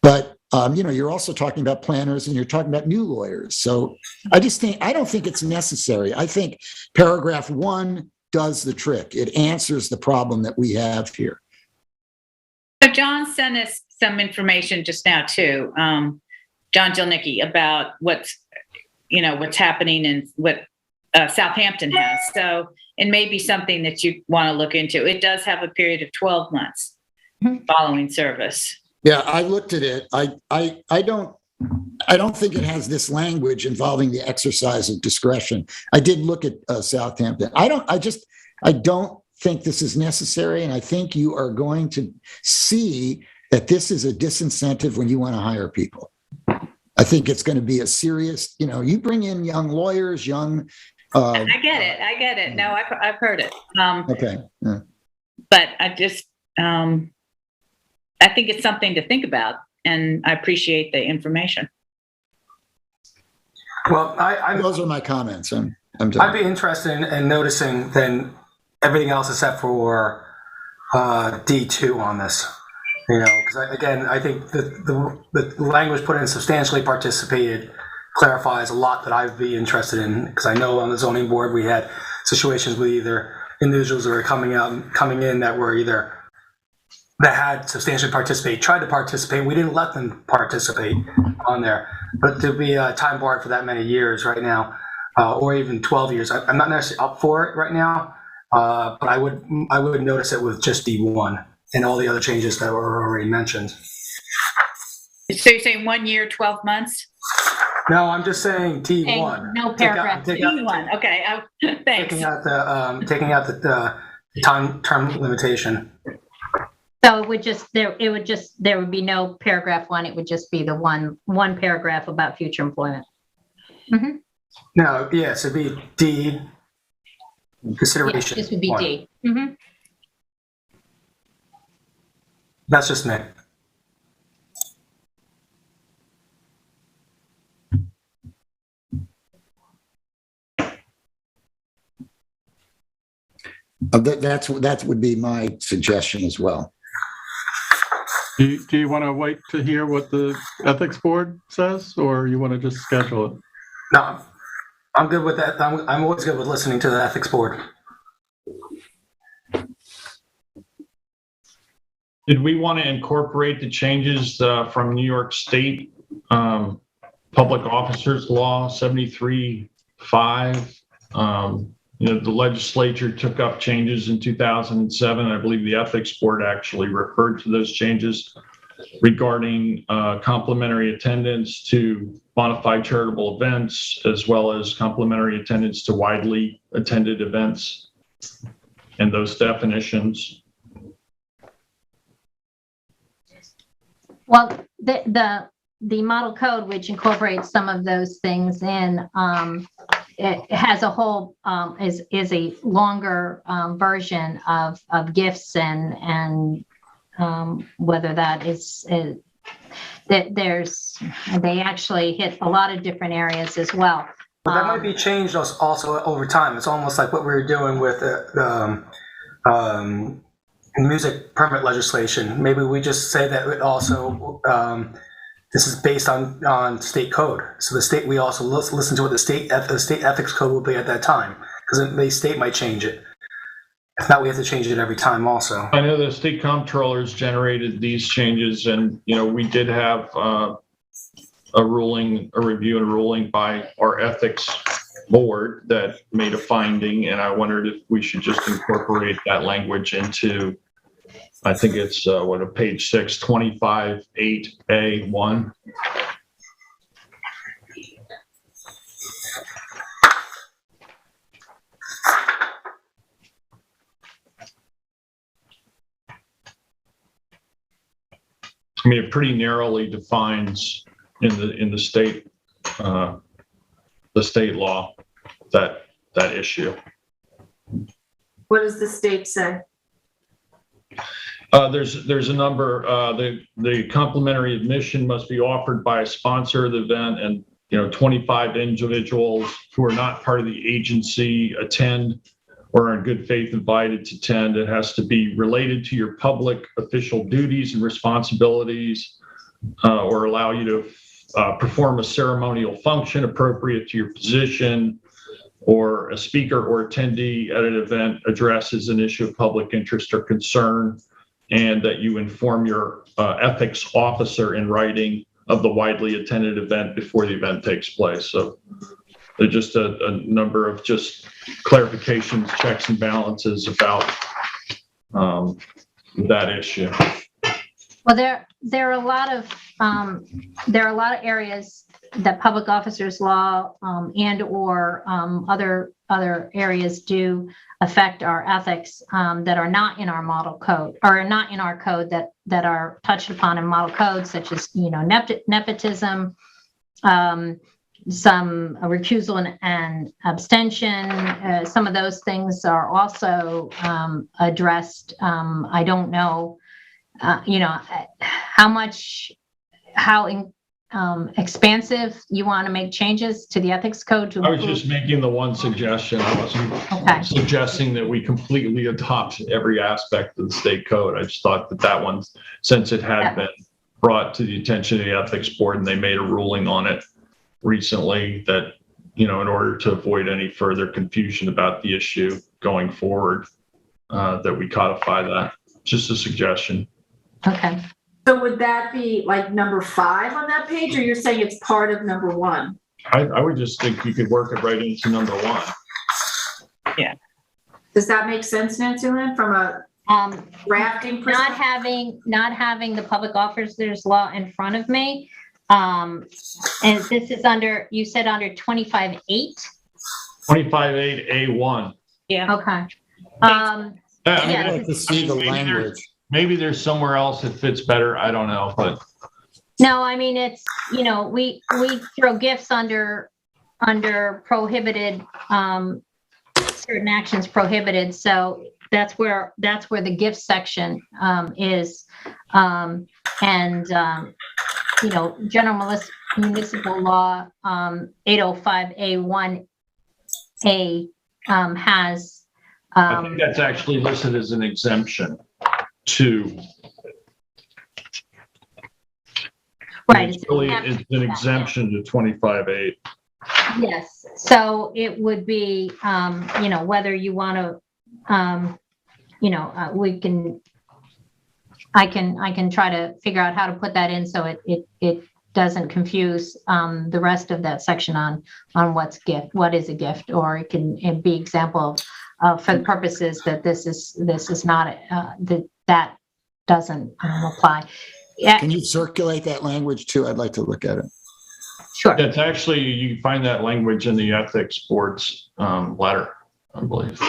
But you're also talking about planners, and you're talking about new lawyers. So I don't think it's necessary. I think paragraph 1 does the trick. It answers the problem that we have here. So John sent us some information just now too, John Jelnicki, about what's happening and what Southampton has. So it may be something that you want to look into. It does have a period of 12 months following service. Yeah, I looked at it. I don't think it has this language involving the exercise of discretion. I did look at Southampton. I don't think this is necessary. And I think you are going to see that this is a disincentive when you want to hire people. I think it's going to be a serious, you bring in young lawyers, I get it. No, I've heard it. Okay. Yeah. But I think it's something to think about. And I appreciate the information. Well, those are my comments. I'd be interested in noticing then everything else except for D2 on this. Because I think the language put in substantially participated clarifies a lot that I'd be interested in. Because I know on the zoning board we had situations with either individuals that were coming in that were either that had substantially tried to participate. We didn't let them participate on there, but to be time barred for that many years right now, or even 12 years, I'm not necessarily up for it right now. But I would notice it with just D1 and all the other changes that were already mentioned. So you're saying 1 year, 12 months? No, I'm just saying T1. No paragraph. T1. Okay. Thanks. Taking out the term limitation. So there would be no paragraph 1. It would just be the one paragraph about future employment. Mm-hmm. No, yes, it'd be D consideration. This would be 1. D. Mm-hmm. That's just me. That would be my suggestion as well. Do you want to wait to hear what the ethics board says, or you want to just schedule it? No, I'm good with that. I'm always good with listening to the ethics board. Did we want to incorporate the changes from New York State Public Officers Law 73-5? The legislature took up changes in 2007. I believe the ethics board actually referred to those changes regarding complimentary attendance to bona fide charitable events, as well as complimentary attendance to widely attended events, and those definitions. Well, the model code, which incorporates some of those things in, it has a whole, is a longer version of gifts and whether that is, that they actually hit a lot of different areas as well. But that might be changed also over time. It's almost like what we were doing with the music permit legislation. Maybe we just say that it also this is based on state code. So the state, we also listen to what the state ethics code will be at that time, because the state might change it. If not, we have to change it every time also. I know the state comptrollers generated these changes, and we did have a review and ruling by our ethics board that made a finding, and I wondered if we should just incorporate that language into, I think it's page 6, 25(8)(a)(1). I mean, it pretty narrowly defines in the state law that issue. What does the state say? There's a number. The complimentary admission must be offered by a sponsor of the event, and 25 individuals who are not part of the agency attend or are in good faith invited to attend. It has to be related to your public official duties and responsibilities, or allow you to perform a ceremonial function appropriate to your position, or a speaker or attendee at an event addresses an issue of public interest or concern, and that you inform your ethics officer in writing of the widely attended event before the event takes place. So there's just a number of just clarifications, checks and balances about that issue. Well, there are a lot of areas that public officers law and or other areas do affect our ethics that are not in our model code, or not in our code, that are touched upon in model code, such as nepotism, some recusal and abstention. Some of those things are also addressed. I don't know, how expansive you want to make changes to the ethics code to I was just making the one suggestion. I wasn't suggesting that we completely adopt every aspect of the state code. I just thought that one, since it had been brought to the attention of the ethics board and they made a ruling on it recently, that in order to avoid any further confusion about the issue going forward, that we codify that. Just a suggestion. Okay. So would that be like number 5 on that page, or you're saying it's part of number 1? I would just think you could work it right into number 1. Yeah. Does that make sense, Nancy Lynn, from a drafting perspective? Not having the public officers law in front of me. And this is under, you said under 25(8)? 25(8)(a)(1). Yeah. Okay. I'd like to see the language. Maybe there's somewhere else that fits better. I don't know, but No, I mean, it's, we throw gifts under prohibited, certain actions prohibited. So that's where the gift section is. General municipal law 805(a)(1)(a) has. I think that's actually listed as an exemption to. Right. It's an exemption to 25(8). Yes. So it would be, whether you want to, I can try to figure out how to put that in so it doesn't confuse the rest of that section on what is a gift, or it can be example for the purposes that this is not that doesn't apply. Yeah. Can you circulate that language too? I'd like to look at it. Sure. It's actually, you can find that language in the ethics board's letter, I believe.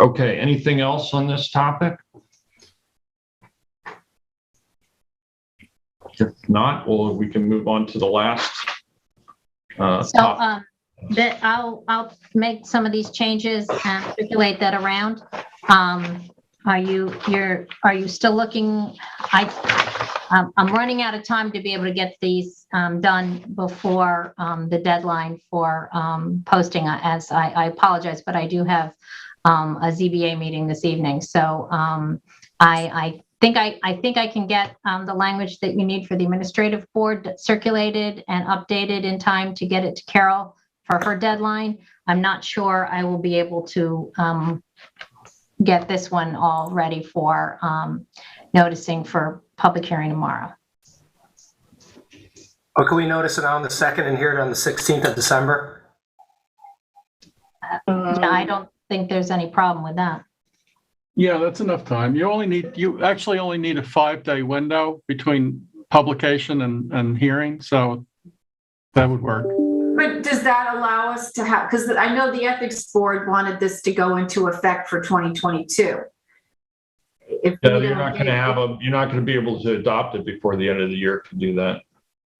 Okay, anything else on this topic? If not, well, we can move on to the last. So that I'll make some of these changes and circulate that around. Are you still looking? I'm running out of time to be able to get these done before the deadline for posting. As I apologize, but I do have a ZBA meeting this evening. So I think I can get the language that you need for the administrative board circulated and updated in time to get it to Carol for her deadline. I'm not sure I will be able to get this one all ready for noticing for public hearing tomorrow. Or can we notice it on the 2nd and hear it on the 16th of December? I don't think there's any problem with that. Yeah, that's enough time. You actually only need a 5-day window between publication and hearing, so that would work. But does that allow us to have, because I know the ethics board wanted this to go into effect for 2022. You're not going to be able to adopt it before the end of the year to do that.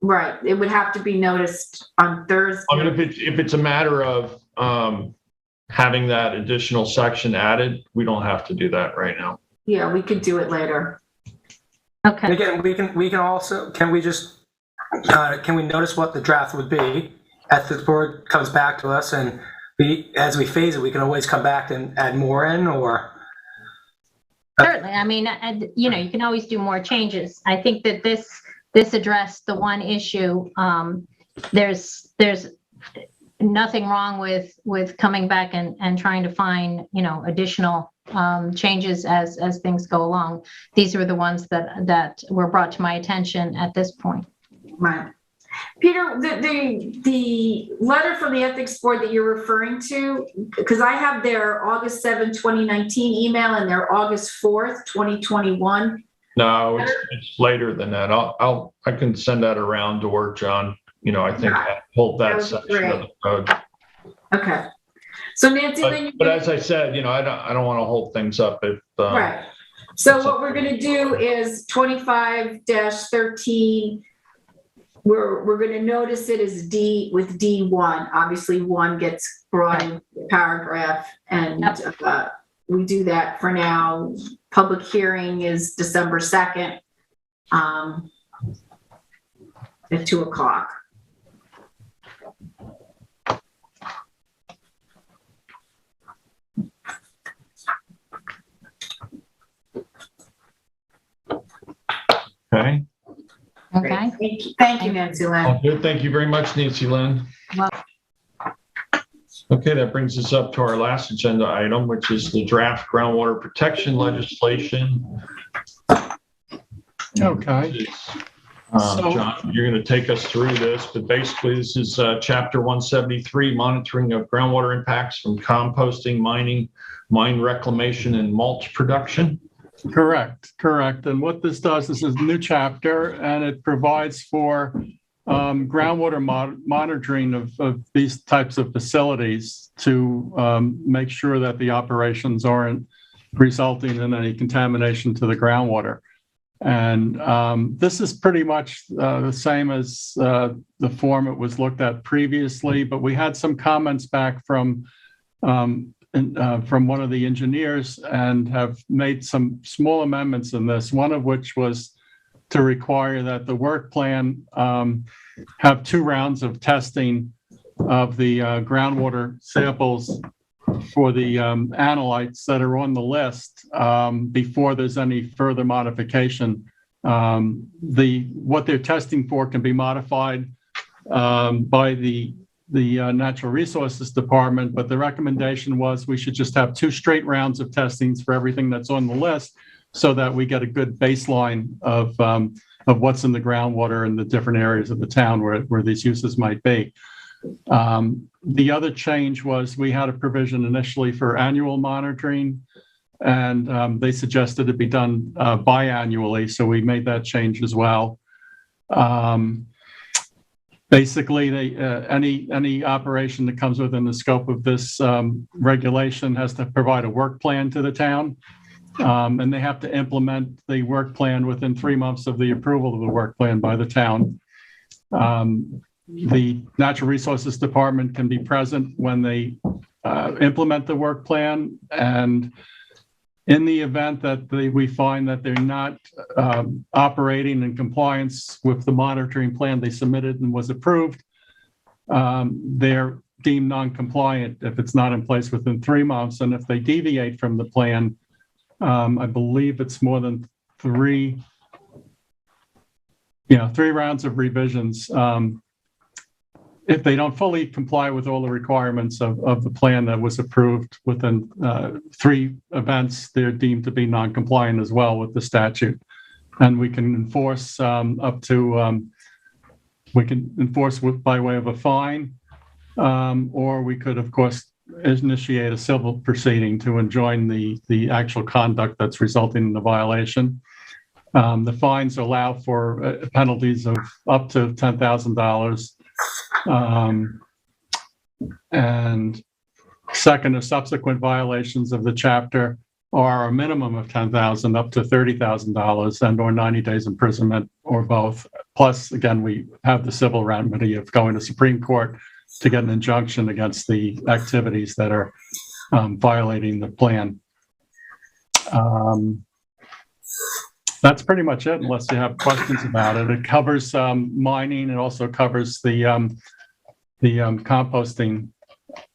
Right. It would have to be noticed on Thursday. I mean, if it's a matter of having that additional section added, we don't have to do that right now. Yeah, we could do it later. Okay. And again, we can also, can we notice what the draft would be? Ethics board comes back to us, and as we phase it, we can always come back and add more in, or? Certainly. I mean, you can always do more changes. I think that this addressed the one issue. There's nothing wrong with coming back and trying to find, additional changes as things go along. These were the ones that were brought to my attention at this point. Right. Peter, the letter from the ethics board that you're referring to, because I have their August 7, 2019 email and their August 4th, 2021. No, it's later than that. I can send that around to work, John. I think hold that section of the code. Okay. So Nancy, but as I said, I don't want to hold things up if right. So what we're going to do is 25-13. We're going to notice it as D with D1. Obviously, 1 gets brought in the paragraph, and we do that for now. Public hearing is December 2nd at 2:00. Okay. Okay. Thank you, Nancy Lynn. Oh, good. Thank you very much, Nancy Lynn. Well, okay, that brings us up to our last agenda item, which is the draft groundwater protection legislation. Okay. John, you're going to take us through this, but basically this is Chapter 173, monitoring of groundwater impacts from composting, mining, mine reclamation, and mulch production. Correct. And what this does, this is a new chapter, and it provides for groundwater monitoring of these types of facilities to make sure that the operations aren't resulting in any contamination to the groundwater. And this is pretty much the same as the form it was looked at previously, but we had some comments back from one of the engineers and have made some small amendments in this, one of which was to require that the work plan have 2 rounds of testing of the groundwater samples for the analytes that are on the list before there's any further modification. What they're testing for can be modified by the Natural Resources Department, but the recommendation was we should just have 2 straight rounds of testings for everything that's on the list so that we get a good baseline of what's in the groundwater in the different areas of the town where these uses might be. The other change was we had a provision initially for annual monitoring, and they suggested it be done biannually, so we made that change as well. Basically, any operation that comes within the scope of this regulation has to provide a work plan to the town. And they have to implement the work plan within 3 months of the approval of the work plan by the town. The Natural Resources Department can be present when they implement the work plan, and in the event that we find that they're not operating in compliance with the monitoring plan they submitted and was approved, they're deemed non-compliant if it's not in place within 3 months. And if they deviate from the plan, I believe it's more than three rounds of revisions. If they don't fully comply with all the requirements of the plan that was approved within 3 events, they're deemed to be non-compliant as well with the statute. And we can enforce by way of a fine, or we could, of course, initiate a civil proceeding to enjoin the actual conduct that's resulting in the violation. The fines allow for penalties of up to $10,000. And second or subsequent violations of the chapter are a minimum of $10,000 up to $30,000 and or 90 days imprisonment or both. Plus, again, we have the civil remedy of going to Supreme Court to get an injunction against the activities that are violating the plan. That's pretty much it, unless you have questions about it. It covers mining. It also covers the composting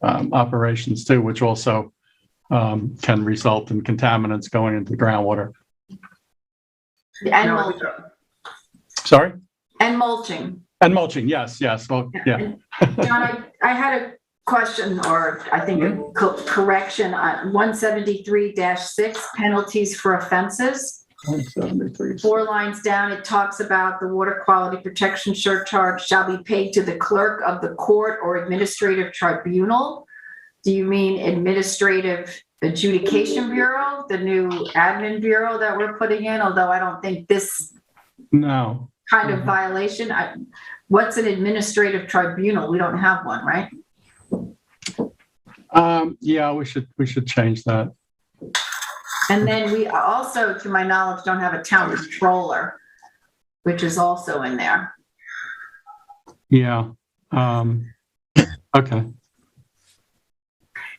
operations too, which also can result in contaminants going into groundwater. And mulching. Sorry? And mulching. And mulching, yes. Well, yeah. John, I had a question, or I think a correction on 173-6, penalties for offenses. 4 lines down, it talks about the water quality protection surcharge shall be paid to the clerk of the court or administrative tribunal. Do you mean administrative adjudication bureau, the new admin bureau that we're putting in? Although I don't think this kind of violation. What's an administrative tribunal? We don't have one, right? Yeah, we should change that. And then we also, to my knowledge, don't have a town controller, which is also in there. Yeah. Okay.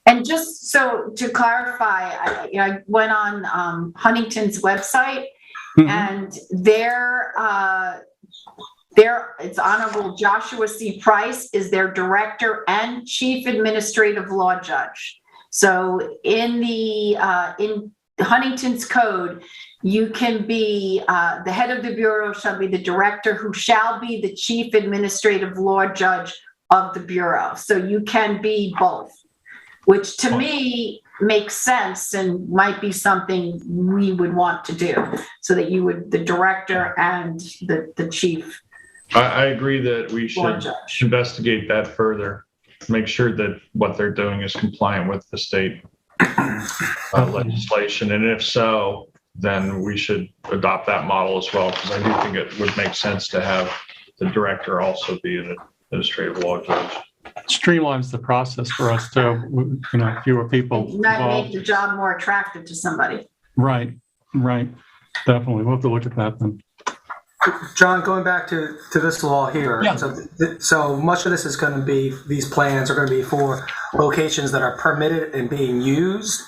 And just so to clarify, I went on Huntington's website, and it's Honorable Joshua C. Price is their director and chief administrative law judge. So in in Huntington's code, you can be the head of the bureau shall be the director who shall be the chief administrative law judge of the bureau. So you can be both, which to me makes sense and might be something we would want to do, so that you would, the director and the chief. I agree that we should investigate that further, make sure that what they're doing is compliant with the state legislation. And if so, then we should adopt that model as well, because I do think it would make sense to have the director also be an administrative law judge. Streamlines the process for us too, fewer people Might involved. make the job more attractive to somebody. Right. Definitely. We'll have to look at that then. John, going back to this law here, so much of this is going to be, these plans are going to be for locations that are permitted and being used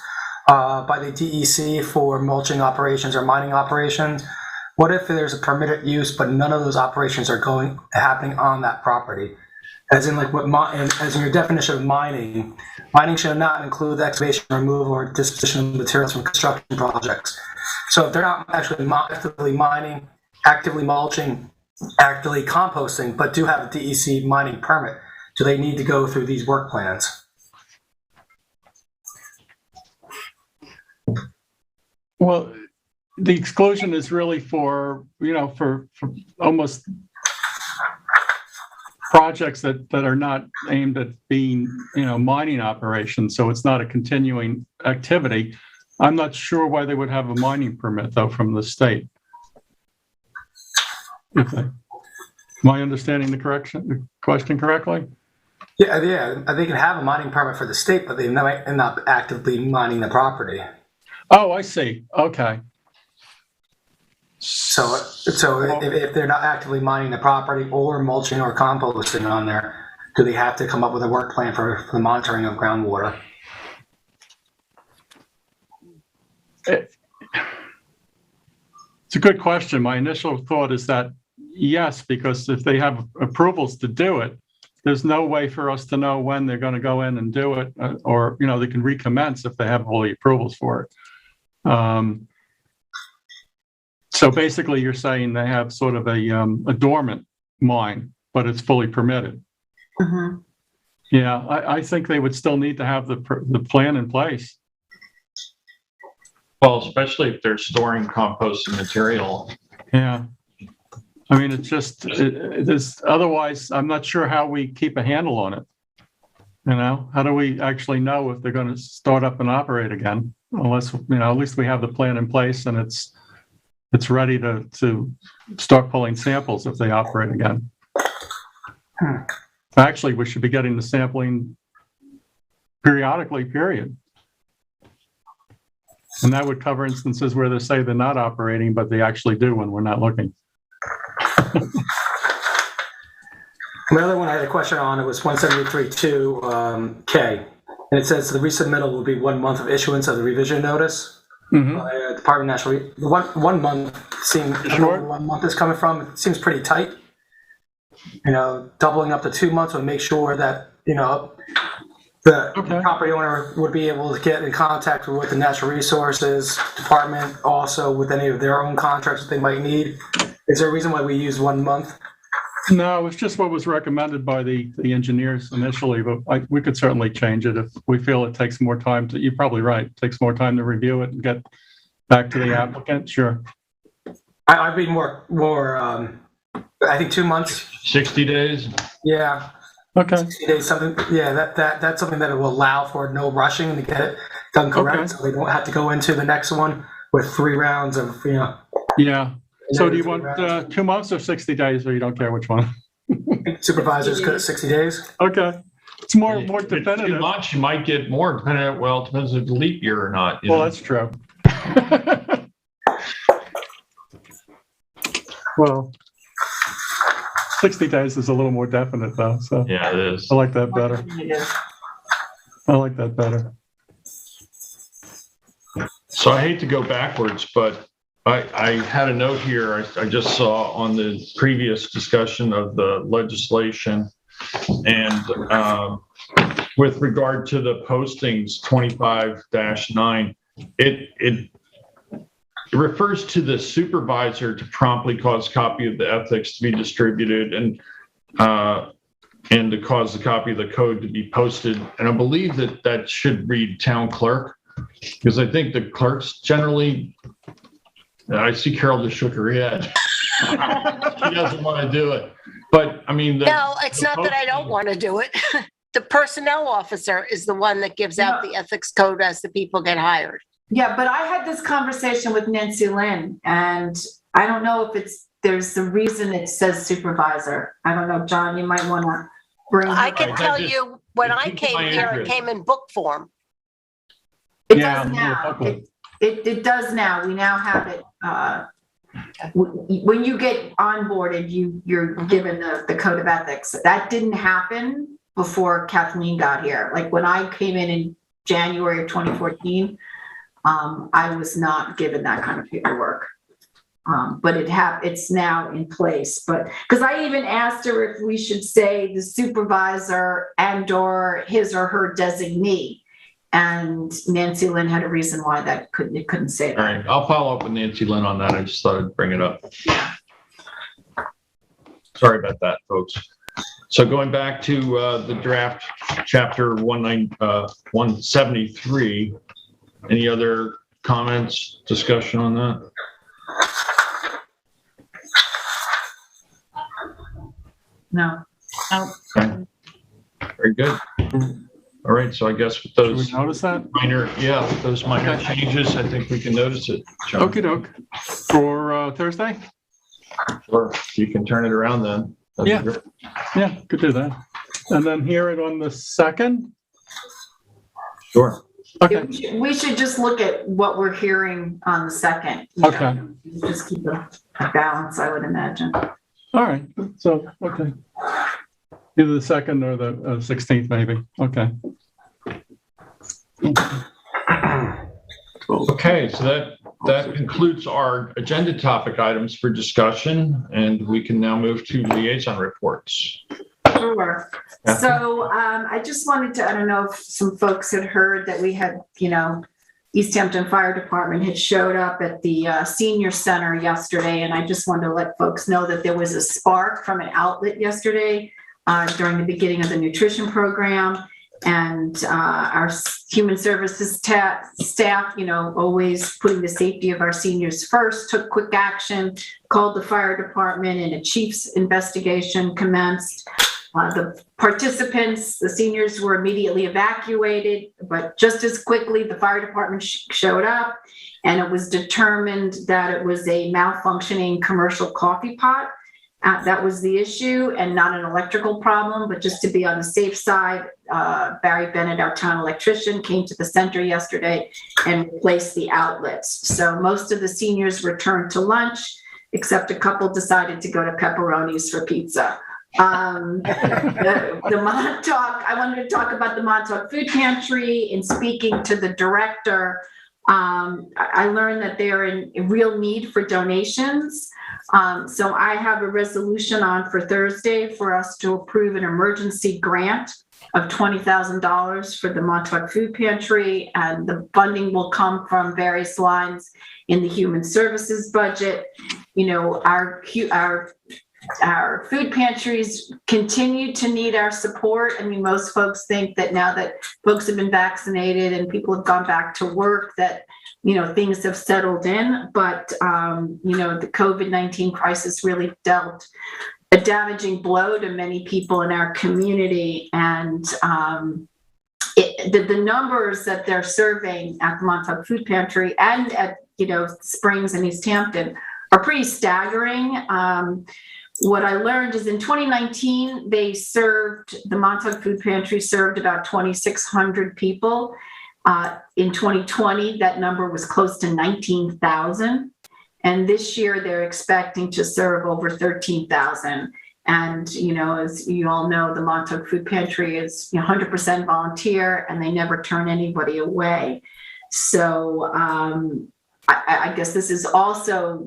by the DEC for mulching operations or mining operations. What if there's a permitted use, but none of those operations are happening on that property? As in, as in your definition of mining should not include the excavation, removal, or disposition of materials from construction projects. So if they're not actually actively mining, actively mulching, actively composting, but do have a DEC mining permit, do they need to go through these work plans? Well, the exclusion is really for almost projects that are not aimed at being, mining operations. So it's not a continuing activity. I'm not sure why they would have a mining permit though from the state. Am I understanding the question correctly? Yeah, they can have a mining permit for the state, but they're not actively mining the property. Oh, I see. Okay. So if they're not actively mining the property or mulching or composting on there, do they have to come up with a work plan for the monitoring of groundwater? It's a good question. My initial thought is that yes, because if they have approvals to do it, there's no way for us to know when they're going to go in and do it, or, you know, they can recommence if they have all the approvals for it. So basically you're saying they have sort of a dormant mine, but it's fully permitted. Mm-hmm. Yeah, I think they would still need to have the plan in place. Well, especially if they're storing composted material. Yeah. I mean, it's just, there's, otherwise, I'm not sure how we keep a handle on it. You know, how do we actually know if they're going to start up and operate again? Unless, you know, at least we have the plan in place and it's ready to start pulling samples if they operate again. Actually, we should be getting the sampling periodically, period. And that would cover instances where they say they're not operating, but they actually do when we're not looking. The other one I had a question on, it was 173.2K. And it says the resubmittal will be 1 month of issuance of the revision notice. Department of National, 1 month seems, I don't know where 1 month is coming from. It seems pretty tight. You know, doubling up to 2 months would make sure that, you know, the property owner would be able to get in contact with the Natural Resources Department, also with any of their own contracts that they might need. Is there a reason why we use 1 month? No, it's just what was recommended by the engineers initially, but we could certainly change it if we feel it takes more time to, you're probably right, it takes more time to review it and get back to the applicant, sure. I'd be more, I think 2 months. 60 days? Yeah. Okay. 60 days, something, yeah, that's something that it will allow for no rushing to get it done correct, so they don't have to go into the next one with 3 rounds of, you know. Yeah. So do you want 2 months or 60 days, or you don't care which one? Supervisors good at 60 days. Okay. It's more If definitive. 2 months, you might get more, depending on, well, it depends if it's a leap year or not. Well, that's true. Well, 60 days is a little more definite, though. So yeah, it is. I like that better. I like that better. So I hate to go backwards, but I had a note here I just saw on the previous discussion of the legislation, and with regard to the postings 25-9, it refers to the supervisor to promptly cause copy of the ethics to be distributed and to cause the copy of the code to be posted. And I believe that should read town clerk, because I think the clerks generally, I see Carol just shook her head. She doesn't want to do it. But I mean, no, it's not that I don't want to do it. The personnel officer is the one that gives out the ethics code as the people get hired. Yeah, but I had this conversation with Nancy Lynn, and I don't know if there's the reason it says supervisor. I don't know, John, you might want to bring. I can tell you when I came here, it came in book form. It does now. It does now. We now have it. When you get onboarded, you're given the code of ethics. That didn't happen before Kathleen got here. Like when I came in January of 2014, I was not given that kind of paperwork. But it's now in place. But because I even asked her if we should say the supervisor and/or his or her designee. And Nancy Lynn had a reason why it couldn't say that. All right, I'll follow up with Nancy Lynn on that. I just thought I'd bring it up. Sorry about that, folks. So going back to the draft chapter 173, any other comments, discussion on that? No. Okay. Very good. All right, so I guess with those notice that? With those minor changes, I think we can notice it. Okie doke. For Thursday? Sure, you can turn it around then. Yeah, could do that. And then hear it on the 2nd? Sure. Okay. We should just look at what we're hearing on the second. Okay. Just keep a balance, I would imagine. All right. So, okay. Either the 2nd or the 16th, maybe. Okay. Okay, so that concludes our agenda topic items for discussion, and we can now move to liaison reports. Sure. So I just wanted to, I don't know if some folks had heard that we had, East Hampton Fire Department had showed up at the senior center yesterday, and I just wanted to let folks know that there was a spark from an outlet yesterday during the beginning of the nutrition program. And our human services staff, always putting the safety of our seniors first, took quick action, called the fire department, and a chief's investigation commenced. The participants, the seniors, were immediately evacuated, but just as quickly the fire department showed up, and it was determined that it was a malfunctioning commercial coffee pot. That was the issue, and not an electrical problem, but just to be on the safe side, Barry Bennett, our town electrician, came to the center yesterday and replaced the outlets. So most of the seniors returned to lunch, except a couple decided to go to Pepperoni's for pizza. The Montauk, I wanted to talk about the Montauk Food Pantry. In speaking to the director, I learned that they're in real need for donations. So I have a resolution on for Thursday for us to approve an emergency grant of $20,000 for the Montauk Food Pantry, and the funding will come from various lines in the human services budget. Our food pantries continue to need our support. I mean, most folks think that now that folks have been vaccinated and people have gone back to work, that things have settled in, but the COVID-19 crisis really dealt a damaging blow to many people in our community, and the numbers that they're serving at the Montauk Food Pantry and at Springs and East Hampton are pretty staggering. What I learned is in 2019, the Montauk Food Pantry served about 2,600 people. In 2020, that number was close to 19,000. And this year, they're expecting to serve over 13,000. And, as you all know, the Montauk Food Pantry is 100% volunteer, and they never turn anybody away. So I guess this is also,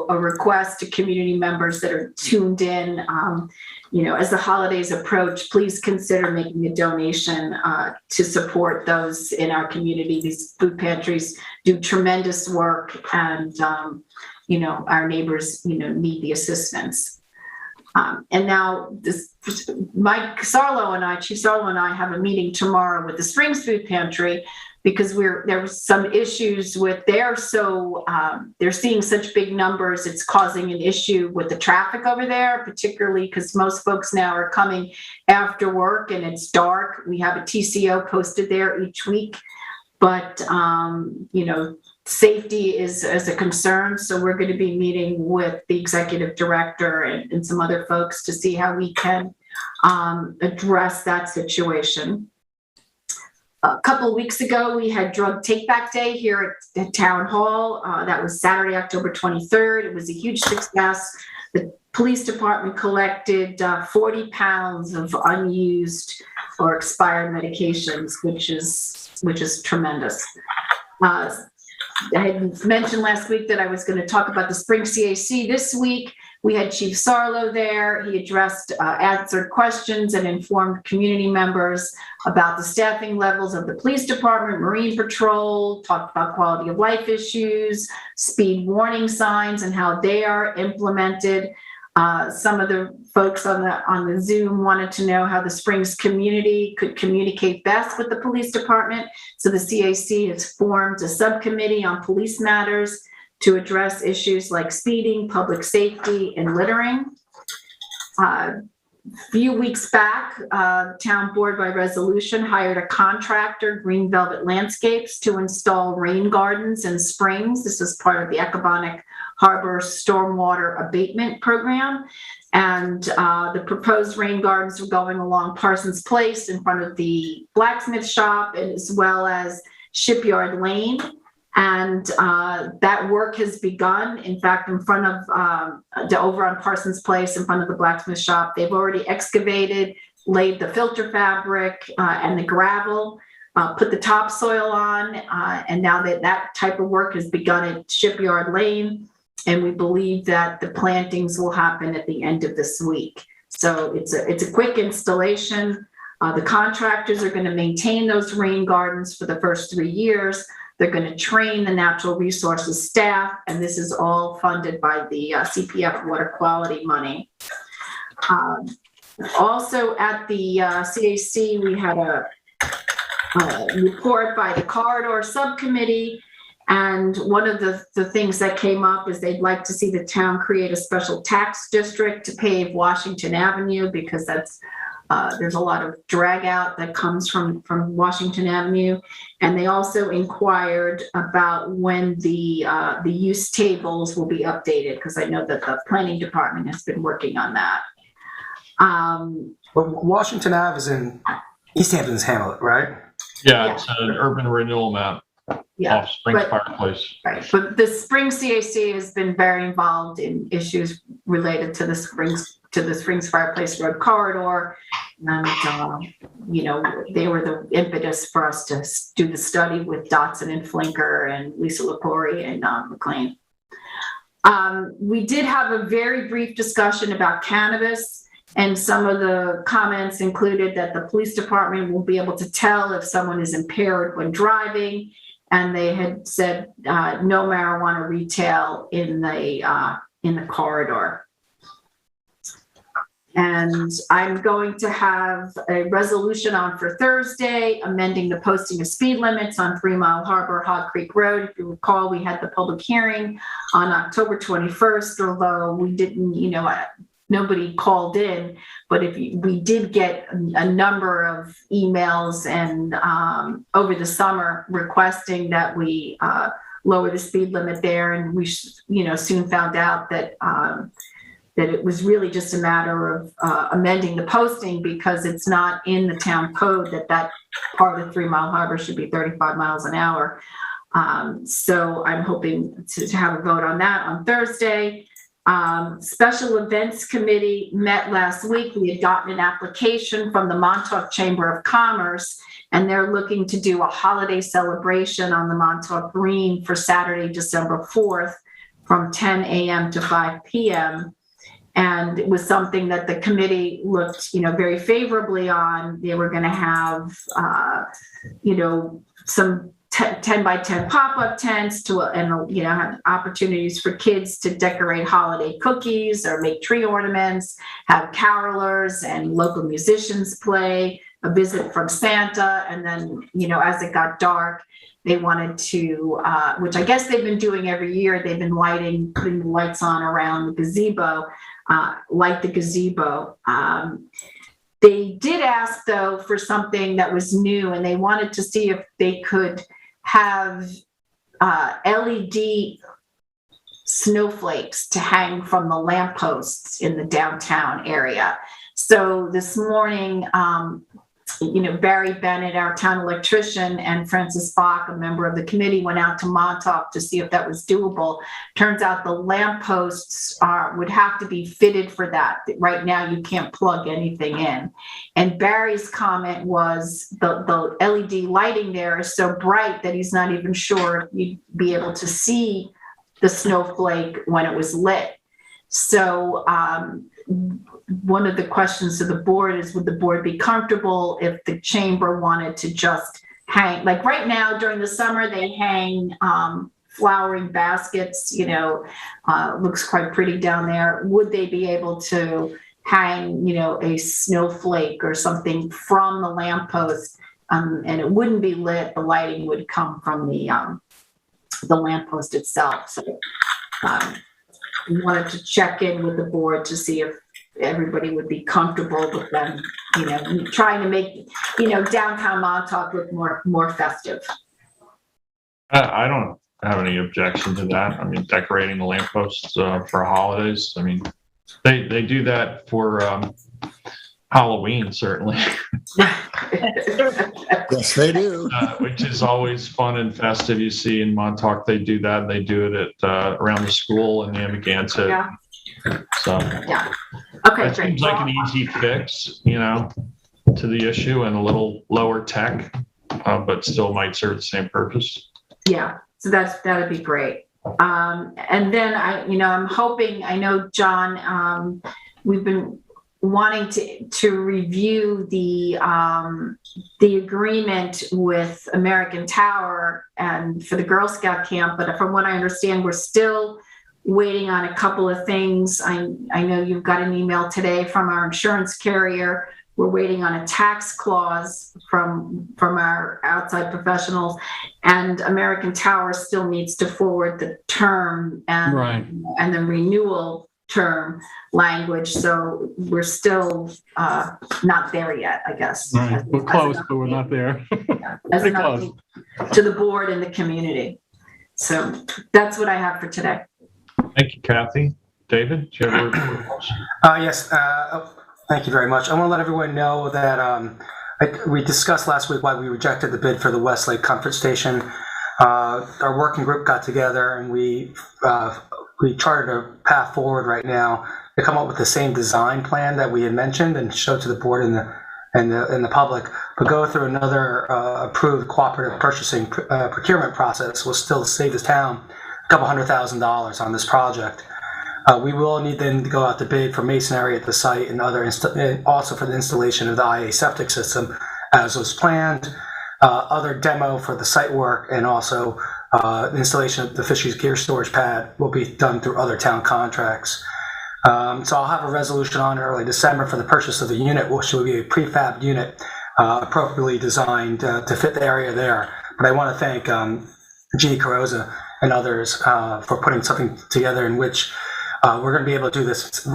a request to community members that are tuned in. As the holidays approach, please consider making a donation to support those in our community. These food pantries do tremendous work, and our neighbors, need the assistance. And now Chief Sarlo and I have a meeting tomorrow with the Springs Food Pantry, because there was some issues with they're seeing such big numbers. It's causing an issue with the traffic over there, particularly because most folks now are coming after work and it's dark. We have a TCO posted there each week, but safety is a concern. So we're going to be meeting with the executive director and some other folks to see how we can address that situation. A couple of weeks ago, we had Drug Take Back Day here at Town Hall. That was Saturday, October 23rd. It was a huge success. The police department collected 40 pounds of unused or expired medications, which is tremendous. I had mentioned last week that I was going to talk about the Spring CAC this week. We had Chief Sarlo there. He answered questions and informed community members about the staffing levels of the police department, Marine Patrol, talked about quality of life issues, speed warning signs, and how they are implemented. Some of the folks on the Zoom wanted to know how the Springs community could communicate best with the police department. So the CAC has formed a subcommittee on police matters to address issues like speeding, public safety, and littering. A few weeks back, town board by resolution hired a contractor, Green Velvet Landscapes, to install rain gardens in Springs. This is part of the Accabonac Harbor Stormwater Abatement Program. And the proposed rain gardens are going along Parsons Place in front of the blacksmith shop, as well as Shipyard Lane. And that work has begun. In fact, in front of, over on Parsons Place, in front of the blacksmith shop, they've already excavated, laid the filter fabric and the gravel, put the topsoil on, and now that type of work has begun at Shipyard Lane. And we believe that the plantings will happen at the end of this week. So it's a quick installation. The contractors are going to maintain those rain gardens for the first 3 years. They're going to train the natural resources staff, and this is all funded by the CPF water quality money. Also at the CAC, we had a report by the corridor subcommittee, and one of the things that came up is they'd like to see the town create a special tax district to pave Washington Avenue, because that's there's a lot of drag out that comes from Washington Avenue. And they also inquired about when the use tables will be updated, because I know that the planning department has been working on that. But Washington Ave is in East Hampton's Hamlet, right? Yeah, it's an urban renewal map off Springs Fireplace. Right, but the Springs CAC has been very involved in issues related to the Springs Fireplace Road corridor. And, you know, they were the impetus for us to do the study with Dotson and Flinker and Lisa Lepori and McLean. We did have a very brief discussion about cannabis, and some of the comments included that the police department will be able to tell if someone is impaired when driving, and they had said no marijuana retail in the corridor. And I'm going to have a resolution on for Thursday, amending the posting of speed limits on 3 Mile Harbor, Hog Creek Road. If you recall, we had the public hearing on October 21st, although we didn't, you know, nobody called in, but we did get a number of emails and over the summer requesting that we lower the speed limit there. And we, you know, soon found out that that it was really just a matter of amending the posting, because it's not in the town code that part of 3 Mile Harbor should be 35 miles an hour. So I'm hoping to have a vote on that on Thursday. Special Events Committee met last week. We had gotten an application from the Montauk Chamber of Commerce, and they're looking to do a holiday celebration on the Montauk Green for Saturday, December 4th from 10 a.m. to 5 p.m. And it was something that the committee looked, you know, very favorably on. They were going to have, you know, some 10 by 10 pop-up tents and, you know, have opportunities for kids to decorate holiday cookies or make tree ornaments, have carolers and local musicians play, a visit from Santa. And then, you know, as it got dark, they wanted to, which I guess they've been doing every year, they've been putting the lights on around the gazebo, light the gazebo. They did ask, though, for something that was new, and they wanted to see if they could have LED snowflakes to hang from the lampposts in the downtown area. So this morning, you know, Barry Bennett, our town electrician, and Francis Bach, a member of the committee, went out to Montauk to see if that was doable. Turns out the lampposts would have to be fitted for that. Right now, you can't plug anything in. And Barry's comment was the LED lighting there is so bright that he's not even sure if you'd be able to see the snowflake when it was lit. So one of the questions to the board is, would the board be comfortable if the chamber wanted to just hang, like right now during the summer, they hang flowering baskets, you know, looks quite pretty down there. Would they be able to hang, you know, a snowflake or something from the lamppost, and it wouldn't be lit, the lighting would come from the lamppost itself. So we wanted to check in with the board to see if everybody would be comfortable with them, you know, trying to make, you know, downtown Montauk look more festive. I don't have any objection to that. I mean, decorating the lampposts for holidays. I mean, they do that for Halloween, certainly. Yes, they do. Which is always fun and festive. You see in Montauk, they do that. And they do it at around the school in Amagansett. Yeah. So Yeah. Okay, it great. seems like an easy fix, to the issue and a little lower tech, but still might serve the same purpose. Yeah, so that'd be great. And then I'm hoping, I know, John, we've been wanting to review the agreement with American Tower and for the Girl Scout camp, but from what I understand, we're still waiting on a couple of things. I know you've got an email today from our insurance carrier. We're waiting on a tax clause from our outside professionals, and American Tower still needs to forward the term and the renewal term language. So we're still not there yet, I guess. Right. We're close, but we're not there. As Pretty an close. update to the board and the community. So that's what I have for today. Thank you, Kathy. David, do you have a report? Yes. Thank you very much. I want to let everyone know that we discussed last week why we rejected the bid for the Westlake Comfort Station. Our working group got together and we charted a path forward right now to come up with the same design plan that we had mentioned and show to the board and the public, but go through another approved cooperative purchasing procurement process will still save the town a couple $100,000 on this project. We will need then to go out to bid for masonry at the site and also for the installation of the IA septic system as was planned, other demo for the site work, and also the installation of the fisheries gear storage pad will be done through other town contracts. So I'll have a resolution on early December for the purchase of the unit, which will be a prefab unit appropriately designed to fit the area there. But I want to thank G. Carrozza and others for putting something together in which we're going to be able to do this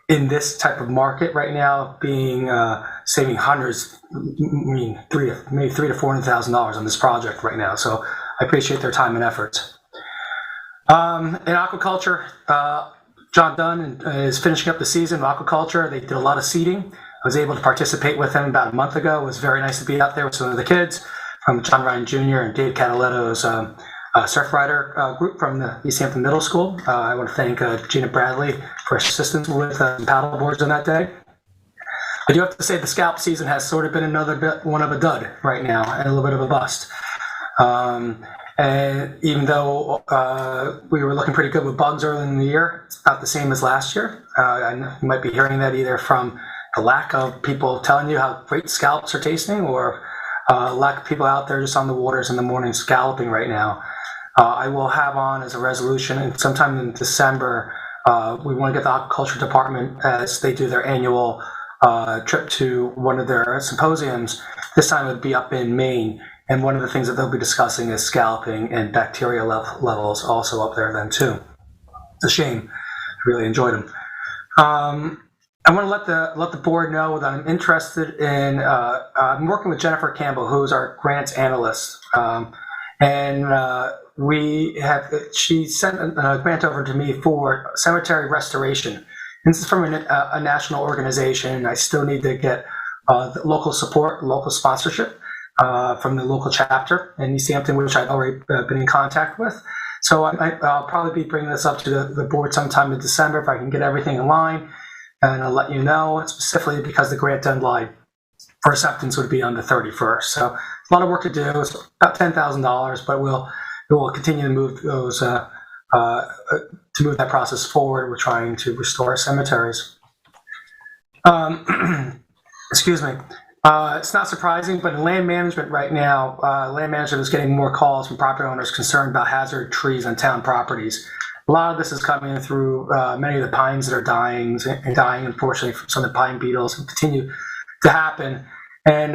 in this type of market right now, being saving hundreds, maybe $300,000 to $400,000 on this project right now. So I appreciate their time and efforts. In aquaculture, John Dunn is finishing up the season of aquaculture. They did a lot of seeding. I was able to participate with him about a month ago. It was very nice to be out there with some of the kids from John Ryan Jr. and Dave Cataletto's surf rider group from the East Hampton Middle School. I want to thank Gina Bradley for assistance with paddle boards on that day. I do have to say the scalp season has sort of been one of a dud right now and a little bit of a bust. And even though we were looking pretty good with bugs early in the year, it's not the same as last year. You might be hearing that either from the lack of people telling you how great scallops are tasting, or lack of people out there just on the waters in the morning scalloping right now. I will have on as a resolution, and sometime in December, we want to get the aquaculture department as they do their annual trip to one of their symposiums. This time it would be up in Maine. And one of the things that they'll be discussing is scalloping and bacteria levels also up there then too. It's a shame. I really enjoyed them. I want to let the board know that I'm interested in, I'm working with Jennifer Campbell, who's our grants analyst. She sent a grant over to me for cemetery restoration. And this is from a national organization. I still need to get the local support, local sponsorship. From the local chapter in East Hampton, which I've already been in contact with. So I'll probably be bringing this up to the board sometime in December if I can get everything in line, and I'll let you know, specifically because the grant deadline for acceptance would be on the 31st. So a lot of work to do. It's about $10,000, but we will continue to move those to move that process forward. We're trying to restore our cemeteries. Excuse me. It's not surprising, but in land management right now, land management is getting more calls from property owners concerned about hazard trees on town properties. A lot of this is coming through many of the pines that are dying, unfortunately, from some of the pine beetles, and continue to happen. And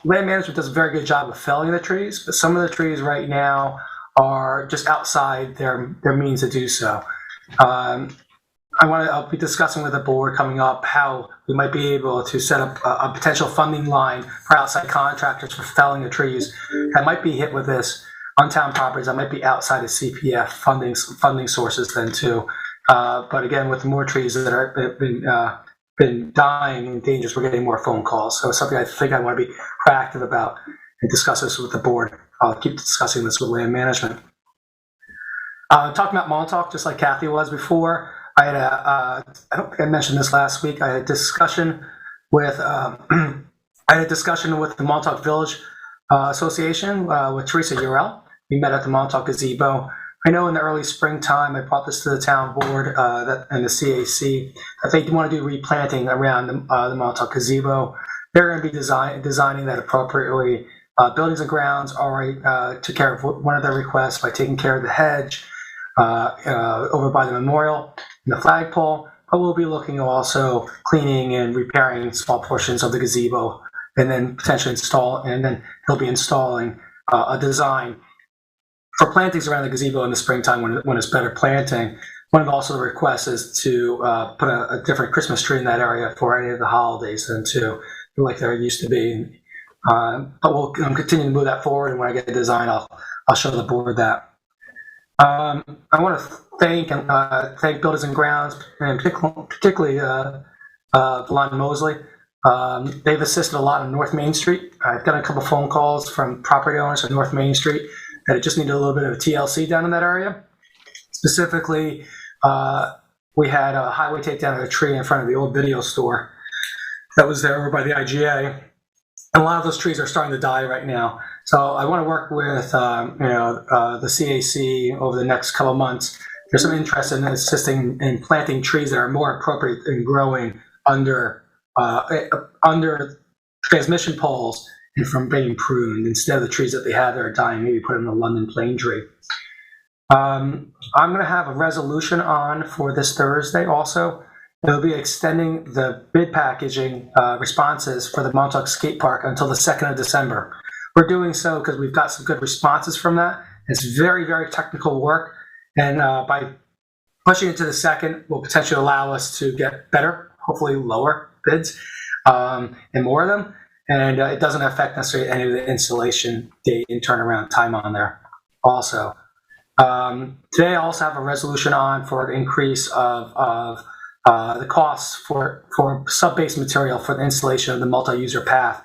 land management does a very good job of felling the trees, but some of the trees right now are just outside their means to do so. I'll be discussing with the board coming up how we might be able to set up a potential funding line for outside contractors for felling the trees that might be hit with this on town properties that might be outside of CPF funding sources then too. But again, with more trees that have been been dying and dangerous, we're getting more phone calls. So it's something I think I want to be proactive about and discuss this with the board. I'll keep discussing this with land management. Talking about Montauk, just like Kathy was before, I had I don't think I mentioned this last week. I had a discussion with the Montauk Village Association with Teresa Urell. We met at the Montauk Gazebo. I know in the early springtime, I brought this to the town board and the CAC that they want to do replanting around the Montauk Gazebo. They're going to be designing that appropriately. Buildings and Grounds already took care of one of their requests by taking care of the hedge over by the memorial and the flagpole. But we'll be looking also cleaning and repairing small portions of the gazebo, and then potentially they'll be installing a design for plantings around the gazebo in the springtime when it's better planting. One of also the requests is to put a different Christmas tree in that area for any of the holidays than to like there used to be. But we'll continue to move that forward, and when I get the design, I'll show the board that. I want to thank Buildings and Grounds, and particularly Lon Mosley. They've assisted a lot on North Main Street. I've got a couple phone calls from property owners on North Main Street that just needed a little bit of a TLC down in that area. Specifically, we had a highway takedown of a tree in front of the old video store that was there over by the IGA. And a lot of those trees are starting to die right now. So I want to work with the CAC over the next couple of months. There's some interest in assisting in planting trees that are more appropriate in growing under transmission poles and from being pruned instead of the trees that they have that are dying. Maybe put in a London plane tree. I'm going to have a resolution on for this Thursday also. It'll be extending the bid packaging responses for the Montauk Skate Park until the 2nd of December. We're doing so because we've got some good responses from that. It's very, very technical work. And by pushing it to the 2nd will potentially allow us to get better, hopefully lower bids and more of them. And it doesn't affect necessarily any of the installation date and turnaround time on there also. Today I also have a resolution on for an increase of the costs for sub-base material for the installation of the multi-user path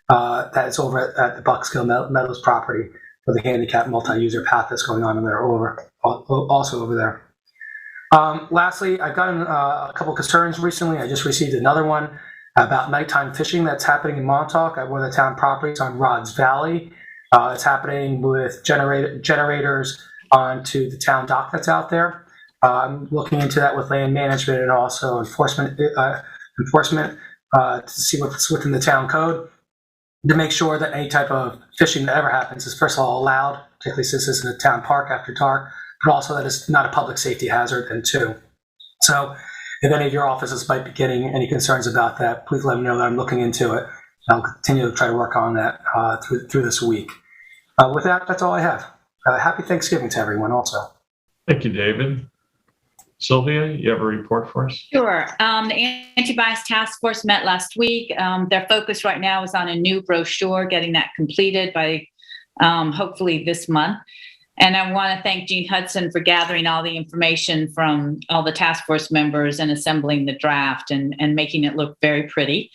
that is over at the Buckskill Meadows property for the handicap multi-user path that's going on in there also over there. Lastly, I've gotten a couple concerns recently. I just received another one about nighttime fishing that's happening in Montauk at one of the town properties on Rods Valley. It's happening with generators onto the town dock that's out there. I'm looking into that with land management and also enforcement to see what's within the town code to make sure that any type of fishing that ever happens is first of all allowed, particularly since this is a town park after dark, but also that it's not a public safety hazard, and two. So if any of your offices might be getting any concerns about that, please let me know that I'm looking into it. I'll continue to try to work on that through this week. With that, that's all I have. Happy Thanksgiving to everyone also. Thank you, David. Sylvia, you have a report for us? Sure. The Anti-Bias Task Force met last week. Their focus right now is on a new brochure, getting that completed by hopefully this month. And I want to thank Gene Hudson for gathering all the information from all the task force members and assembling the draft and making it look very pretty.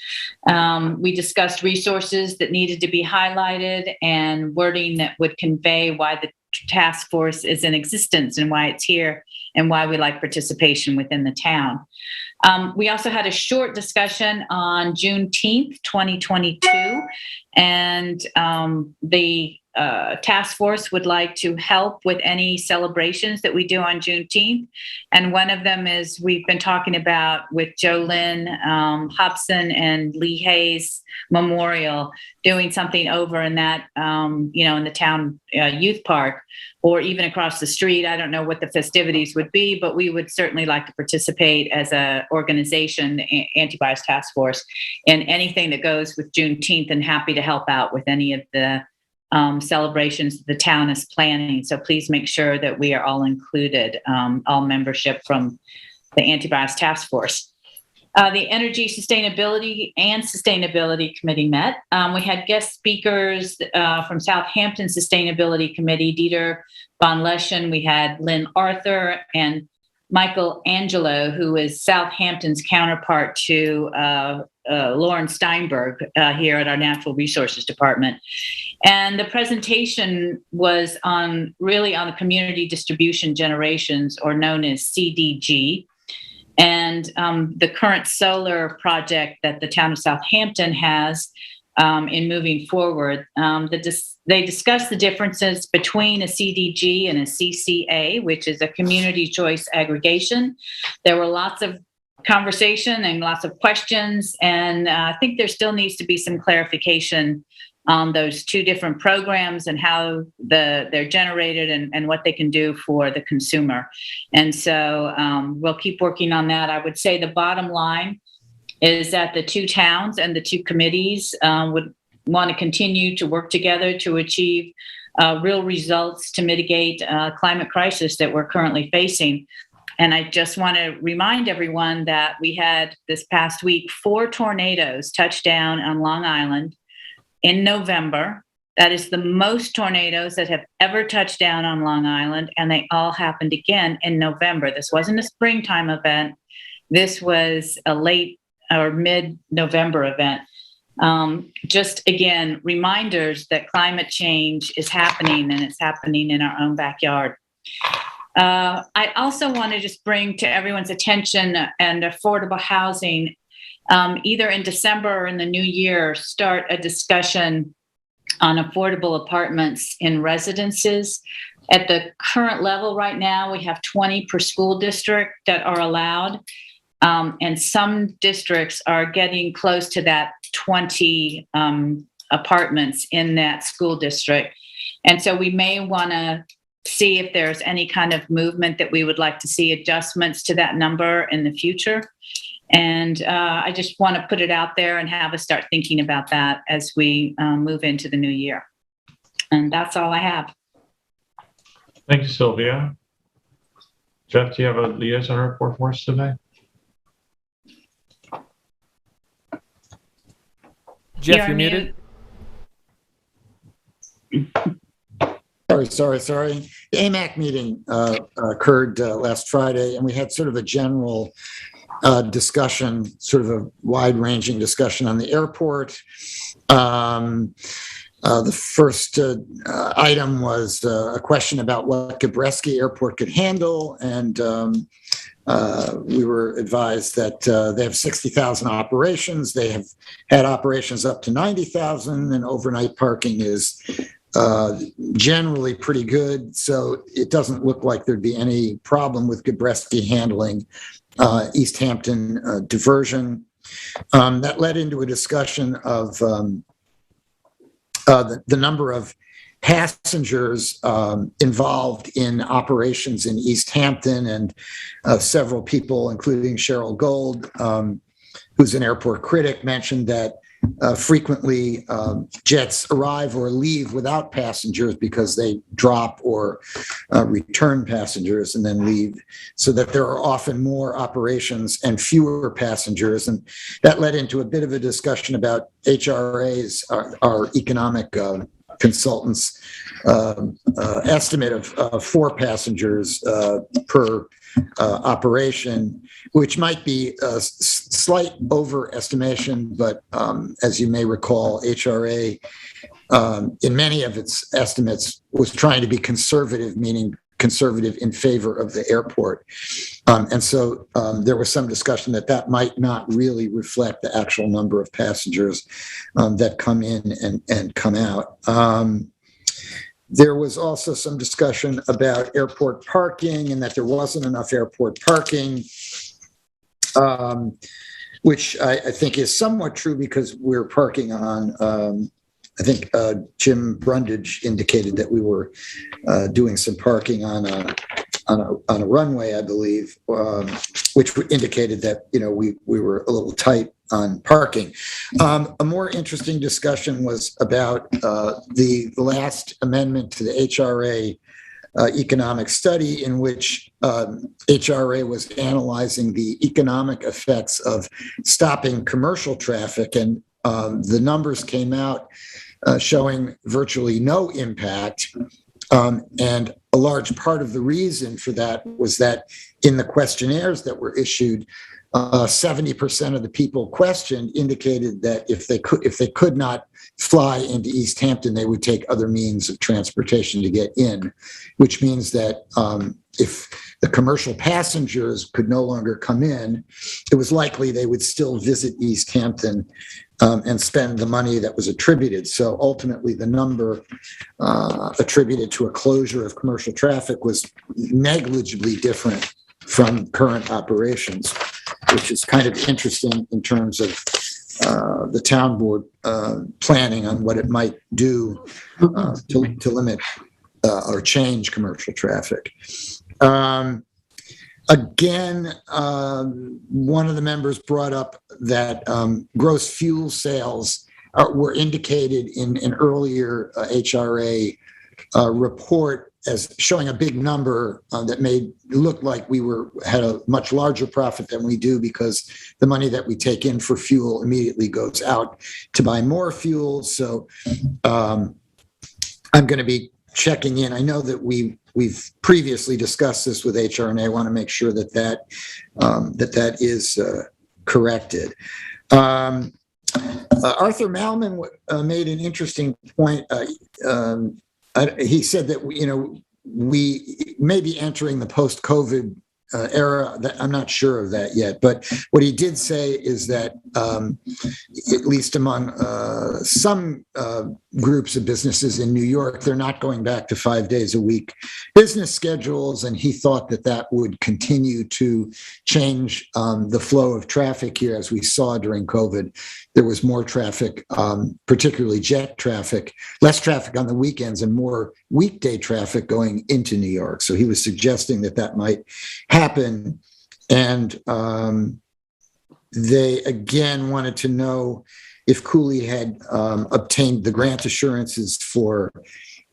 We discussed resources that needed to be highlighted and wording that would convey why the task force is in existence and why it's here and why we like participation within the town. We also had a short discussion on Juneteenth, 2022, and the task force would like to help with any celebrations that we do on Juneteenth. And one of them is we've been talking about with Jolynn Hobson and Lee Hayes Memorial, doing something over in that, in the town youth park, or even across the street. I don't know what the festivities would be, but we would certainly like to participate as an organization, Anti-Bias Task Force, in anything that goes with Juneteenth, and happy to help out with any of the celebrations the town is planning. So please make sure that we are all included, all membership from the Anti-Bias Task Force. The Energy Sustainability Committee met. We had guest speakers from Hampton Sustainability Committee, Dieter von Leschen. We had Lynn Arthur and Michael Angelo, who is Southampton's counterpart to Lauren Steinberg here at our Natural Resources Department. And the presentation was really on the community distribution generations, or known as CDG, and the current solar project that the town of Southampton has in moving forward. They discussed the differences between a CDG and a CCA, which is a community choice aggregation. There were lots of conversation and lots of questions, and I think there still needs to be some clarification on those two different programs and how they're generated and what they can do for the consumer. And so we'll keep working on that. I would say the bottom line is that the two towns and the two committees would want to continue to work together to achieve real results to mitigate climate crisis that we're currently facing. And I just want to remind everyone that we had this past week 4 tornadoes touch down on Long Island in November. That is the most tornadoes that have ever touched down on Long Island, and they all happened again in November. This wasn't a springtime event. This was a late or mid-November event. Just again, reminders that climate change is happening, and it's happening in our own backyard. I also want to just bring to everyone's attention and affordable housing, either in December or in the new year, start a discussion on affordable apartments in residences. At the current level right now, we have 20 per school district that are allowed. And some districts are getting close to that 20 apartments in that school district. And so we may want to see if there's any kind of movement that we would like to see adjustments to that number in the future. And I just want to put it out there and have us start thinking about that as we move into the new year. And that's all I have. Thank you, Sylvia. Jeff, do you have a liaison report for us today? Jeff, you're muted. Sorry. The AMAC meeting occurred last Friday, and we had sort of a general discussion, sort of a wide-ranging discussion on the airport. The first item was a question about what Gabreski Airport could handle, and we were advised that they have 60,000 operations. They have had operations up to 90,000, and overnight parking is generally pretty good. So it doesn't look like there'd be any problem with Gabreski handling East Hampton diversion. That led into a discussion of the number of passengers involved in operations in East Hampton, and several people, including Cheryl Gold, who's an airport critic, mentioned that frequently jets arrive or leave without passengers because they drop or return passengers and then leave, so that there are often more operations and fewer passengers. And that led into a bit of a discussion about HRA's, our economic consultants' estimate of 4 passengers per operation, which might be a slight overestimation, but as you may recall, HRA in many of its estimates was trying to be conservative, meaning conservative in favor of the airport. And so there was some discussion that might not really reflect the actual number of passengers that come in and come out. There was also some discussion about airport parking and that there wasn't enough airport parking, which I think is somewhat true because we're parking on, I think Jim Brundage indicated that we were doing some parking on a runway, I believe, which indicated that, we were a little tight on parking. A more interesting discussion was about the last amendment to the HRA economic study, in which HRA was analyzing the economic effects of stopping commercial traffic, and the numbers came out showing virtually no impact. And a large part of the reason for that was that in the questionnaires that were issued, 70% of the people questioned indicated that if they could not fly into East Hampton, they would take other means of transportation to get in, which means that if the commercial passengers could no longer come in, it was likely they would still visit East Hampton and spend the money that was attributed. So ultimately, the number attributed to a closure of commercial traffic was negligibly different from current operations, which is kind of interesting in terms of the town board planning on what it might do to limit or change commercial traffic. Again, one of the members brought up that gross fuel sales were indicated in an earlier HRA report as showing a big number that made it look like we had a much larger profit than we do, because the money that we take in for fuel immediately goes out to buy more fuel. So I'm going to be checking in. I know that we've previously discussed this with HR, and I want to make sure that that is corrected. Arthur Malman made an interesting point. He said that we may be entering the post-COVID era. I'm not sure of that yet, but what he did say is that at least among some groups of businesses in New York, they're not going back to 5 days a week business schedules, and he thought that that would continue to change the flow of traffic here. As we saw during COVID, there was more traffic, particularly jet traffic, less traffic on the weekends and more weekday traffic going into New York. So he was suggesting that that might happen. And they again wanted to know if Cooley had obtained the grant assurances for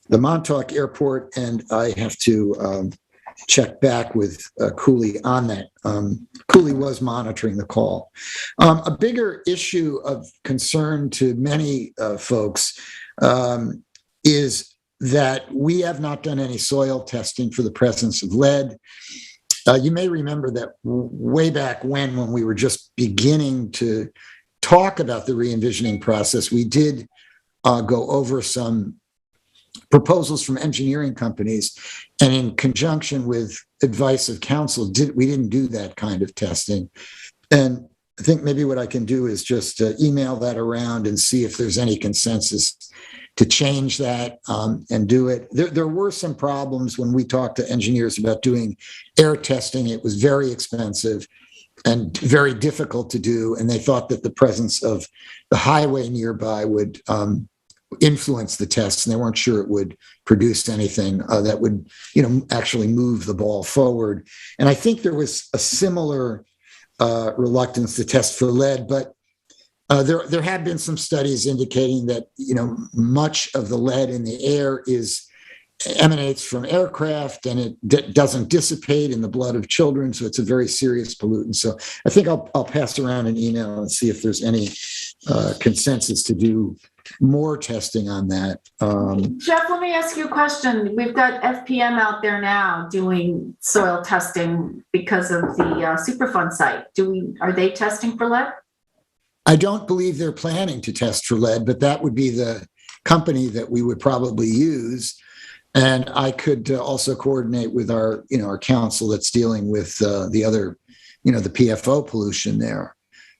the Montauk Airport, and I have to check back with Cooley on that. Cooley was monitoring the call. A bigger issue of concern to many folks is that we have not done any soil testing for the presence of lead. You may remember that way back when we were just beginning to talk about the re-envisioning process, we did go over some proposals from engineering companies, and in conjunction with advice of counsel, we didn't do that kind of testing. And I think maybe what I can do is just email that around and see if there's any consensus to change that and do it. There were some problems when we talked to engineers about doing air testing. It was very expensive and very difficult to do, and they thought that the presence of the highway nearby would influence the tests, and they weren't sure it would produce anything that would, actually move the ball forward. And I think there was a similar reluctance to test for lead, but there have been some studies indicating that much of the lead in the air emanates from aircraft, and it doesn't dissipate in the blood of children, so it's a very serious pollutant. So I think I'll pass around an email and see if there's any consensus to do more testing on that. Jeff, let me ask you a question. We've got FPM out there now doing soil testing because of the Superfund site. Are they testing for lead? I don't believe they're planning to test for lead, but that would be the company that we would probably use. And I could also coordinate with our council that's dealing with the other, the PFO pollution there.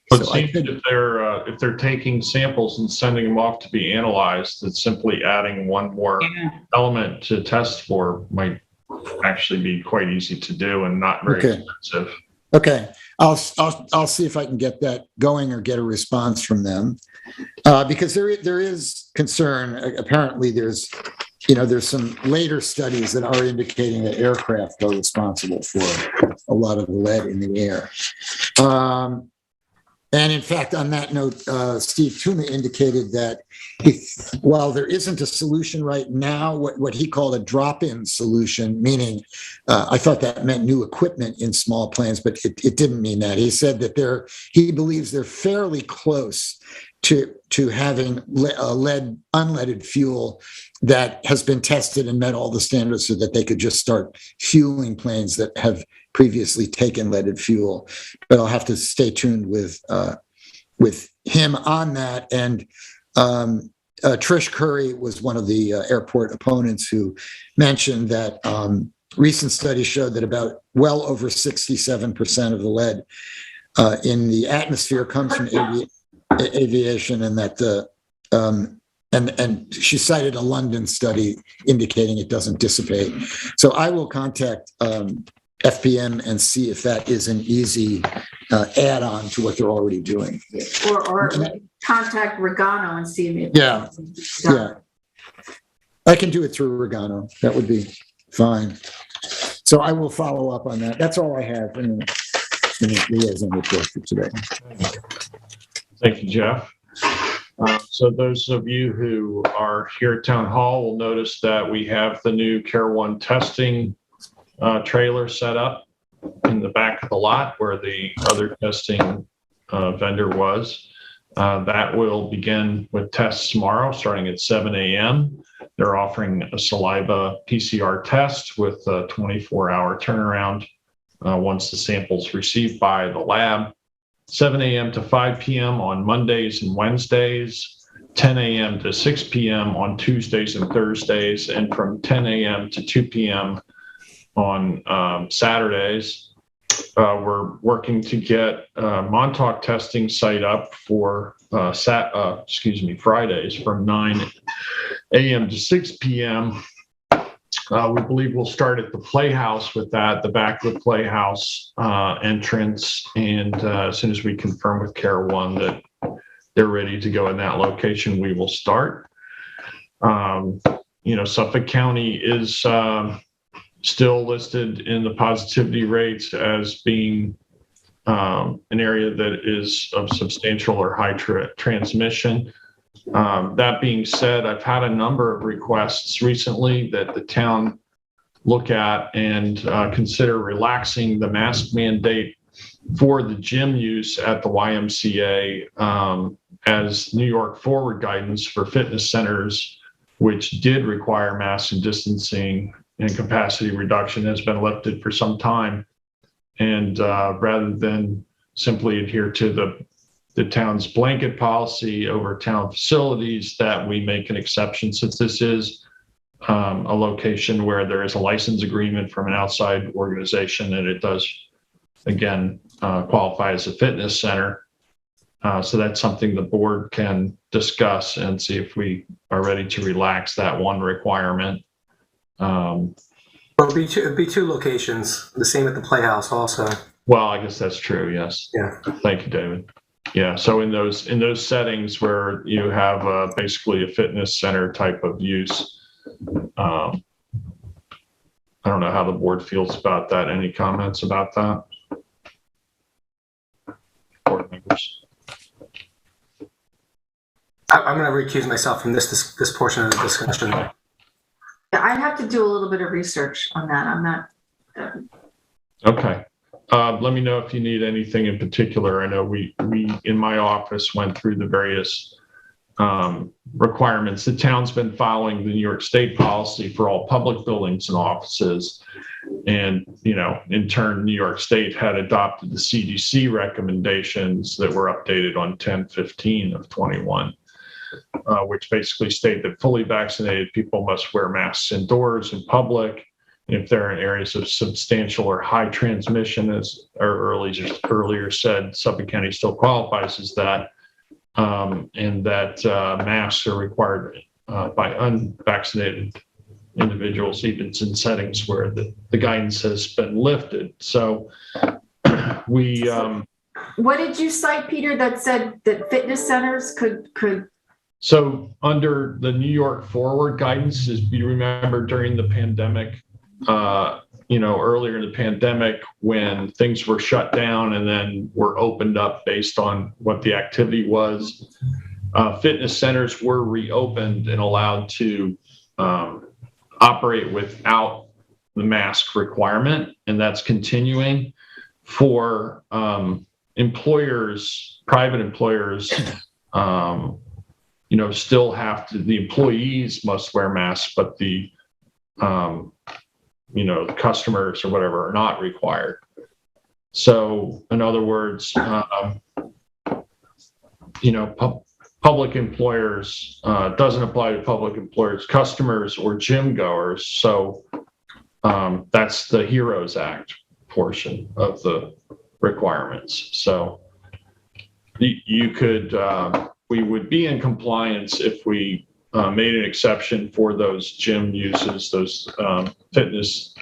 But So if they're taking samples and sending them off to be analyzed, that simply adding one more element to test for might actually be quite easy to do and not very expensive. Okay, I'll see if I can get that going or get a response from them, because there is concern. Apparently, there's some later studies that are indicating that aircraft are responsible for a lot of the lead in the air. And in fact, on that note, Steve Tuma indicated that while there isn't a solution right now, what he called a drop-in solution, meaning I thought that meant new equipment in small planes, but it didn't mean that. He said that he believes they're fairly close to having unleaded fuel that has been tested and met all the standards so that they could just start fueling planes that have previously taken leaded fuel. But I'll have to stay tuned with him on that. And Trish Curry was one of the airport opponents who mentioned that recent studies showed that about well over 67% of the lead in the atmosphere comes from aviation, and that and she cited a London study indicating it doesn't dissipate. So I will contact FPM and see if that is an easy add-on to what they're already doing. Or contact Regano and see if Yeah. I can do it through Regano. That would be fine. So I will follow up on that. That's all I have in the liaison report for today. Thank you, Jeff. So those of you who are here at Town Hall will notice that we have the new Care One testing trailer set up in the back of the lot where the other testing vendor was. That will begin with tests tomorrow, starting at 7 a.m. They're offering a saliva PCR test with a 24-hour turnaround once the sample's received by the lab. 7 a.m. to 5 p.m. on Mondays and Wednesdays, 10 a.m. to 6 p.m. on Tuesdays and Thursdays, and from 10 a.m. to 2 p.m. on Saturdays. We're working to get Montauk testing site up for Fridays from 9 a.m. to 6 p.m. We believe we'll start at the Playhouse with that, the back of the Playhouse entrance. And as soon as we confirm with Care One that they're ready to go in that location, we will start. Suffolk County is still listed in the positivity rates as being an area that is of substantial or high transmission. That being said, I've had a number of requests recently that the town look at and consider relaxing the mask mandate for the gym use at the YMCA as New York forward guidance for fitness centers, which did require mask and distancing and capacity reduction, has been lifted for some time. And rather than simply adhere to the town's blanket policy over town facilities, that we make an exception, since this is a location where there is a license agreement from an outside organization, and it does, again, qualify as a fitness center. So that's something the board can discuss and see if we are ready to relax that one requirement. It'd be two locations, the same at the Playhouse also. Well, I guess that's true. Yes. Yeah. Thank you, David. Yeah. So in those settings where you have basically a fitness center type of use, I don't know how the board feels about that. Any comments about that? Board members. I'm going to recuse myself from this portion of the discussion. I'd have to do a little bit of research on that. I'm not. Okay. Let me know if you need anything in particular. I know we in my office went through the various requirements. The town's been following the New York State policy for all public buildings and offices. And, in turn, New York State had adopted the CDC recommendations that were updated on 10/15 of 21. Which basically state that fully vaccinated people must wear masks indoors in public. If they're in areas of substantial or high transmission, as earlier said, Suffolk County still qualifies as that, and that masks are required by unvaccinated individuals, even in settings where the guidance has been lifted. So we. What did you cite, Peter, that said that fitness centers could? So under the New York forward guidance, as you remember during the pandemic, earlier in the pandemic when things were shut down and then were opened up based on what the activity was. Fitness centers were reopened and allowed to operate without the mask requirement, and that's continuing. For employers, private employers, still have to, the employees must wear masks, but the customers or whatever are not required. So in other words, public employers, doesn't apply to public employers, customers, or gym goers. So that's the HEROES Act portion of the requirements. So you could, we would be in compliance if we made an exception for those gym uses, those fitness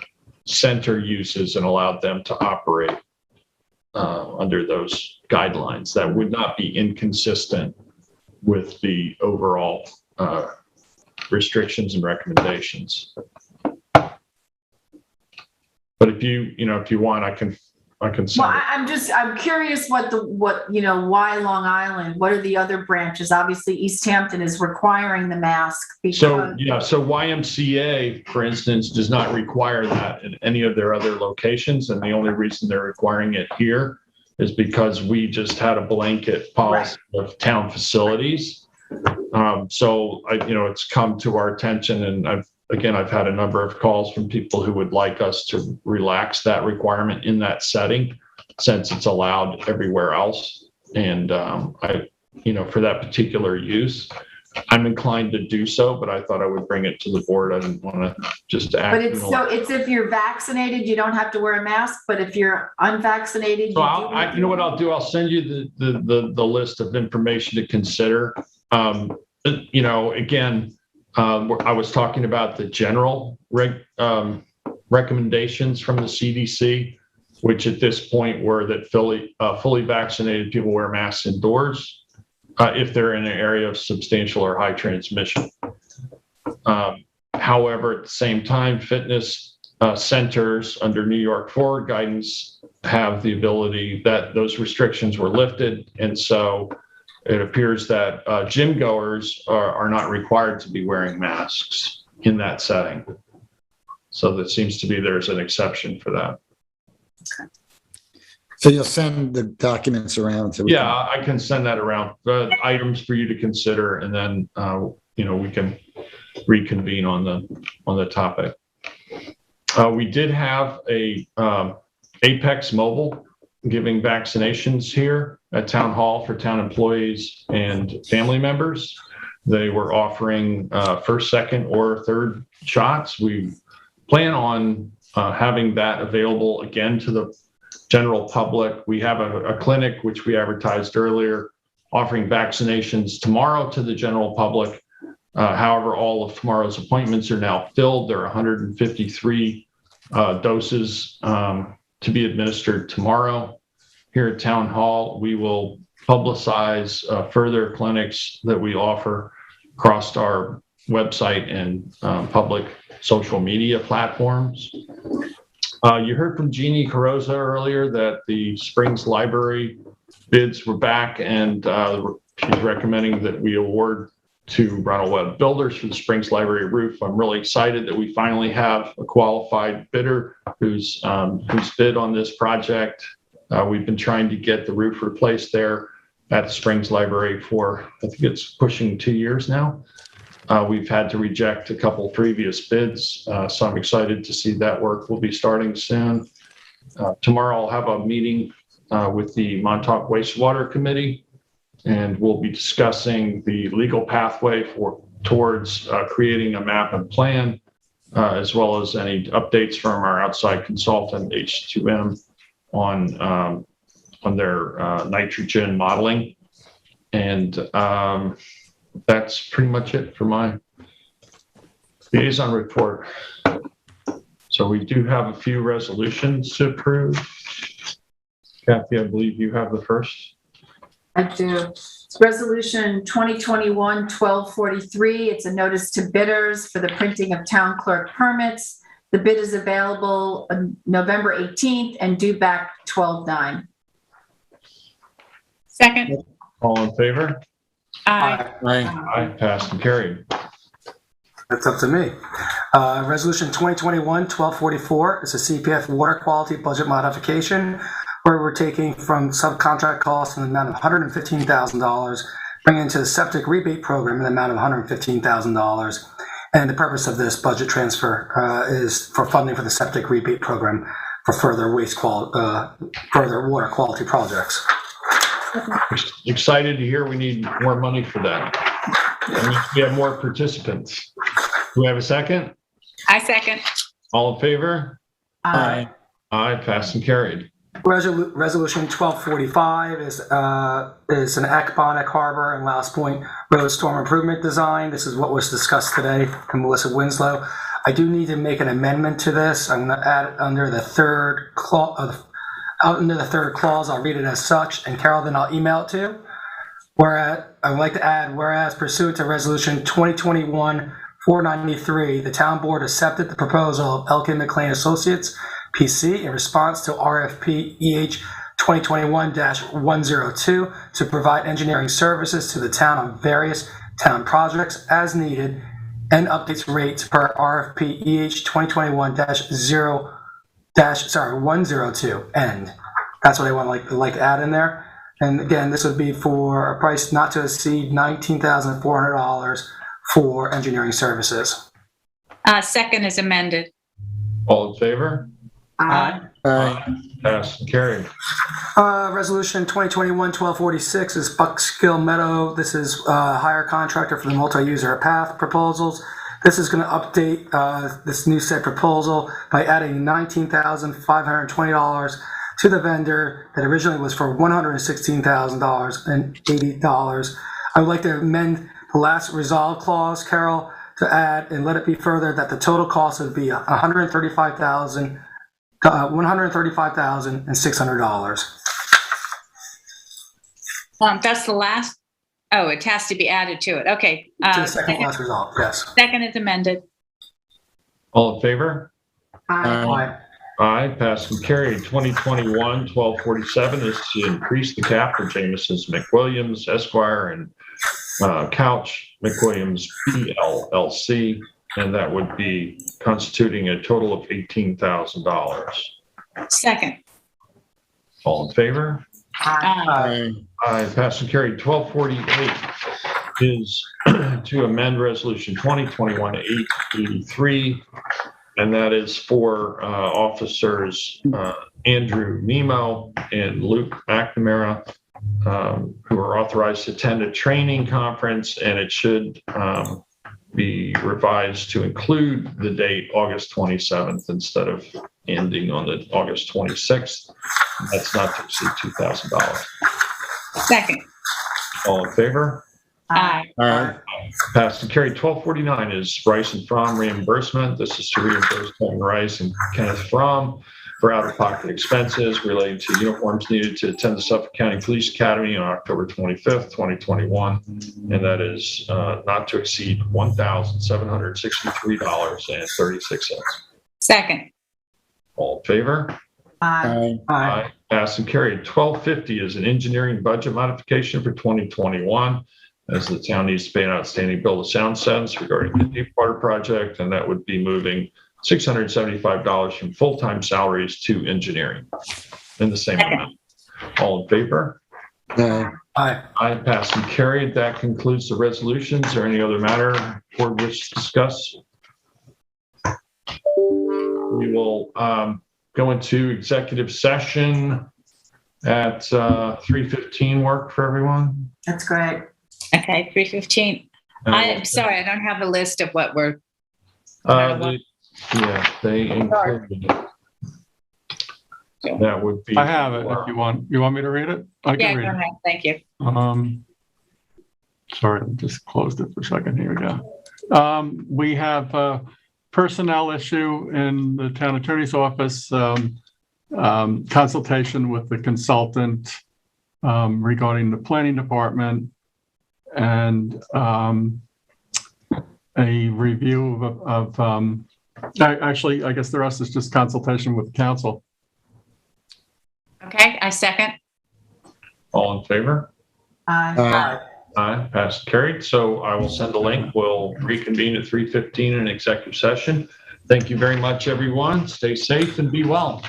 center uses, and allowed them to operate under those guidelines. That would not be inconsistent with the overall restrictions and recommendations. But if you want, I can send Well, it. I'm curious why Long Island? What are the other branches? Obviously, East Hampton is requiring the mask. So YMCA, for instance, does not require that in any of their other locations. And the only reason they're requiring it here is because we just had a blanket policy of town facilities. So it's come to our attention, and I've had a number of calls from people who would like us to relax that requirement in that setting, since it's allowed everywhere else. And for that particular use, I'm inclined to do so, but I thought I would bring it to the board. I didn't want to just act. But it's if you're vaccinated, you don't have to wear a mask. But if you're unvaccinated, so you know what I'll do? I'll send you the list of information to consider. I was talking about the general recommendations from the CDC, which at this point were that fully vaccinated people wear masks indoors if they're in an area of substantial or high transmission. However, at the same time, fitness centers under New York forward guidance have the ability that those restrictions were lifted. And so it appears that gym goers are not required to be wearing masks in that setting. So that seems to be there's an exception for that. Okay. So you'll send the documents around to. Yeah, I can send that around. Items for you to consider, and then we can reconvene on the topic. We did have a Apex Mobile giving vaccinations here at Town Hall for town employees and family members. They were offering first, second, or third shots. We plan on having that available again to the general public. We have a clinic, which we advertised earlier, offering vaccinations tomorrow to the general public. However, all of tomorrow's appointments are now filled. There are 153 doses to be administered tomorrow. Here at Town Hall, we will publicize further clinics that we offer across our website and public social media platforms. You heard from Jeannie Carrozza earlier that the Springs Library bids were back, and she's recommending that we award to Ronald Webb Builders for the Springs Library roof. I'm really excited that we finally have a qualified bidder who's bid on this project. We've been trying to get the roof replaced there at the Springs Library for, I think it's pushing 2 years now. We've had to reject a couple previous bids, so I'm excited to see that work will be starting soon. Tomorrow I'll have a meeting with the Montauk Wastewater Committee, and we'll be discussing the legal pathway towards creating a map and plan, as well as any updates from our outside consultant, H2M, on their nitrogen modeling. And that's pretty much it for my liaison report. So we do have a few resolutions to approve. Kathy, I believe you have the first. I do. It's Resolution 2021-1243. It's a notice to bidders for the printing of town clerk permits. The bid is available on November 18th and due back 12/9. Second. All in favor? Aye. Aye, passed and carried. That's up to me. Resolution 2021-1244 is a CPF water quality budget modification where we're taking from subcontract costs in the amount of $115,000, bringing into the septic rebate program in the amount of $115,000. And the purpose of this budget transfer is for funding for the septic rebate program for further further water quality projects. Excited to hear we need more money for that. And we have more participants. Do we have a second? I second. All in favor? Aye. Aye, passed and carried. Resolution 1245 is an Accobonac Harbor and Laos Point Road Storm Improvement Design. This is what was discussed today from Melissa Winslow. I do need to make an amendment to this. I'm going to add it under the third clause. I'll read it as such, and Carol, then I'll email it to you. Whereas I would like to add, whereas pursuant to Resolution 2021-493, the town board accepted the proposal of Elkin McLean Associates, PC, in response to RFP EH 2021-102 to provide engineering services to the town on various town projects as needed, and updates rates per RFP EH 2021-102 end. That's what I want to like add in there. And again, this would be for a price not to exceed $19,400 for engineering services. Second is amended. All in favor? Aye. Passed and carried. Resolution 2021-1246 is Buckskill Meadow. This is hire contractor for the multi-user path proposals. This is going to update this new set proposal by adding $19,520 to the vendor that originally was for $116,080. I would like to amend the last resolve clause, Carol, to add and let it be further that the total cost would be $135,600. That's the last. Oh, it has to be added to it. Okay. To the second last resolve, yes. Second is amended. All in favor? Aye. Aye, passed and carried. 2021-1247 is to increase the cap for Jameson's McWilliams Esquire and Couch McWilliams PLLC, and that would be constituting a total of $18,000. Second. All in favor? Aye. Aye, passed and carried. 1248 is to amend Resolution 2021-883, and that is for officers Andrew Nemo and Luke McNamara, who are authorized to attend a training conference, and it should be revised to include the date August 27th instead of ending on the August 26th. That's not to exceed $2,000. Second. All in favor? Aye. Passed and carried. 1249 is Rice and Fromm reimbursement. This is to reimburse Kevin Rice and Kenneth Fromm for out-of-pocket expenses relating to uniforms needed to attend the Suffolk County Police Academy on October 25th, 2021, and that is not to exceed $1,763.36. Second. All in favor? Aye. Aye. Passed and carried. 1250 is an engineering budget modification for 2021, as the town needs to pay an outstanding bill to Sound Sense regarding the Deepwater project, and that would be moving $675 from full-time salaries to engineering in the same amount. All in favor? Aye. Aye, passed and carried. That concludes the resolutions. Or any other matter board wishes to discuss? We will go into executive session at 3:15. Work for everyone? That's great. Okay, 3:15. I'm sorry, I don't have the list of what we're. They included. That would be. I have it if you want. You want me to read it? I can read go ahead. Thank you. Sorry, I just closed it for a second. Here we go. We have a personnel issue in the town attorney's office, consultation with the consultant regarding the planning department, and a review of Actually, I guess the rest is just consultation with council. Okay, I second. All in favor? Aye. Aye, passed, carried. So I will send a link. We'll reconvene at 3:15 in executive session. Thank you very much, everyone. Stay safe and be well.